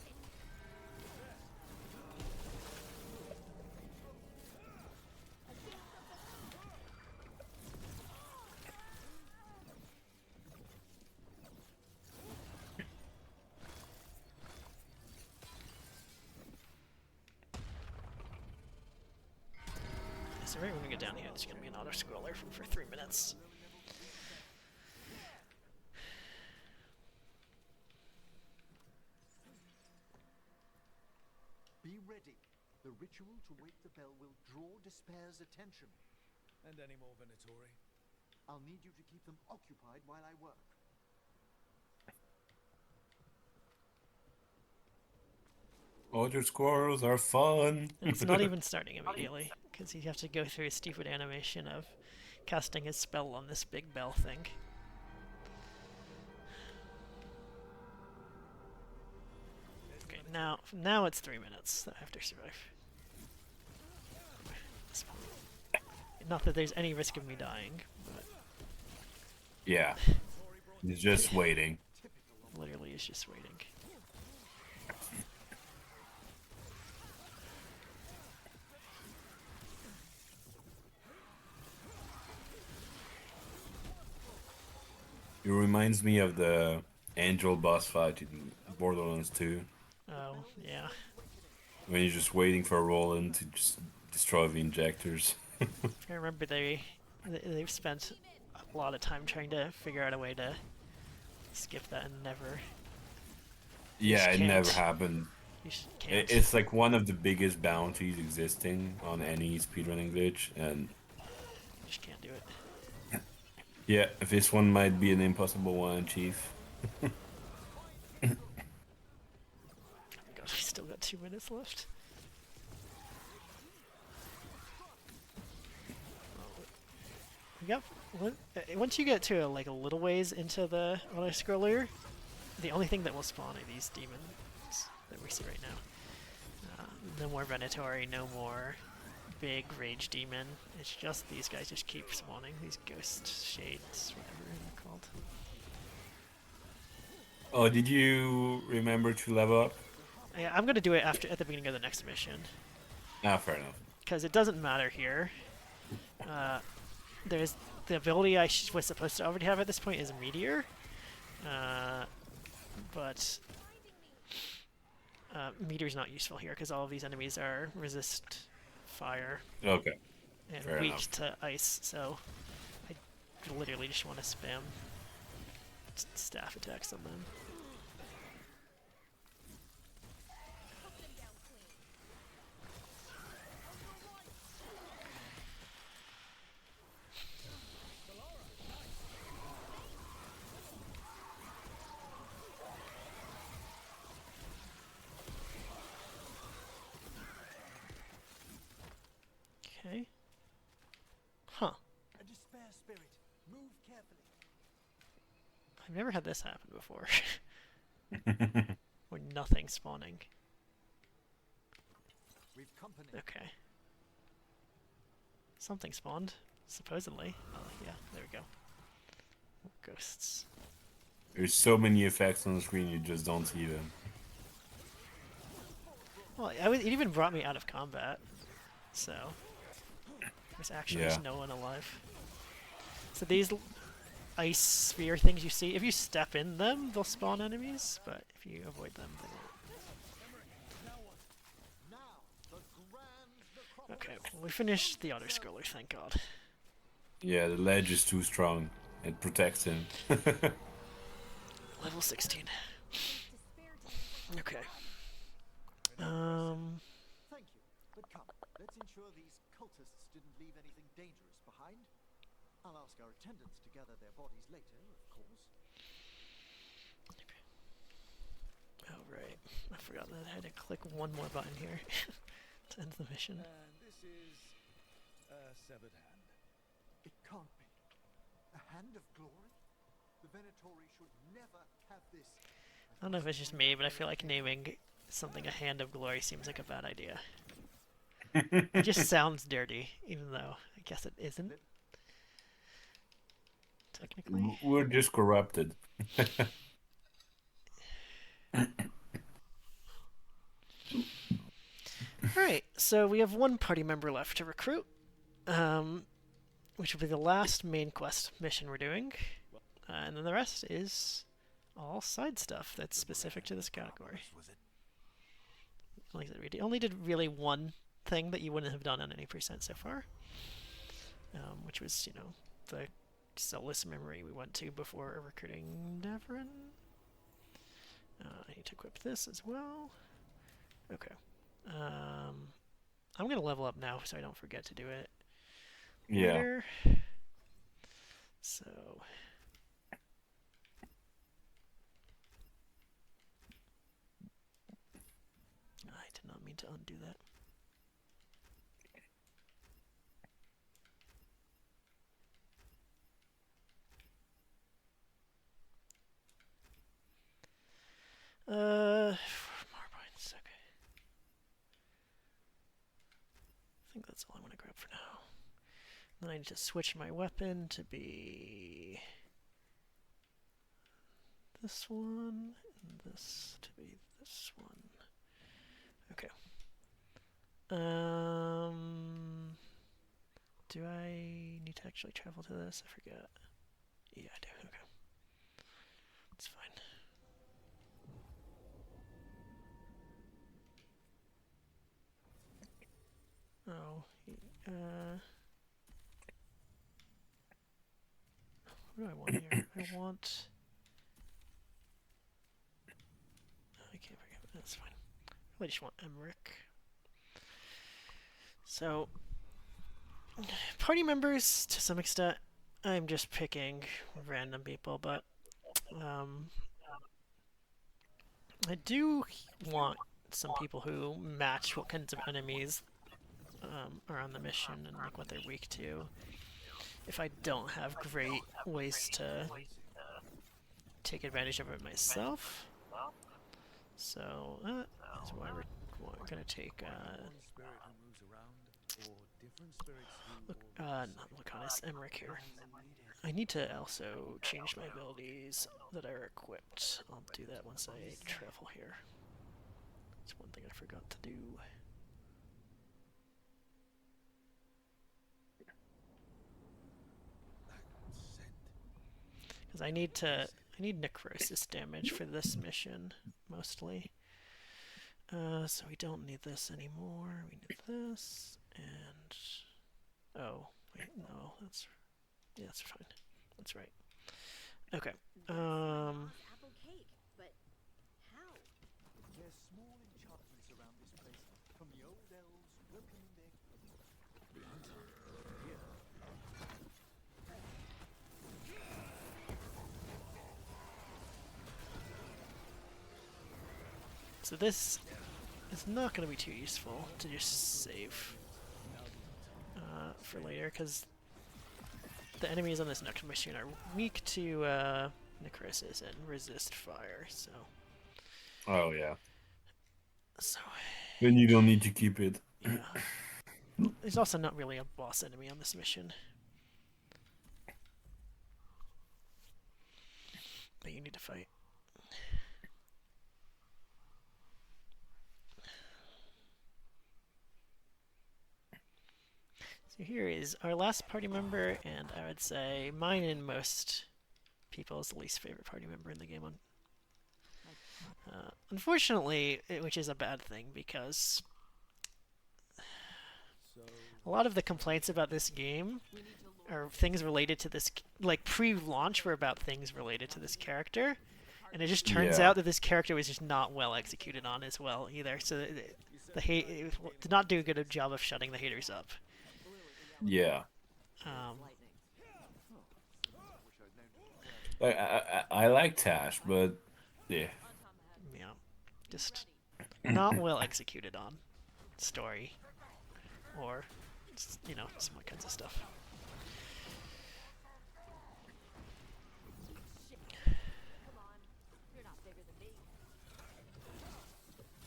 So right when we get down here, there's going to be an auto-scroller for 3 minutes. Be ready. The ritual to wake the bell will draw Despair's attention. And any more Venatori? I'll need you to keep them occupied while I work. Auto squirrels are fun. And it's not even starting immediately, because you have to go through a stupid animation of casting his spell on this big bell thing. Okay, now it's 3 minutes that I have to survive. Not that there's any risk of me dying, but Yeah. He's just waiting. literally it's just waiting. It reminds me of the Angel boss fight in Borderlands 2. Oh, yeah. When you're just waiting for Roland to just destroy the injectors. I remember they've spent a lot of time trying to figure out a way to skip that and never. Yeah, it can't. never happened. You can't. It's like one of the biggest bounties existing on any speedrunning glitch, and You just can't do it. yeah, this one might be an impossible one, Chief. Oh my god, we still got 2 minutes left. We got once you get to like a little ways into the auto scroller, the only thing that will spawn are these demons that we see right now. No more Venatori, no more big rage demon. It's just these guys just keep spawning. These ghost shades, whatever they're called. Oh, did you remember to level up? Yeah, I'm gonna do it at the beginning of the next mission. Ah, fair enough. Because it doesn't matter here. There's the ability I was supposed to already have at this point is Meteor, but Meteor's not useful here because all of these enemies are resist fire Okay. and Fair weak enough. to ice, so I literally just want to spam staff attacks on them. Okay. Huh. A despair spirit. Move carefully. I've never had this happen before. Or nothing spawning. We've company. Okay. Something spawned, supposedly. Oh, yeah, there we go. Ghosts. There's so many effects on the screen, you just don't see them. Well, it even brought me out of combat, so there's actually just no one alive. So these ice sphere things you see, if you step in them, they'll spawn enemies, but if you avoid them, they won't. Okay, well, we finished the auto-scroller, thank god. Yeah, the ledge is too strong. It protects him. Level 16. Okay. Thank you. But come, let's ensure these cultists didn't leave anything dangerous behind. I'll ask our attendants to gather their bodies later, of course. Oh, right. I forgot that I had to click one more button here to end the mission. And this is a severed hand. It can't be. A hand of glory? The Venatori should never have this. I don't know if it's just me, but I feel like naming something a Hand of Glory seems like a bad idea. It just sounds dirty, even though I guess it isn't. Technically. We're just corrupted. Alright, so we have one party member left to recruit, which will be the last main quest mission we're doing. And then the rest is all side stuff that's specific to this category. Like I said, we only did really one thing that you wouldn't have done on any percent so far, which was, you know, the soulless memory we went to before recruiting Devrin. I need to equip this as well. Okay. I'm gonna level up now so I don't forget to do it later. So I did not mean to undo that. More points, okay. I think that's all I want to grab for now. Then I need to switch my weapon to be this one, and this to be this one. Okay. Do I need to actually travel to this? I forget. Yeah, I do. Okay. That's fine. Oh, what do I want here? I want... I can't forget. That's fine. I just want Emmerich. So, party members, to some extent, I'm just picking random people, but I do want some people who match what kinds of enemies are on the mission and like what they're weak to. If I don't have great ways to take advantage of it myself, so that's why we're gonna take not Lucanus, Emmerich here. I need to also change my abilities that are equipped. I'll do that once I travel here. That's one thing I forgot to do. Because I need necrosis damage for this mission, mostly. So we don't need this anymore. We need this, and... Oh, wait, no, that's fine. That's right. Okay. Apple cake, but how? There's small enchantments around this place from the old elves welcoming their... So this is not going to be too useful to just save for later, because the enemies on this next mission are weak to necrosis and resist fire, so... Oh, yeah. So... Then you don't need to keep it. Yeah. There's also not really a boss enemy on this mission. That you need to fight. So here is our last party member, and I would say mine and most people's least favorite party member in the game. Unfortunately, which is a bad thing, because a lot of the complaints about this game are things related to this, like pre-launch were about things related to this character, and it just turns out that this character was just not well executed on as well either. So the hate did not do a good job of shutting the haters up. Yeah. I like Tash, but yeah. Yeah, just not well executed on story, or you know, some kinds of stuff.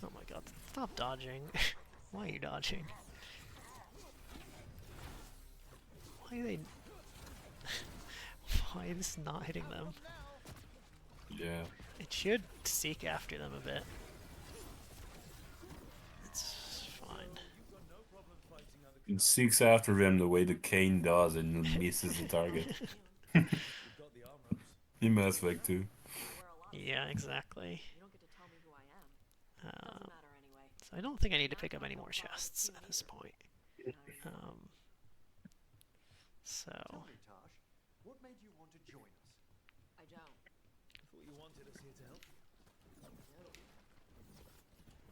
Oh my god, stop dodging. Why are you dodging? Why are they... Why is this not hitting them? Yeah. It should seek after them a bit. It's fine. It seeks after them the way the cane does and misses the target. He Mass Effect too. Yeah, exactly. You don't get to tell me who I am. Doesn't matter anyway. So So I don't think I need to pick up any more chests at this point. So Tell me, Tash, what made you want to join us? I don't. I thought you wanted us here to help.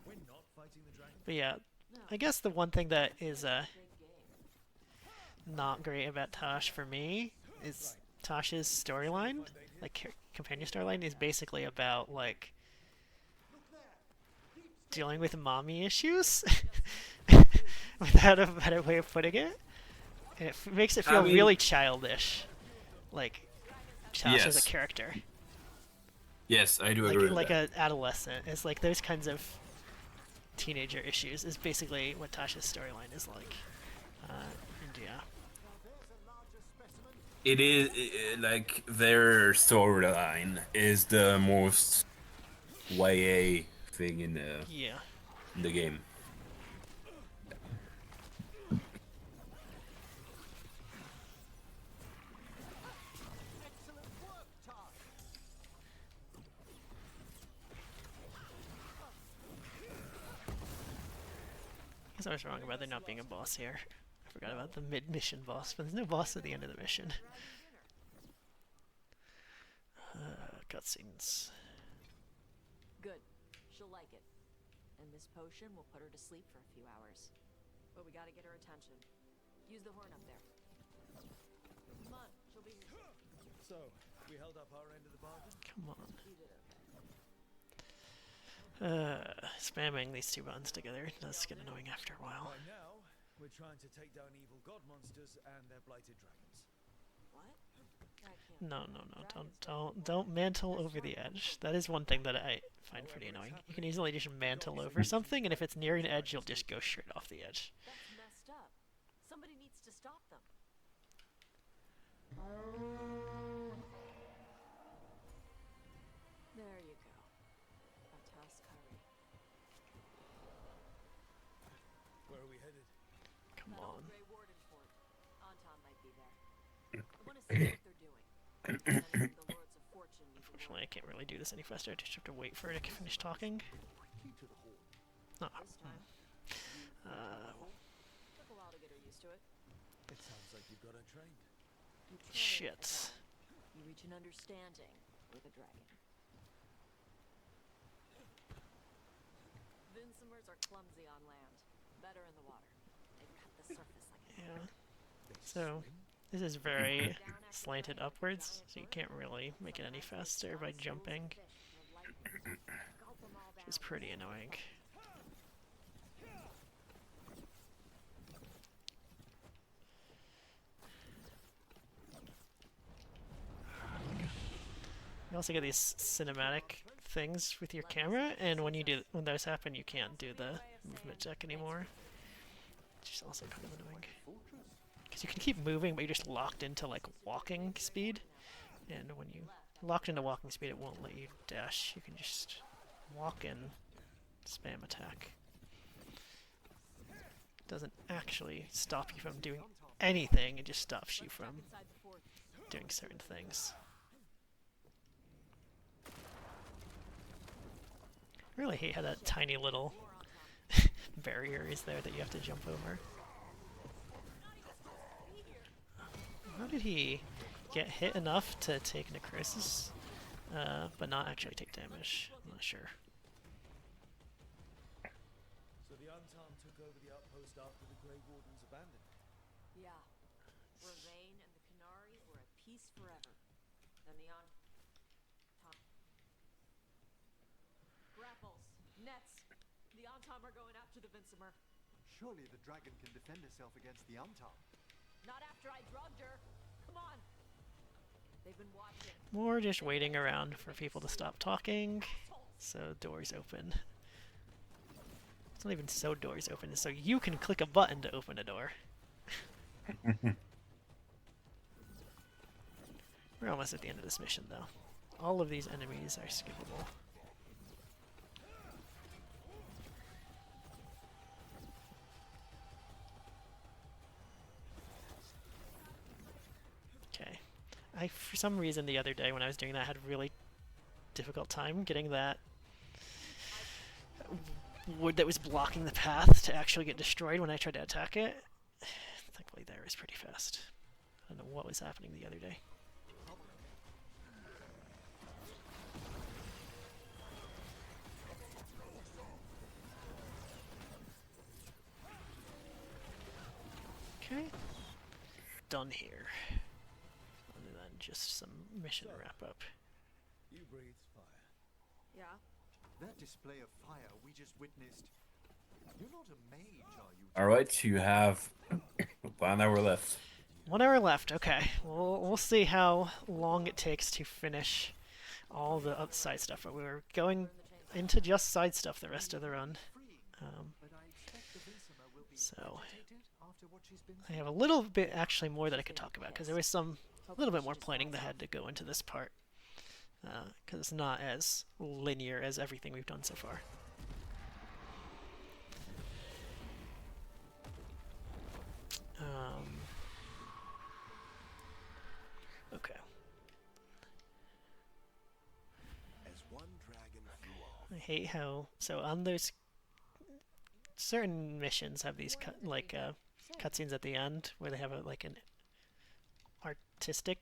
We're not fighting the dragon. but yeah, I guess the one thing that is not great about Tosh for me is Tosh's storyline, like companion storyline, is basically about like dealing with mommy issues, without a better way of putting it. And it makes it feel really childish, like Tosh as a character, Yes, I do agree with like that. an adolescent. It's like those kinds of teenager issues is basically what Tasha's storyline is like. And yeah. It is like their storyline is the most YA thing in Yeah. the game. Excellent work, Tash. I guess I was wrong about there not being a boss here. I forgot about the mid-mission boss, but there's no boss at the end of the mission. Cutscenes. Good. She'll like it. And this potion will put her to sleep for a few hours. But we gotta get her attention. Use the horn up there. Come on, she'll be here. So, we held up our end of the bargain. Come on. You did okay. Spamming these two buttons together does get annoying after a while. By now, we're trying to take down evil god monsters and their blighted dragons. What? I can't. No, don't mantle over the edge. That is one thing that I find pretty annoying. You can easily just mantle over something, and if it's near an edge, you'll just go straight off the edge. That's messed up. Somebody needs to stop them. There you go. A Tuskari. Where are we headed? Come That old on. Grey Warden fort. Anton might be there. I want to see what they're doing. Sending the Lords of Fortune need to Unfortunately, I can't really do this any faster. I just have to wait for it to finish talking. Key to the hall. Oh. this time. Took a while to get her used to it. It sounds like you've got her trained. You try it, Shit. Adele. You reach an understanding with a dragon. Vincimers are clumsy on land, better in the water. They cut the surface like a Yeah. So, this is very slanted upwards, so you can't really make it any faster by jumping, which is pretty annoying. You also get these cinematic things with your camera, and when those happen, you can't do the movement check anymore, which is also kind of annoying. Because you can keep moving, but you're just locked into like walking speed, and when you locked into walking speed, it won't let you dash. You can just walk and spam attack. It doesn't actually stop you from doing anything; it just stops you from inside the fort. doing certain things. I really hate how that tiny little barrier is there that you have to jump over. How did he get hit enough to take necrosis, but not actually take damage? I'm not sure. So the Anton took over the outpost after the Grey Wardens abandoned it. Yeah. Ravain and the Canari were at peace forever. Then the Grapples, nets. The Antom are going after the Vincimer. Surely the dragon can defend herself against the Untom. Not after I drugged her. Come on. They've been watching. More just waiting around for people to stop talking, so doors open. It's not even so doors open, it's so you can click a button to open a door. We're almost at the end of this mission, though. All of these enemies are skippable. Okay. For some reason the other day when I was doing that, I had a really difficult time getting that wood that was blocking the path to actually get destroyed when I tried to attack it. Thankfully there is pretty fast. I don't know what was happening the other day. Okay. Done here. Other than just some mission wrap up. You breathe fire. Yeah? That display of fire we just witnessed. You're not a mage, are you? Alright, you have 1 hour left. 1 hour left. Okay, we'll see how long it takes to finish all the side stuff. But we were going into just side stuff the rest of the run. So I have a little bit actually more that I could talk about because there was a little bit more planning that had to go into this part because it's not as linear as everything we've done so far. Okay. As one dragon flew off. I hate how on those certain missions have these cutscenes at the end where they have an artistic,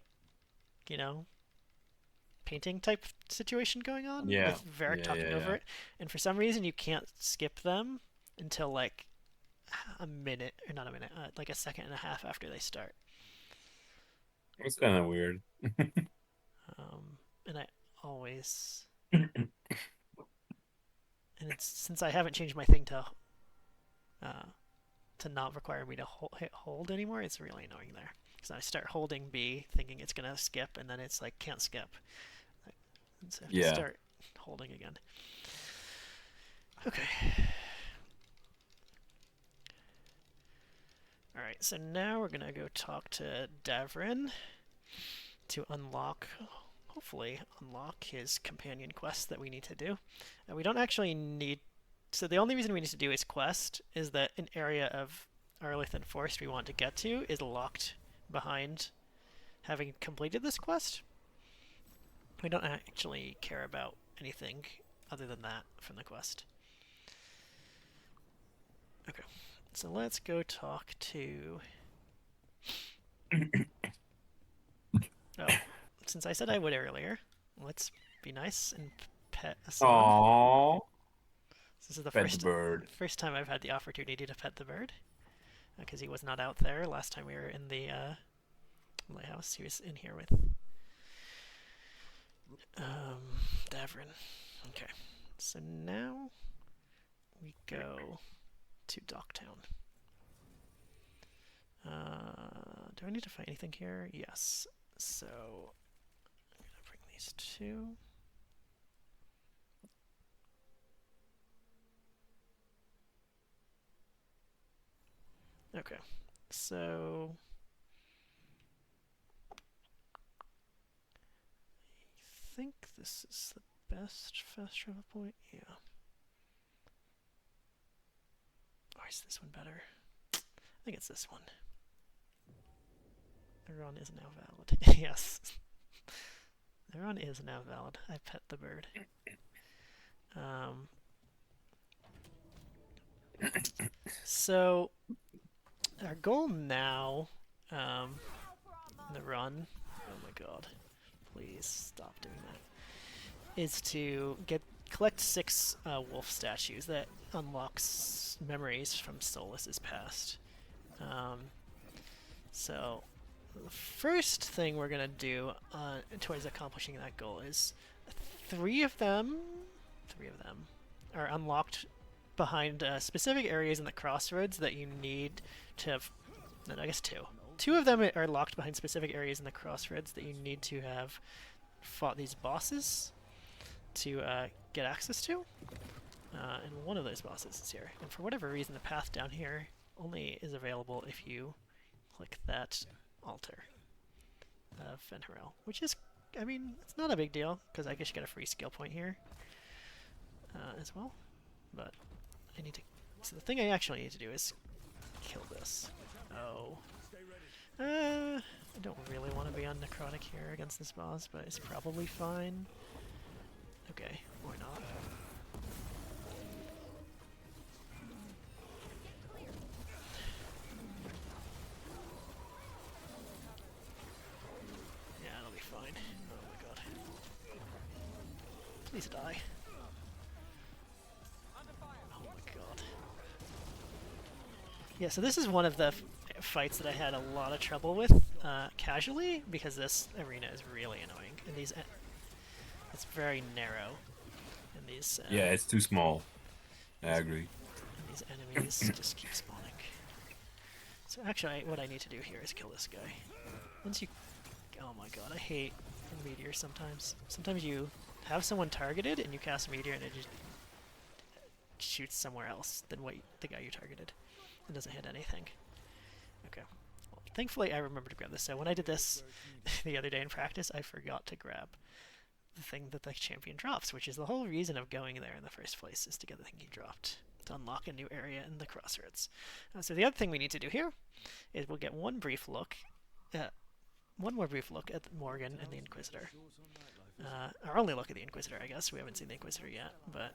painting type situation going on with Varric talking over it, and for some reason you can't skip them until like a minute, or not a minute, like a second and a half after they start. It's kind of weird. And I always and it's since I haven't changed my thing to not require me to hit hold anymore, it's really annoying there. So I start holding B, thinking it's gonna skip, and then it's like can't skip. And so I have to start holding again. Okay. Alright, so now we're gonna go talk to Davrin to hopefully unlock his companion quest that we need to do. And we don't actually need... So the only reason we need to do his quest is that an area of Arlithan Forest we want to get to is locked behind having completed this quest. We don't actually care about anything other than that from the quest. Okay, so let's go talk to... Oh, since I said I would earlier, let's be nice and pet a swan. Aww. This is the first time I've had the opportunity to pet the bird, because he was not out there last time we were in the Lighthouse. He was in here with Davrin. Okay, so now we go to Docktown. Do I need to find anything here? Yes. So I'm gonna bring these two. Okay, so I think this is the best fast travel point. Yeah. Or is this one better? I think it's this one. The run is now valid. Yes. The run is now valid. I pet the bird. So our goal now, the run, oh my god, please stop doing that, is to collect 6 wolf statues that unlocks memories from Solas's past. So the first thing we're gonna do towards accomplishing that goal is 3 of them are unlocked behind specific areas in the Crossroads that you need to have... No, I guess 2. 2 of them are locked behind specific areas in the Crossroads that you need to have fought these bosses to get access to. And one of those bosses is here. And for whatever reason, the path down here only is available if you click that altar of Fenharel, which is, I mean, it's not a big deal, because I guess you get a free skill point here as well. But I need to... So the thing I actually need to do is kill this. Oh. I don't really want to be on Necrotic here against this boss, but it's probably fine. Okay, or not. Please die. Oh my god. Yeah, so this is one of the fights that I had a lot of trouble with casually, because this arena is really annoying. And these, it's very narrow. And these. Yeah, it's too small. I agree. And these enemies just keep spawning. So actually, what I need to do here is kill this guy. Once you, oh my god, I hate meteors sometimes. Sometimes you have someone targeted and you cast a meteor and it just shoots somewhere else than what the guy you targeted. It doesn't hit anything. Okay. Well, thankfully, I remembered to grab this. So when I did this the other day in practice, I forgot to grab the thing that the champion drops, which is the whole reason of going there in the first place, is to get the thing he dropped, to unlock a new area in the Crossroads. So the other thing we need to do here is we'll get one more brief look at Morgan and the Inquisitor. Our only look at the Inquisitor, I guess. We haven't seen the Inquisitor yet, but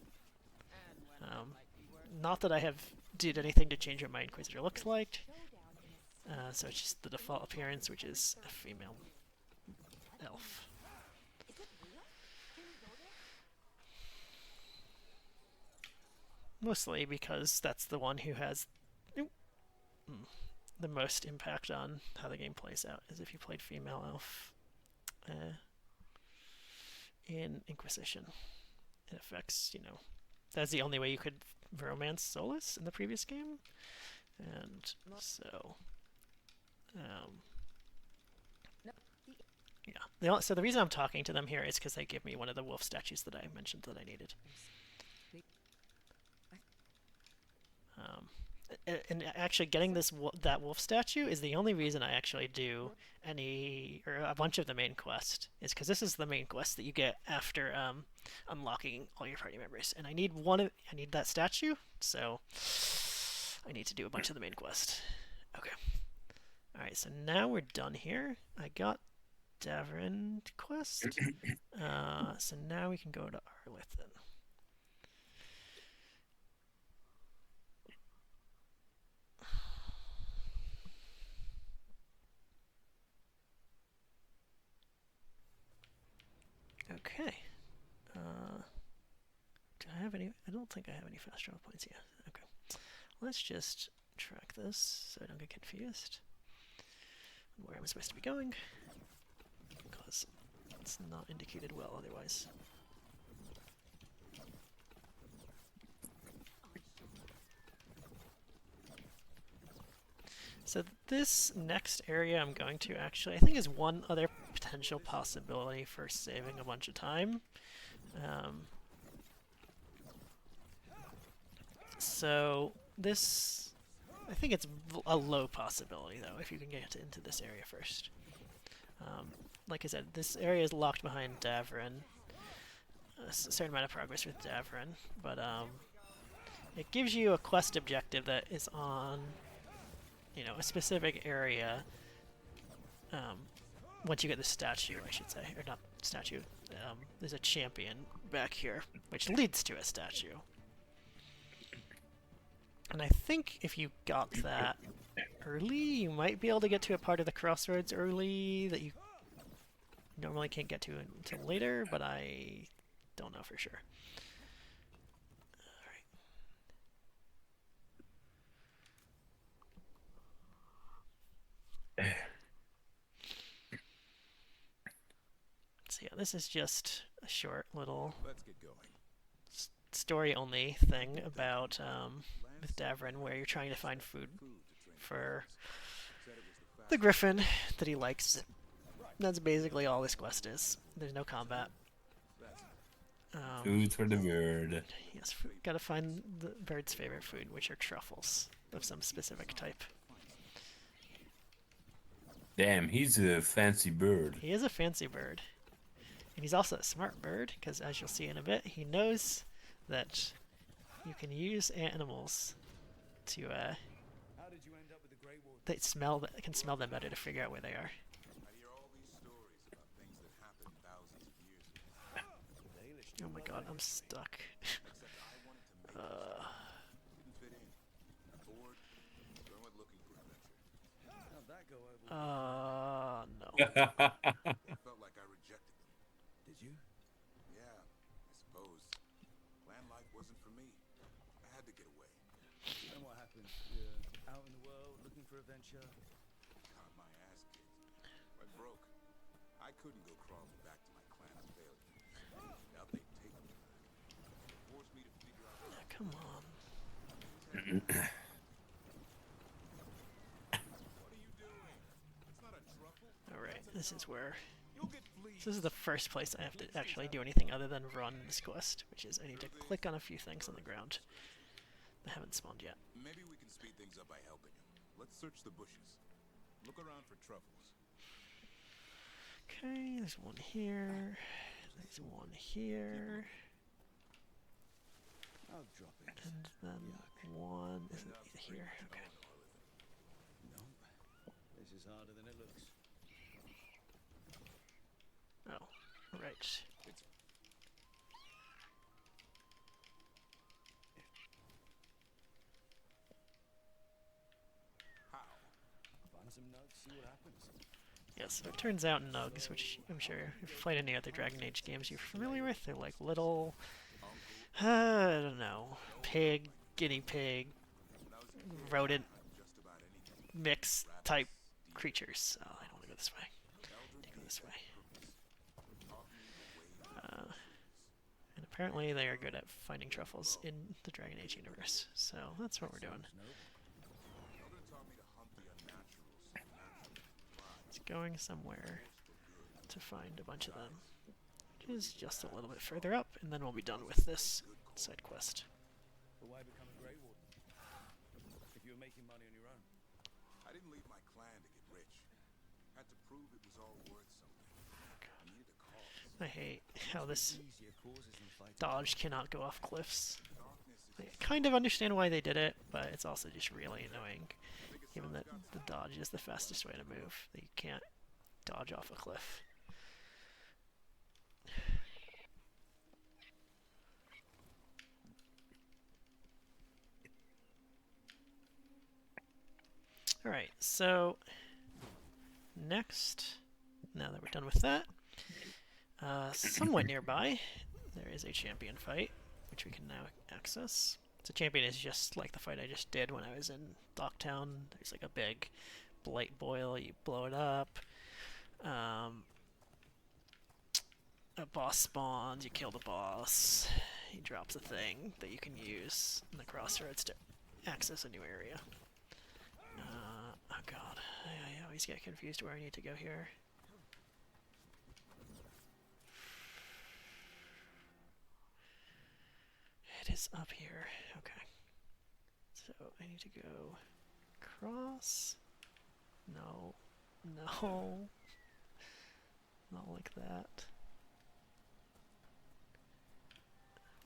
not that I have did anything to change what my Inquisitor looks like. So it's just the default appearance, which is a female elf. Mostly because that's the one who has the most impact on how the game plays out, is if you played female elf in Inquisition. It affects, you know, that's the only way you could romance Solus in the previous game, and so yeah. So the reason I'm talking to them here is because they give me one of the wolf statues that I mentioned that I needed. And actually getting that wolf statue is the only reason I actually do a bunch of the main quest, is because this is the main quest that you get after unlocking all your party members, and I need that statue, so I need to do a bunch of the main quest. Okay. Alright, so now we're done here. I got Davrin quest. So now we can go to Arlithin. Okay. Do I have any? I don't think I have any fast travel points yet. Okay. Let's just track this so I don't get confused. Where am I supposed to be going? Because it's not indicated well otherwise. So this next area I'm going to actually, I think, is one other potential possibility for saving a bunch of time. So this, I think it's a low possibility though, if you can get into this area first. Like I said, this area is locked behind Davrin. A certain amount of progress with Davrin, but it gives you a quest objective that is on, you know, a specific area. Once you get the statue, I should say, or not statue. There's a champion back here, which leads to a statue. And I think if you got that early, you might be able to get to a part of the Crossroads early that you normally can't get to until later, but I don't know for sure. Alright. So yeah, this is just a short little story-only thing about with Davrin, where you're trying to find food for the Griffin that he likes. That's basically all this quest is. There's no combat. Food for the bird. Yes, gotta find the bird's favorite food, which are truffles of some specific type. Damn, he's a fancy bird. He is a fancy bird. And he's also a smart bird, because as you'll see in a bit, he knows that you can use animals to that can smell them better to figure out where they are. Oh my god, I'm stuck. No. Did you? Yeah, I Looking for adventure? Got my ass kicked. I broke. I couldn't go crawling back to my clan of failure. Now they take me back. Force me to figure out Yeah, come on. what are you doing? It's not a truffle. Alright, this is where... You'll get fleas. This is the first place I have to actually do anything other than run this quest, which is I need to click on a few things on the ground that haven't spawned yet. Maybe we can speed things up by helping him. Let's search the bushes. Look around for truffles. Okay, there's one here. There's one here. I'll drop it. And then one isn't here. Okay. No. This is harder than it looks. Oh, right. How? Find some nugs, see what happens. Yes, so it turns out nugs, which I'm sure if you've played any other Dragon Age games you're familiar with, they're like little, I don't know, pig, guinea pig, rodent mix type creatures. Oh, I don't want to go this way. I go this way. And apparently they are good at finding truffles in the Dragon Age universe, so that's what we're doing. It's going somewhere to find a bunch of them, which is just a little bit further up, and then we'll be done with this side quest. But why become a Grey Warden? If you were making money on your own. I didn't leave my clan to get rich. Had to prove it was all worth something. I needed a cause. I hate how this Easier causes than fighting. dodge cannot go off cliffs. I kind of understand why they did it, but it's also just really annoying. Given that the dodge is the fastest way to move, that you can't dodge off a cliff. Alright, so next, now that we're done with that, somewhat nearby, there is a champion fight, which we can now access. So champion is just like the fight I just did when I was in Docktown. There's like a big blight boil, you blow it up. A boss spawns, you kill the boss. He drops a thing that you can use in the Crossroads to access a new area. Oh god, I always get confused where I need to go here. It is up here. Okay. So I need to go across. No. No. Not like that.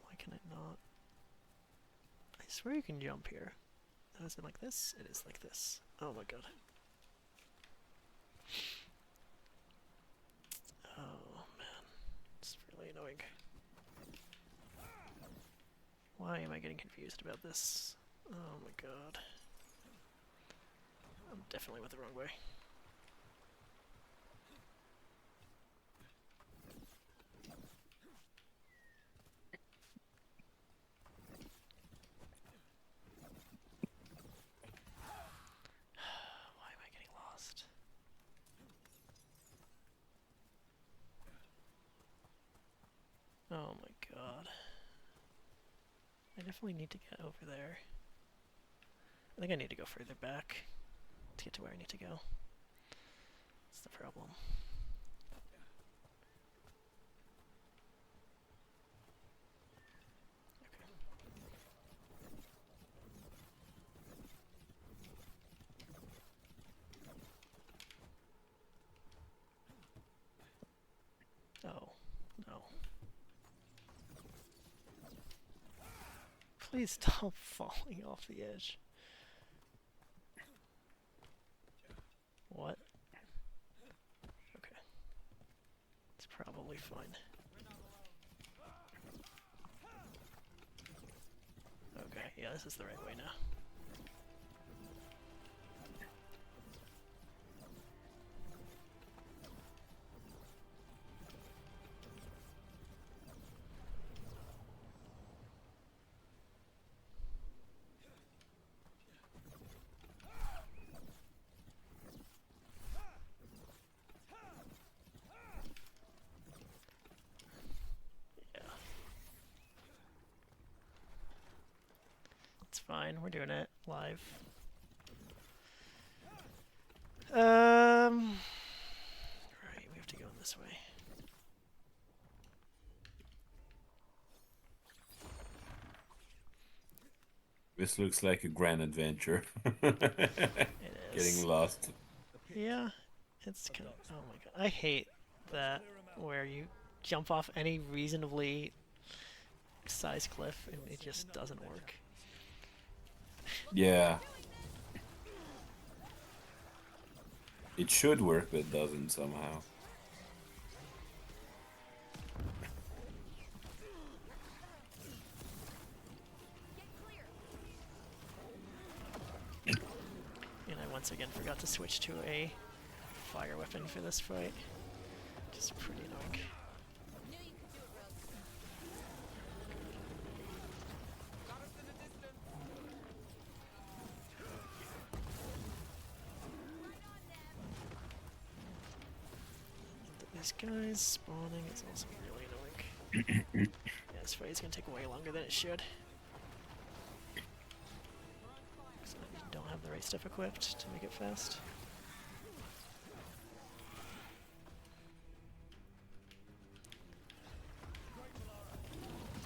Why can I not? I swear you can jump here. Oh, is it like this? It is like this. Oh my god. Oh man. It's really annoying. Why am I getting confused about this? Oh my god. I'm definitely went the wrong way. Why am I getting lost? Oh my god. I definitely need to get over there. I think I need to go further back to get to where I need to go. That's the problem. Okay. Oh, no. Please stop falling off the edge. What? Okay. It's probably fine. Okay, yeah, this is the right way now. It's fine. We're doing it live. Right, we have to go in this way. This looks like a grand adventure. It is. Getting lost. Yeah, it's kind of. Oh my god, I hate that where you jump off any reasonably sized cliff and it just doesn't work. Yeah. It should work, but it doesn't somehow. And I once again forgot to switch to a fire weapon for this fight. Just pretty annoying. These guys spawning is also really annoying. Yeah, this fight is gonna take way longer than it should. Because I don't have the right stuff equipped to make it fast.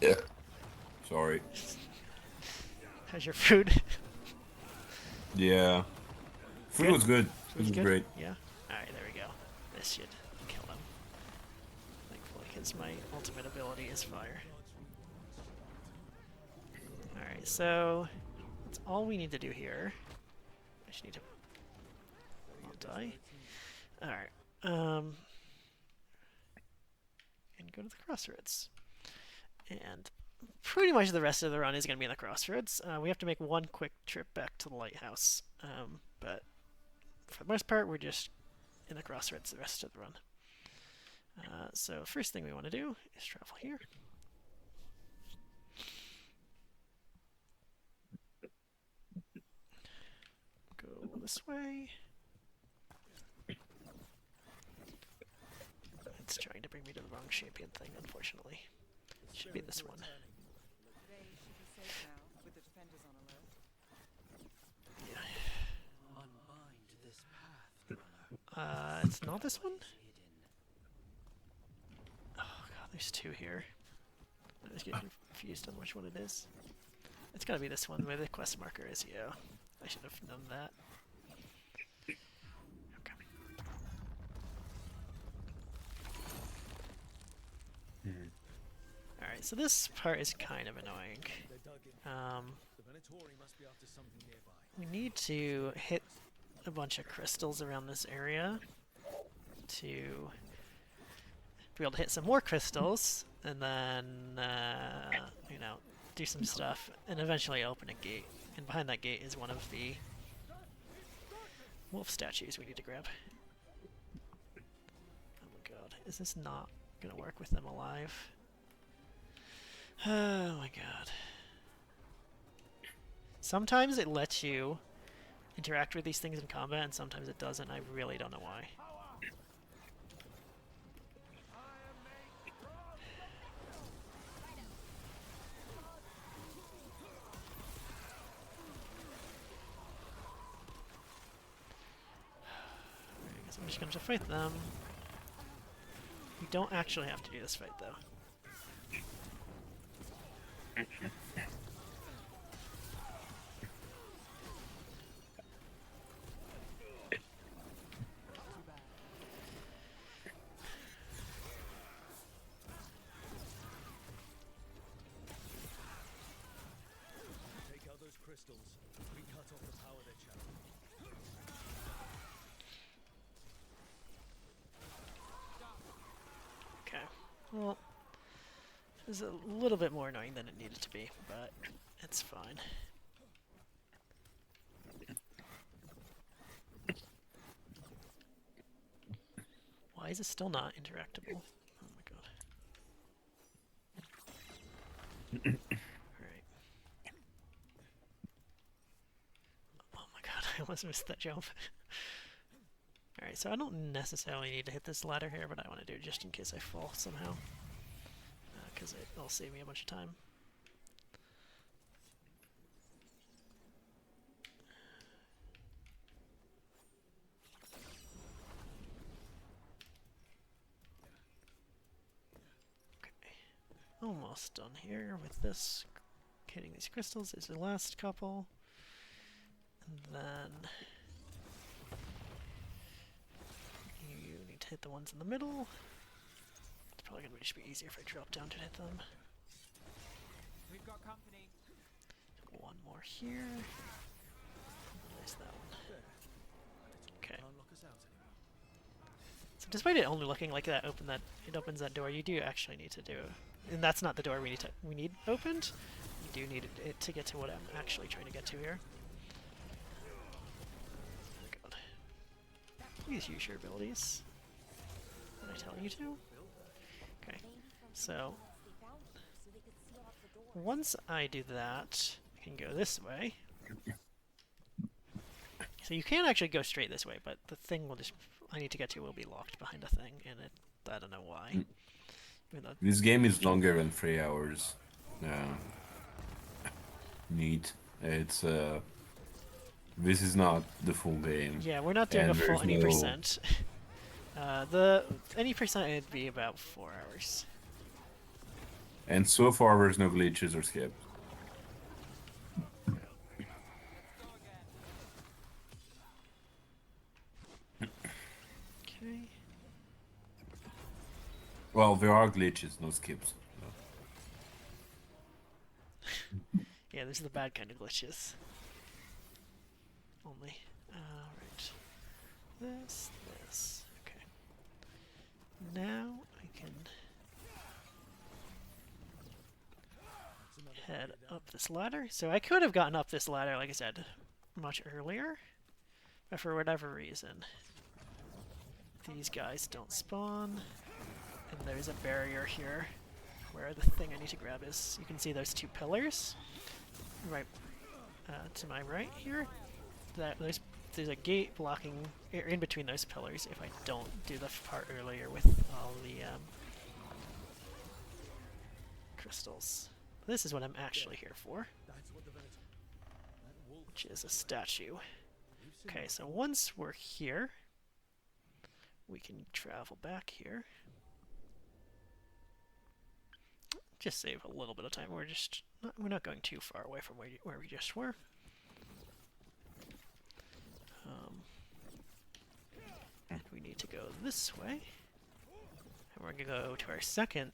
Yeah. Sorry. How's your food? Yeah. Food was good. Food was good? great. Yeah? Alright, there we go. This should kill him. Thankfully, because my ultimate ability is fire. Alright, so that's all we need to do here. I just need to not die. Alright. And go to the Crossroads. And pretty much the rest of the run is going to be in the Crossroads. We have to make one quick trip back to the Lighthouse. But for the most part, we're just in the Crossroads the rest of the run. So first thing we want to do is travel here. Go this way. It's trying to bring me to the wrong champion thing, unfortunately. Should be this one. They should be safe now, with the defenders on alert. Yeah. Unbind this path, runner. It's not this one? Oh god, there's two here. I was getting confused on which one it is. It's gotta be this one where the quest marker is, yeah. I should have known that. Okay. Alright, so this part is kind of annoying. We need to hit a bunch of crystals around this area to be able to hit some more crystals, and then, you know, do some stuff, and eventually open a gate. And behind that gate is one of the wolf statues we need to grab. Oh my god, is this not gonna work with them alive? Oh my god. Sometimes it lets you interact with these things in combat, and sometimes it doesn't. I really don't know why. I guess I'm just gonna have to fight them. We don't actually have to do this fight, though. Take out those crystals. We cut off the power they're channeling. Okay. Well, it was a little bit more annoying than it needed to be, but it's fine. Why is it still not interactable? Oh my god. Alright. Oh my god, I almost missed that jump. Alright, so I don't necessarily need to hit this ladder here, but I want to do it just in case I fall somehow. Because it'll save me a bunch of time. almost done here with this. Hitting these crystals is the last couple. And then you need to hit the ones in the middle. It's probably going to just be easier if I drop down to hit them. We've got company. One more here. There's that one. Okay. Can't lock us out anymore. So despite it only looking like that, it opens that door, you do actually need to do, and that's not the door we need opened. You do need it to get to what I'm actually trying to get to here. Oh my god. Please use your abilities. When I tell you to. Okay. So once I do that, I can go this way. So you can actually go straight this way, but the thing I need to get to will be locked behind a thing, and I don't know why. Even though This game is longer than 3 hours. Neat. It's this is not the full game. yeah, we're not doing And a full there's any no- percent. The any percent it'd be about 4 hours. And so far there's no glitches or skips. Okay. Well, there are glitches, no skips. Yeah, these are the bad kind of glitches. Only. Right. This. Okay. Now I can head up this ladder. So I could have gotten up this ladder, like I said, much earlier, but for whatever reason, these guys don't spawn, and there's a barrier here where the thing I need to grab is. You can see those two pillars right to my right here. There's a gate blocking in between those pillars if I don't do the part earlier with all the crystals. This is what I'm actually here for, which is a statue. Okay, so once we're here, we can travel back here. Just save a little bit of time. We're not going too far away from where we just were. And we need to go this way. And we're going to go to our second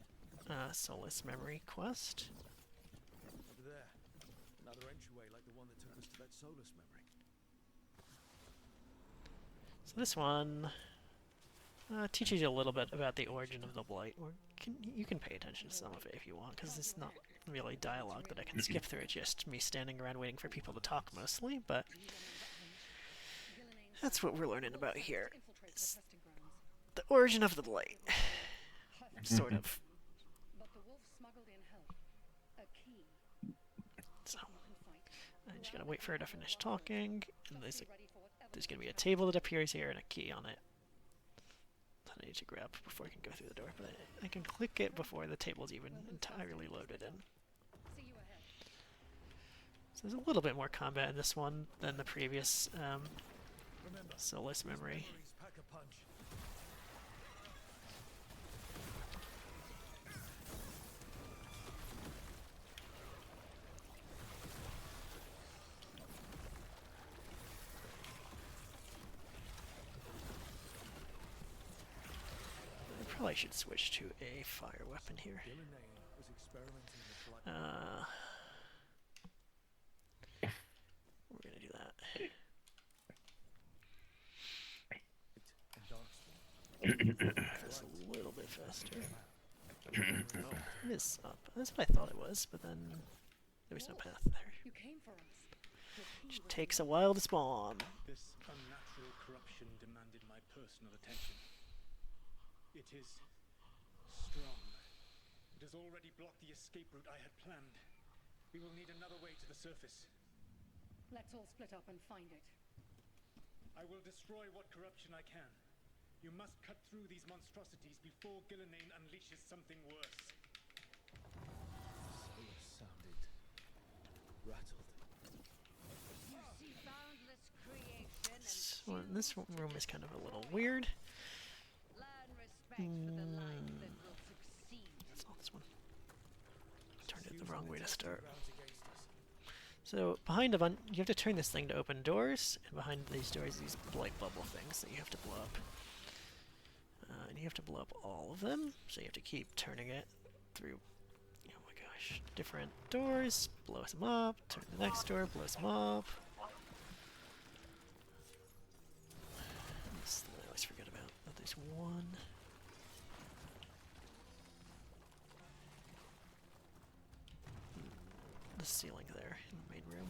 Soulless Memory quest. Over there. Another entryway like the one that took us to that soulless memory. So this one teaches you a little bit about the origin of the blight. You can pay attention to some of it if you want, because it's not really dialogue that I can skip through. It's just me standing around waiting for people to talk mostly, but that's what we're learning about here. It's the origin of the blight. Sort of. So, I'm just gonna wait for her to finish talking, and there's gonna be a table that appears here and a key on it. I need to grab before I can go through the door, but I can click it before the table's even entirely loaded in. So there's a little bit more combat in this one than the previous Soulless Memory. Probably should switch to a fire weapon here. We're gonna do that. That's a little bit faster. Oh, it is up. That's what I thought it was, but then there was no path there. It takes a while to spawn. This unnatural corruption demanded my personal attention. It is strong. It has already blocked the escape route I had planned. We will need another way to the surface. Let's all split up and find it. I will destroy what corruption I can. You must cut through these monstrosities before Gillenane unleashes something worse. Solar sounded rattled. This room is kind of a little weird. That's not this one. Wrong way to start. So behind you have to turn this thing to open doors, and behind these doors these blight bubble things that you have to blow up. And you have to blow up all of them, so you have to keep turning it through, oh my gosh, different doors, blow some up, turn the next door, blow some up. I always forget about that there's one. The ceiling there in the main room.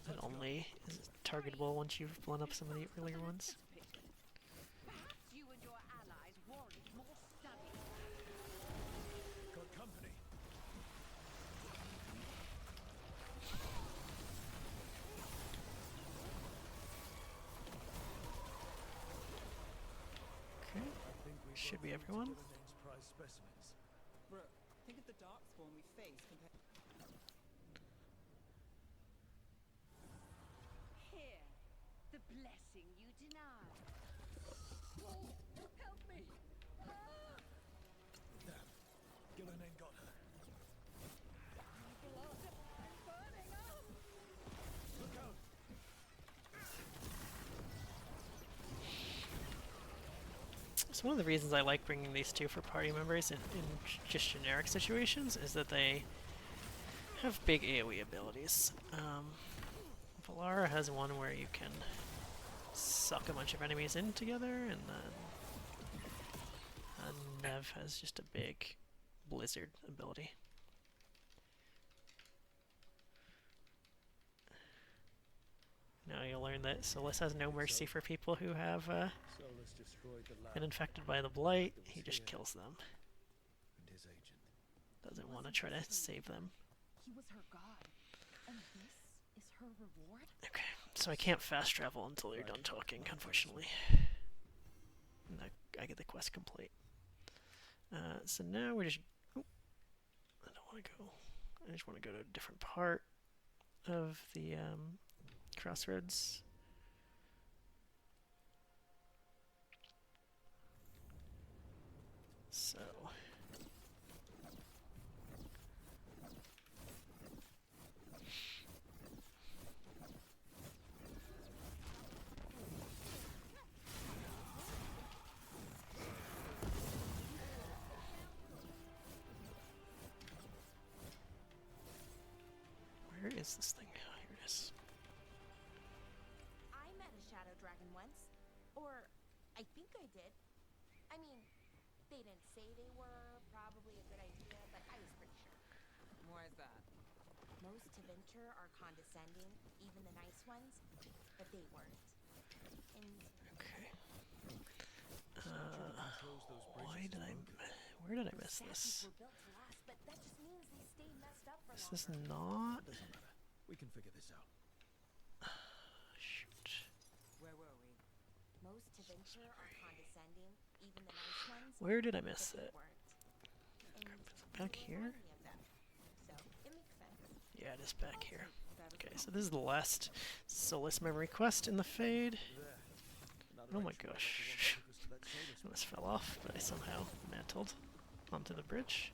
It only is targetable once you've blown up some of the earlier ones. You and your allies warrant more study. Got company. Okay, should be everyone. Prize specimens. Brooke, think of the darkspawn we face compared. Here, the blessing you denied. Help me! Damn. Gillen ain't got her. Burning up! Look out! So one of the reasons I like bringing these two for party members in just generic situations is that they have big AoE abilities. Valara has one where you can suck a bunch of enemies in together, and then Nev has just a big blizzard ability. Now you'll learn that Solus has no mercy for people who have been infected by the blight. He just kills them. And his agent. Doesn't want to try to save them. He was her god, and this is her reward? Okay, so I can't fast travel until you're done talking, unfortunately. And I get the quest complete. So now we're just... Oh, I don't want to go... I just want to go to a different part of the Crossroads. So... Where is this thing? Oh, here it is. I met a shadow dragon once. Or, I think I did. I mean, they didn't say they were probably a good idea, but I was pretty sure. Why is that? Most to venture are condescending, even the nice ones, but they weren't. And Okay. Why did I... Where did I miss this? were built to last, but that just means they stay messed up for Is longer. this not... Doesn't matter. We can figure this out. Shoot. Where were we? Most to venture are condescending, even the nice ones, Where did I but miss they it? weren't. And Is it back you here? remind me of them. So, it makes sense. Yeah, it is back here. Okay, so this is the last Solus memory quest in the Fade. Oh my gosh. I almost fell off, but I somehow mantled onto the bridge.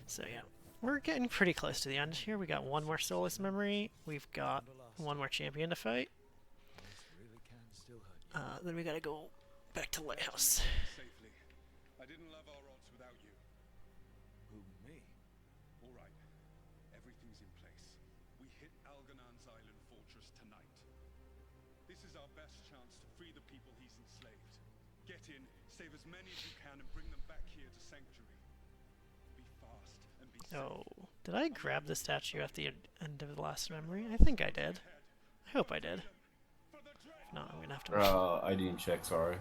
So yeah, we're getting pretty close to the end here. We got one more Solus memory. We've got one more champion to fight. Really can still hurt. Then we gotta go back to Lighthouse. Safely. I didn't love our odds without you. Who, me? All right. Everything's in place. We hit Alganan's island fortress tonight. This is our best chance to free the people he's enslaved. Get in, save as many as you can, and bring them back here to Sanctuary. Be fast and be safe. Oh, did I grab the statue at the end of the last memory? I think I did. I hope I did. If not, I'm gonna have to... I didn't check, sorry.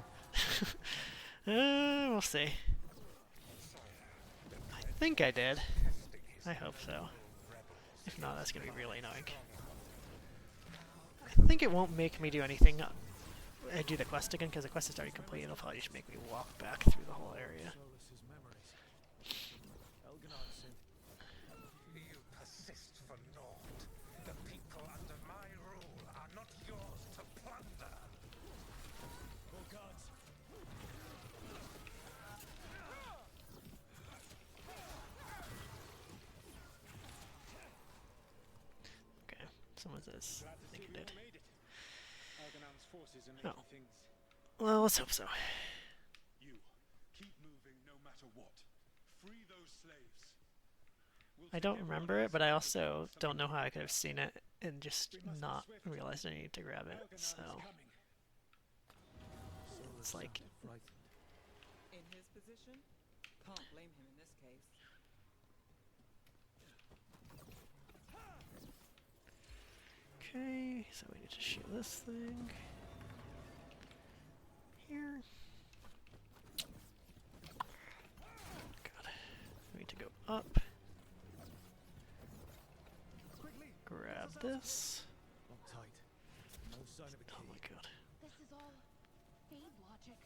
We'll see. I think I did. I hope so. If not, that's gonna be really annoying. I think it won't make me do anything. I do the quest again because the quest is already complete. It'll probably just make me walk back through the whole area. Solus's memories. Elganon said, You persist for naught. The people under my rule are not yours to plunder. "More guards." Someone says. Glad I to see think it we all did. made it. Alganon's forces are Oh. making things. Well, let's hope so. You keep moving no matter what. Free those slaves. We'll I take don't everyone remember it, else but I with also us. don't know how I could have seen it and just We must be not swift. realized I needed to grab it. Alganon So is coming. it's like, frightened. In his position, can't blame him in this case. okay, so we need to shoot this thing here. God, we need to go up. Quickly! Grab this. Lock tight. No sign of a key. Oh my god. This is all fade logic.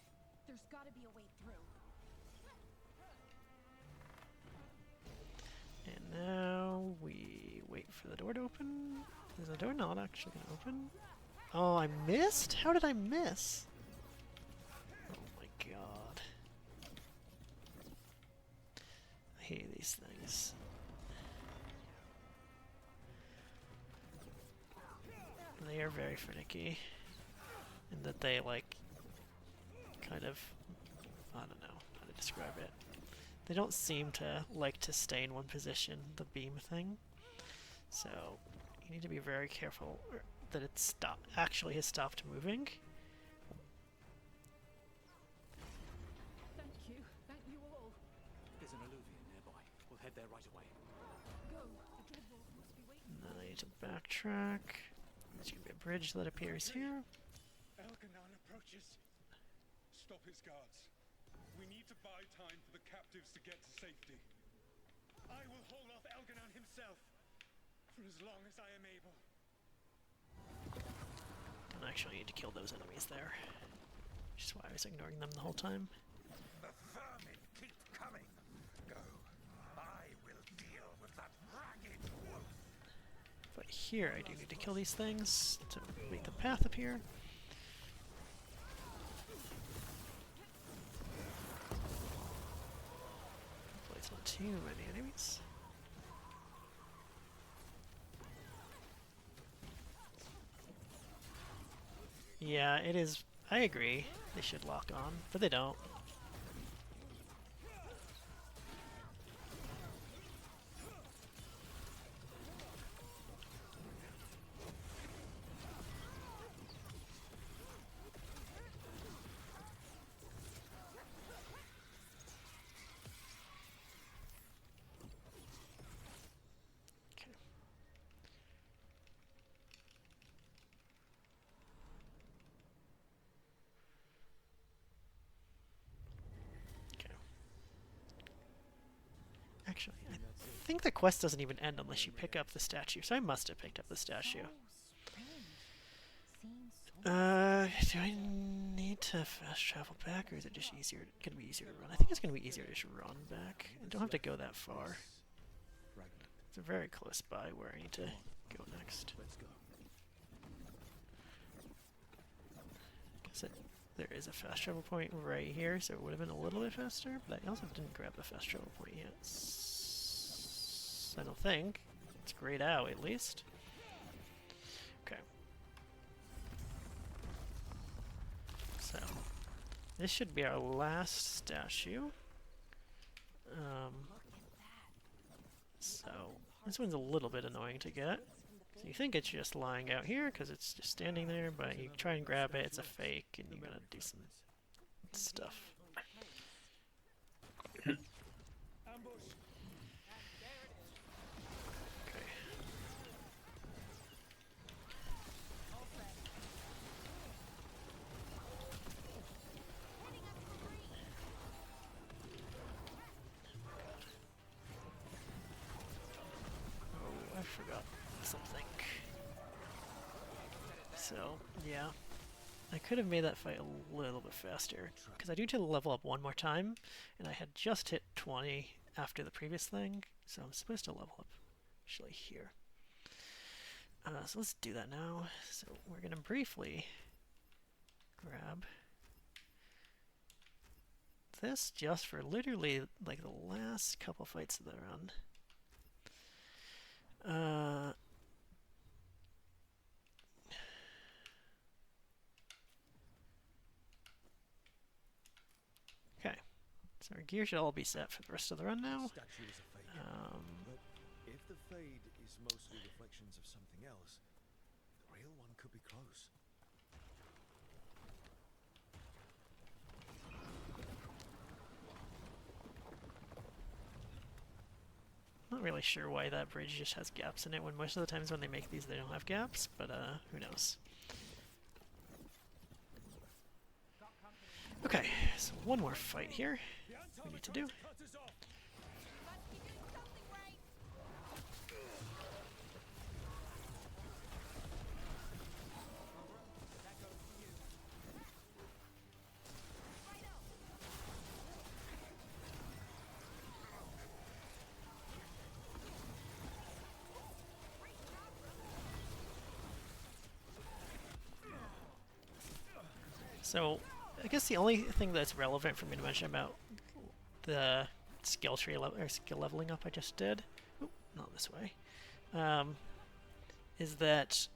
There's gotta be a way through. And now we wait for the door to open. Is the door not actually going to open? Oh, I missed? How did I miss? Oh my god. I hate these things. They are very finicky. In that they, like, kind of... I don't know how to describe it. They don't seem to like to stay in one position, the beam thing. So, you need to be very careful that it actually has stopped moving. Thank you all. There's an alluvion nearby. We'll head there right away. Go. The Dreadwolf must be waiting. And then I need to backtrack. There's going to be a bridge that appears here. Alganon approaches. Stop his guards. We need to buy time for the captives to get to safety. I will hold off Alganon himself for as long as I am able. Don't actually need to kill those enemies there. Which is why I was ignoring them the whole time. The vermin keep coming. Go. I will deal with that ragged wolf. But here I do need to kill these things to make the path appear. Hopefully it's not too many enemies. Yeah, it is. I agree. They should lock on, but they don't. Okay. Okay. Actually, I think the quest doesn't even end unless you pick up the statue, so I must have picked up the statue. Do I need to fast travel back, or is it just easier? Gonna be easier to run? I think it's gonna be easier to just run back. I don't have to go that far. It's very close by where I need to go next. Let's go. Guess there is a fast travel point right here, so it would have been a little bit faster, but I also didn't grab the fast travel point yet. I don't think. It's grayed out, at least. Okay. So, this should be our last statue. So, this one's a little bit annoying to get. So you think it's just lying out here because it's just standing there, but you try and grab it, it's a fake, and you gotta do some stuff. Ambush! Okay. Oh, I forgot something. So, yeah. I could have made that fight a little bit faster, because I do need to level up one more time, and I had just hit 20 after the previous thing, so I'm supposed to level up actually here. So let's do that now. So we're going to briefly grab this just for literally like the last couple fights of the run. So our gear should all be set for the rest of the run now. Statue is a fake. But if the fade is mostly reflections of something else, the real one could be close. Not really sure why that bridge just has gaps in it when most of the times when they make these they don't have gaps, but who knows. Okay, so one more fight here we need to do. So, I guess the only thing that's relevant for me to mention about the skill tree or skill leveling up I just did, not this way, is that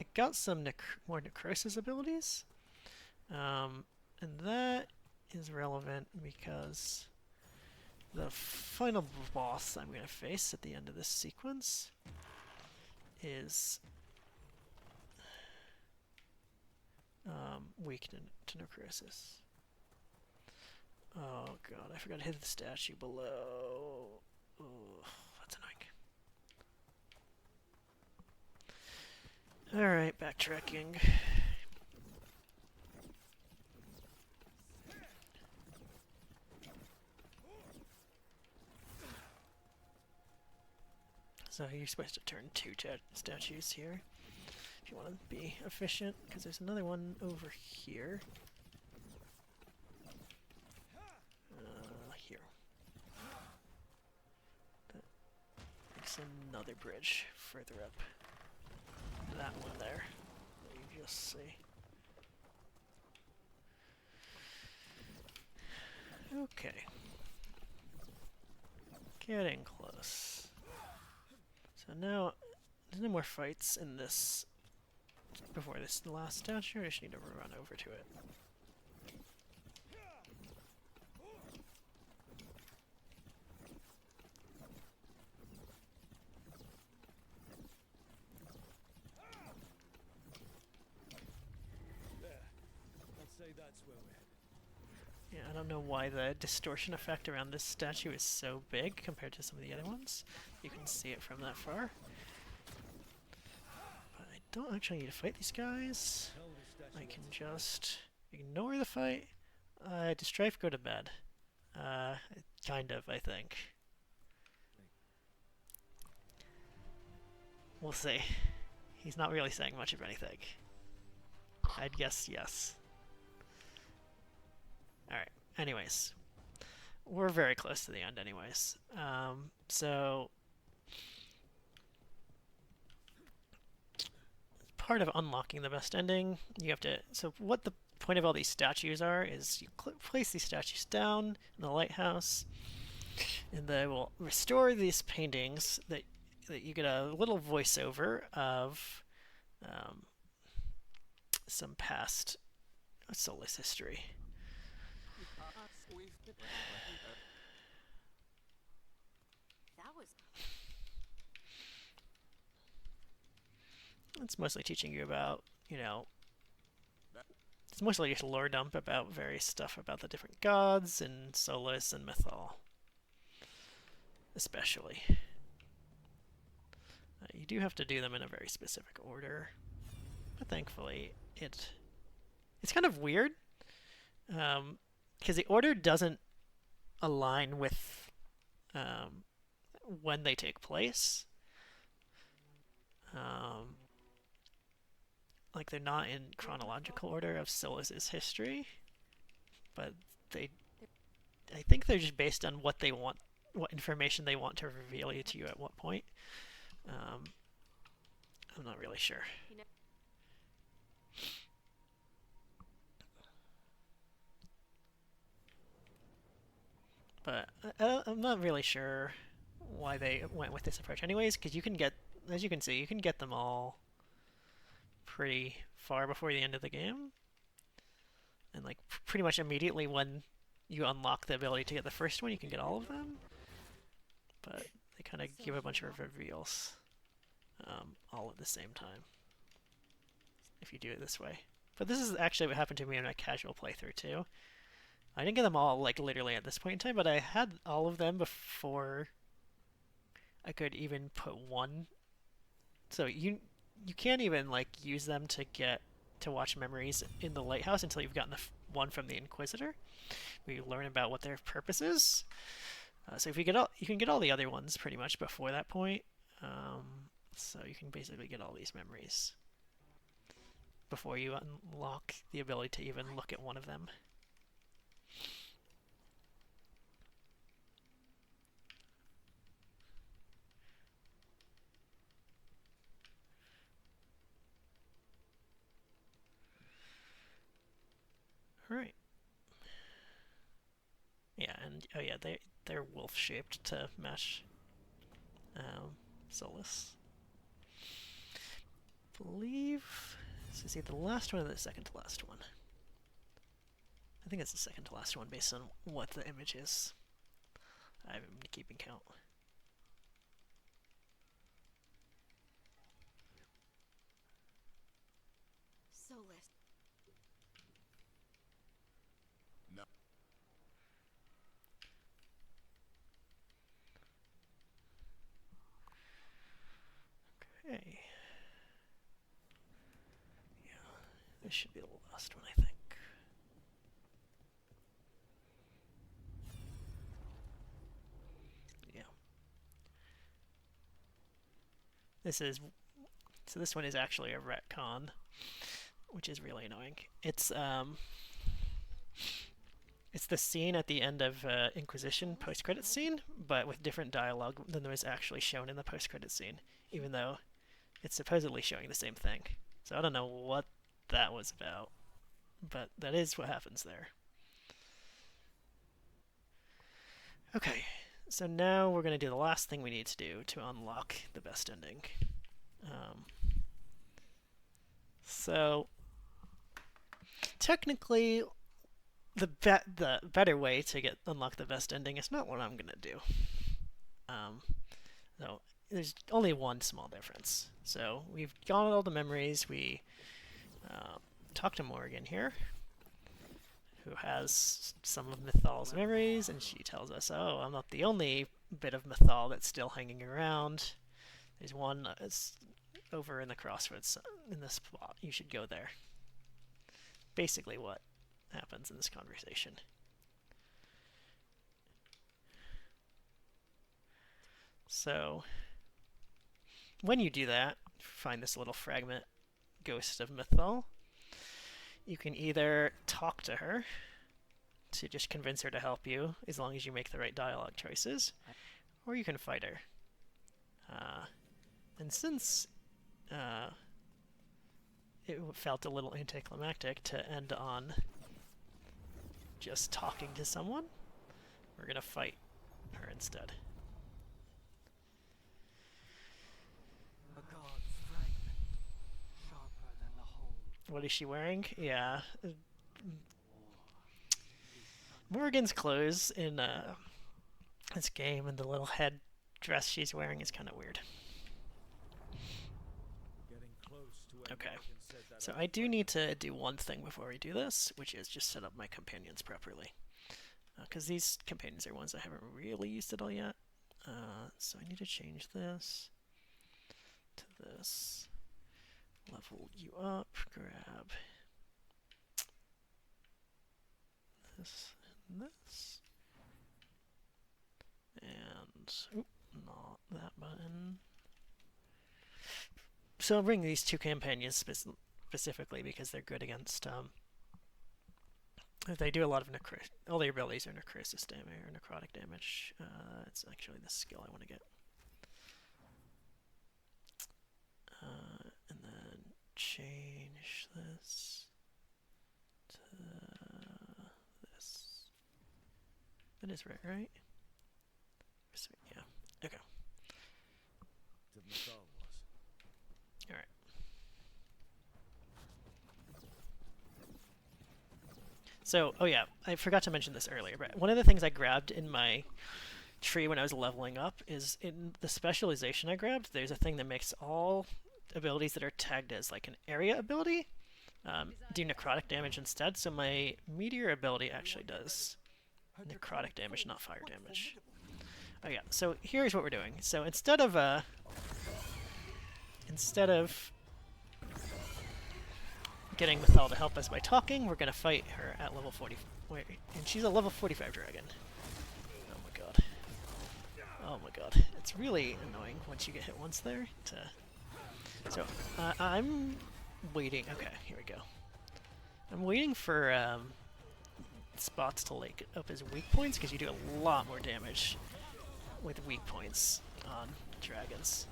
I got some more necrosis abilities, and that is relevant because the final boss I'm going to face at the end of this sequence is weak to necrosis. Oh god, I forgot to hit the statue below. Oh, that's annoying. Alright, backtracking. So you're supposed to turn 2 statues here if you want to be efficient, because there's another one over here. Here. That makes another bridge further up. That one there. That you just see. Okay. Getting close. So now, there's no more fights in this before this last statue. I just need to run over to it. There. I'd say that's where we're headed. Yeah, I don't know why the distortion effect around this statue is so big compared to some of the other ones. You can see it from that far. But I don't actually need to fight these guys. I can just ignore the fight. Distrife, go to bed. Kind of, I think. We'll see. He's not really saying much of anything. I'd guess yes. Alright, anyways. We're very close to the end anyways. So part of unlocking the best ending, you have to... So what the point of all these statues are is you place these statues down in the lighthouse, and they will restore these paintings that you get a little voiceover of some past Solus history. That was It's mostly teaching you about, you know, it's mostly just lore dump about various stuff about the different gods and Solus and Mythal, especially. You do have to do them in a very specific order, but thankfully it's kind of weird, because the order doesn't align with when they take place. Like, they're not in chronological order of Solus's history, but I think they're just based on what they want, what information they want to reveal to you at what point. I'm not really sure. But I'm not really sure why they went with this approach anyways, because you can get, as you can see, you can get them all pretty far before the end of the game. And like pretty much immediately when you unlock the ability to get the first one, you can get all of them. But they kind of give a bunch of reveals all at the same time if you do it this way. But this is actually what happened to me in my casual playthrough too. I didn't get them all like literally at this point in time, but I had all of them before I could even put one. So you can't even like use them to watch memories in the Lighthouse until you've gotten the one from the Inquisitor. We learn about what their purpose is. So if you can get all the other ones pretty much before that point. So you can basically get all these memories before you unlock the ability to even look at one of them. Alright. Yeah, and oh yeah, they're wolf shaped to match Solus. I believe this is either the last one or the second to last one. I think it's the second to last one based on what the image is. I haven't been keeping count. Solus. No. Okay. Yeah, this should be the last one, I think. Yeah. This one is actually a retcon, which is really annoying. It's the scene at the end of Inquisition post-credit scene, but with different dialogue than was actually shown in the post-credit scene, even though it's supposedly showing the same thing. So I don't know what that was about, but that is what happens there. Okay, so now we're going to do the last thing we need to do to unlock the best ending. So technically, the better way to unlock the best ending is not what I'm gonna do. So there's only one small difference. So we've got all the memories. We talked to Morgan here, who has some of Mythal's memories, and she tells us, "Oh, I'm not the only bit of Mythal that's still hanging around. There's one that's over in the Crossroads in this spot. You should go there." Basically, what happens in this conversation. So, when you do that, find this little fragment, Ghost of Mythal, you can either talk to her to just convince her to help you, as long as you make the right dialogue choices, or you can fight her. And since it felt a little anticlimactic to end on just talking to someone, we're gonna fight her instead. A god's fragment, sharper than the whole. What is she wearing? Yeah. Morgan's clothes in this game and the little head dress she's wearing is kind of weird. Okay, so I do need to do one thing before we do this, which is just set up my companions properly. Because these companions are ones I haven't really used at all yet. So I need to change this to this. Level you up, grab this and this. And, oop, not that button. So I'll bring these two companions specifically because they're good against, they do a lot of all their abilities are necrosis damage or necrotic damage. It's actually the skill I want to get. And then change this to this. That is right? Yeah, okay. Alright. So, oh yeah, I forgot to mention this earlier, but one of the things I grabbed in my tree when I was leveling up is in the specialization I grabbed, there's a thing that makes all abilities that are tagged as like an area ability do necrotic damage instead. So my meteor ability actually does necrotic damage, not fire damage. Oh yeah, so here's what we're doing. So instead of getting Mythal to help us by talking, we're gonna fight her at level 40. Wait, and she's a level 45 dragon. Oh my god. Oh my god. It's really annoying once you get hit once there. So, I'm waiting. Okay, here we go. I'm waiting for spots to like up as weak points because you do a lot more damage with weak points on dragons.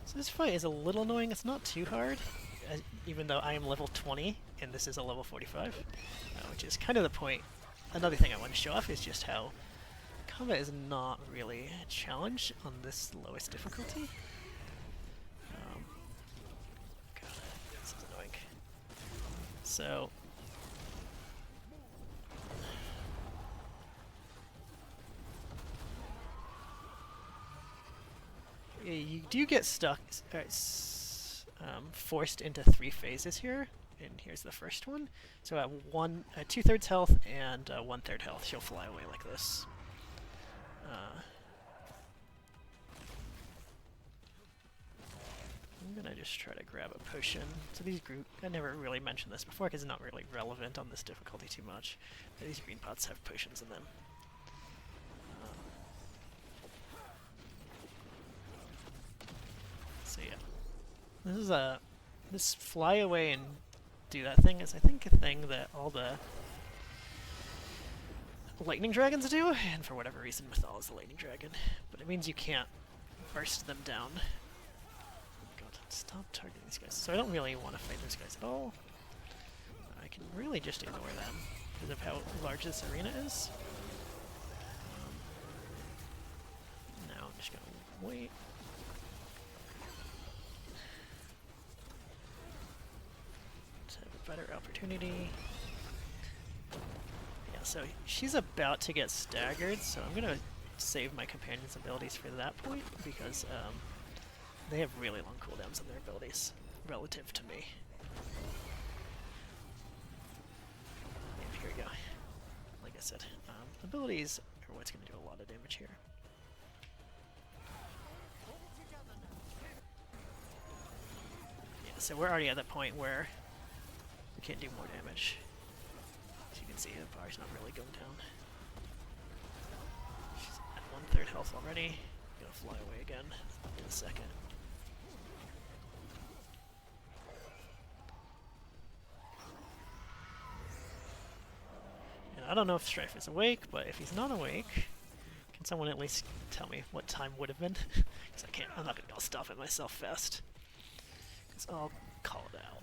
So this fight is a little annoying. It's not too hard, even though I am level 20 and this is a level 45, which is kind of the point. Another thing I want to show off is just how combat is not really a challenge on this lowest difficulty. God, this is annoying. So you do get stuck, forced into 3 phases here, and here's the first one. So at 2/3 health and 1/3 health, she'll fly away like this. I'm gonna just try to grab a potion. So these I never really mentioned this before because it's not really relevant on this difficulty too much. But these green pots have potions in them. So yeah, this fly away and do that thing is I think a thing that all the lightning dragons do, and for whatever reason Mythal is the lightning dragon, but it means you can't burst them down. God, stop targeting these guys. So I don't really want to fight those guys at all. I can really just ignore them because of how large this arena is. Now I'm just gonna wait. Better opportunity. Yeah, so she's about to get staggered, so I'm gonna save my companion's abilities for that point because they have really long cooldowns on their abilities relative to me. And here we go. Like I said, abilities are what's gonna do a lot of damage here. Yeah, so we're already at that point where can't do more damage. As you can see, the bar's not really going down. She's at 1/3 health already. Gonna fly away again in a second. And I don't know if Strife is awake, but if he's not awake, can someone at least tell me what time would have been? Because I'm not gonna be able to stop it myself fast. Because I'll call it out.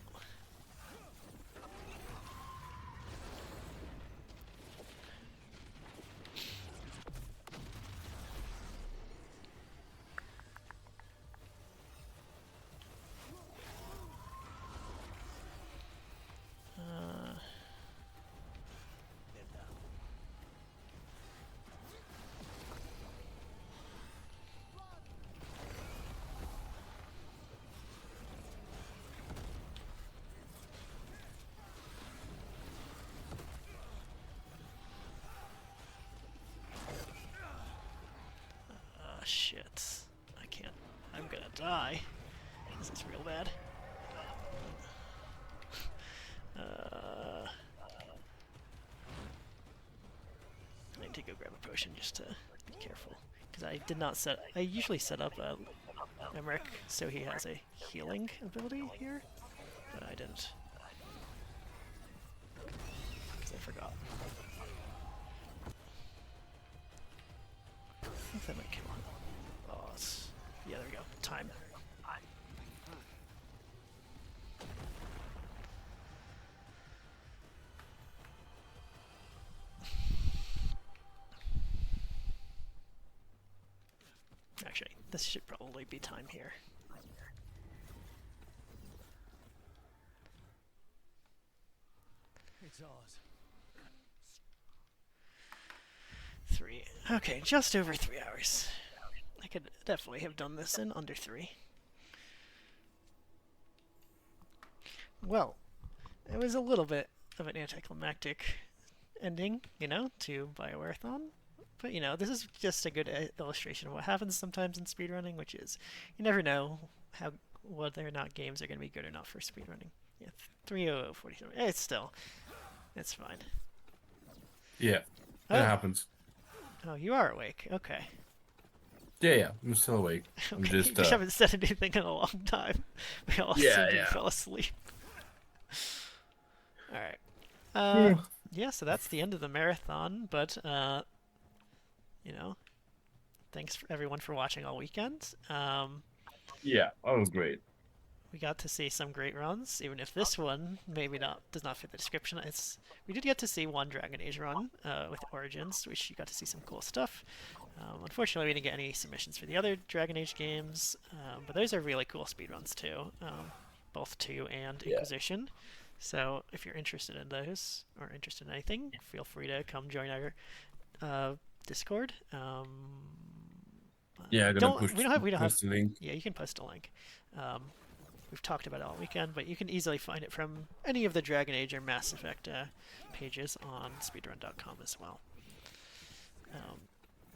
Shit. I can't. I'm gonna die. This is real bad. I need to go grab a potion just to be careful. Because I did not set... I usually set up Emmerich so he has a healing ability here, but I didn't. Because I forgot. I think that might kill him. Oh, yeah, there we go. Time. Actually, this should probably be time here. It's ours. 3. Okay, just over 3 hours. I could definitely have done this in under 3. Well, it was a little bit of an anticlimactic ending, you know, to Biowareathon. But, you know, this is just a good illustration of what happens sometimes in speedrunning, which is you never know whether or not games are going to be good or not for speedrunning. Yeah, 3:00:47. It's fine. Yeah, that happens. Oh, you are awake. Okay. Yeah, I'm still awake. Okay. I'm just, You just haven't said anything in a long time. We all fell asleep. Alright. Yeah, so that's the end of the marathon, but, you know, thanks everyone for watching all weekend. Yeah, that was great. We got to see some great runs, even if this one maybe does not fit the description. We did get to see one Dragon Age run with Origins, which you got to see some cool stuff. Unfortunately, we didn't get any submissions for the other Dragon Age games, but those are really cool speedruns too, both 2 and Inquisition. So if you're interested in those or interested in anything, feel free to come join our Discord. Yeah, I'm gonna post the link. Yeah, you can post a link. We've talked about it all weekend, but you can easily find it from any of the Dragon Age or Mass Effect pages on speedrun.com as well.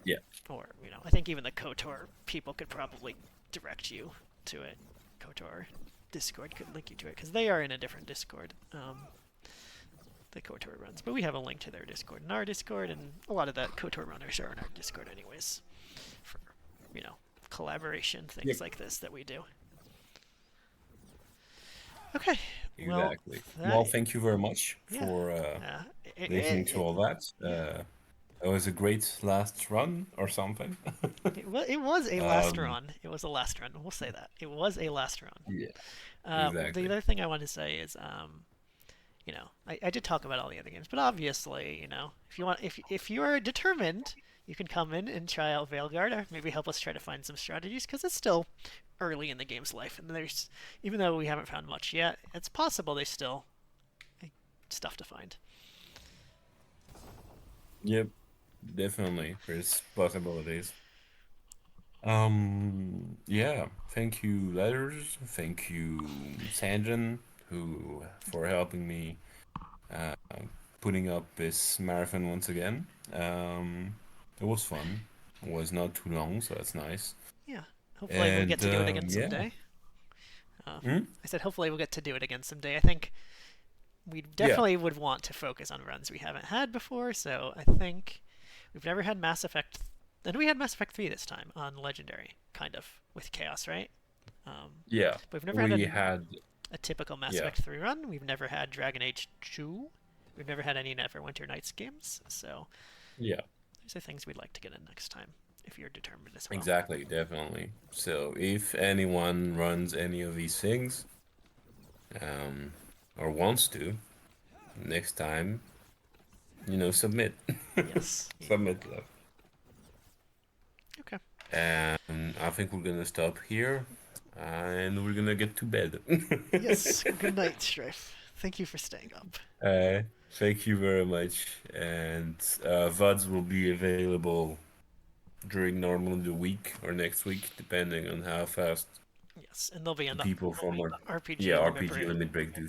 Yeah. Or, you know, I think even the KOTOR people could probably direct you to it. KOTOR Discord could link you to it, because they are in a different Discord, the KOTOR runs. But we have a link to their Discord in our Discord, and a lot of the KOTOR runners are in our Discord anyways, for, you know, collaboration, things like this that we do. Okay. Exactly. Well, thank you very much for listening to all that. It was a great last run or something. It was a last run. It was a last run. We'll say that. It was a last run. Yeah. Exactly. The other thing I wanted to say is, you know, I did talk about all the other games, but obviously, you know, if you are determined, you can come in and try out Veilguard, or maybe help us try to find some strategies, because it's still early in the game's life, and there's, even though we haven't found much yet, it's possible there's still stuff to find. Yep, definitely. There's possibilities. Yeah, thank you, Letters. Thank you, Sanjin, for helping me putting up this marathon once again. It was fun. It was not too long, so that's nice. Yeah. Hopefully we'll get to do it again someday. I said hopefully we'll get to do it again someday. I think we definitely would want to focus on runs we haven't had before, so I think we've never had Mass Effect, and we had Mass Effect 3 this time on Legendary, kind of, with Chaos, right? Yeah. But we've never had a typical Mass Effect 3 run. We've never had Dragon Age 2. We've never had any Neverwinter Nights games, so yeah, these are things we'd like to get in next time, if you're determined as well. Exactly, definitely. So if anyone runs any of these things, or wants to, next time, you know, submit. Yes. Submit love. Okay. And I think we're gonna stop here, and we're gonna get to bed. Yes. Good night, Strife. Thank you for staying up. Thank you very much. And VODs will be available during normally the week or next week, depending on how fast Yes, and they'll be on people from our RPG RPG Limit Break do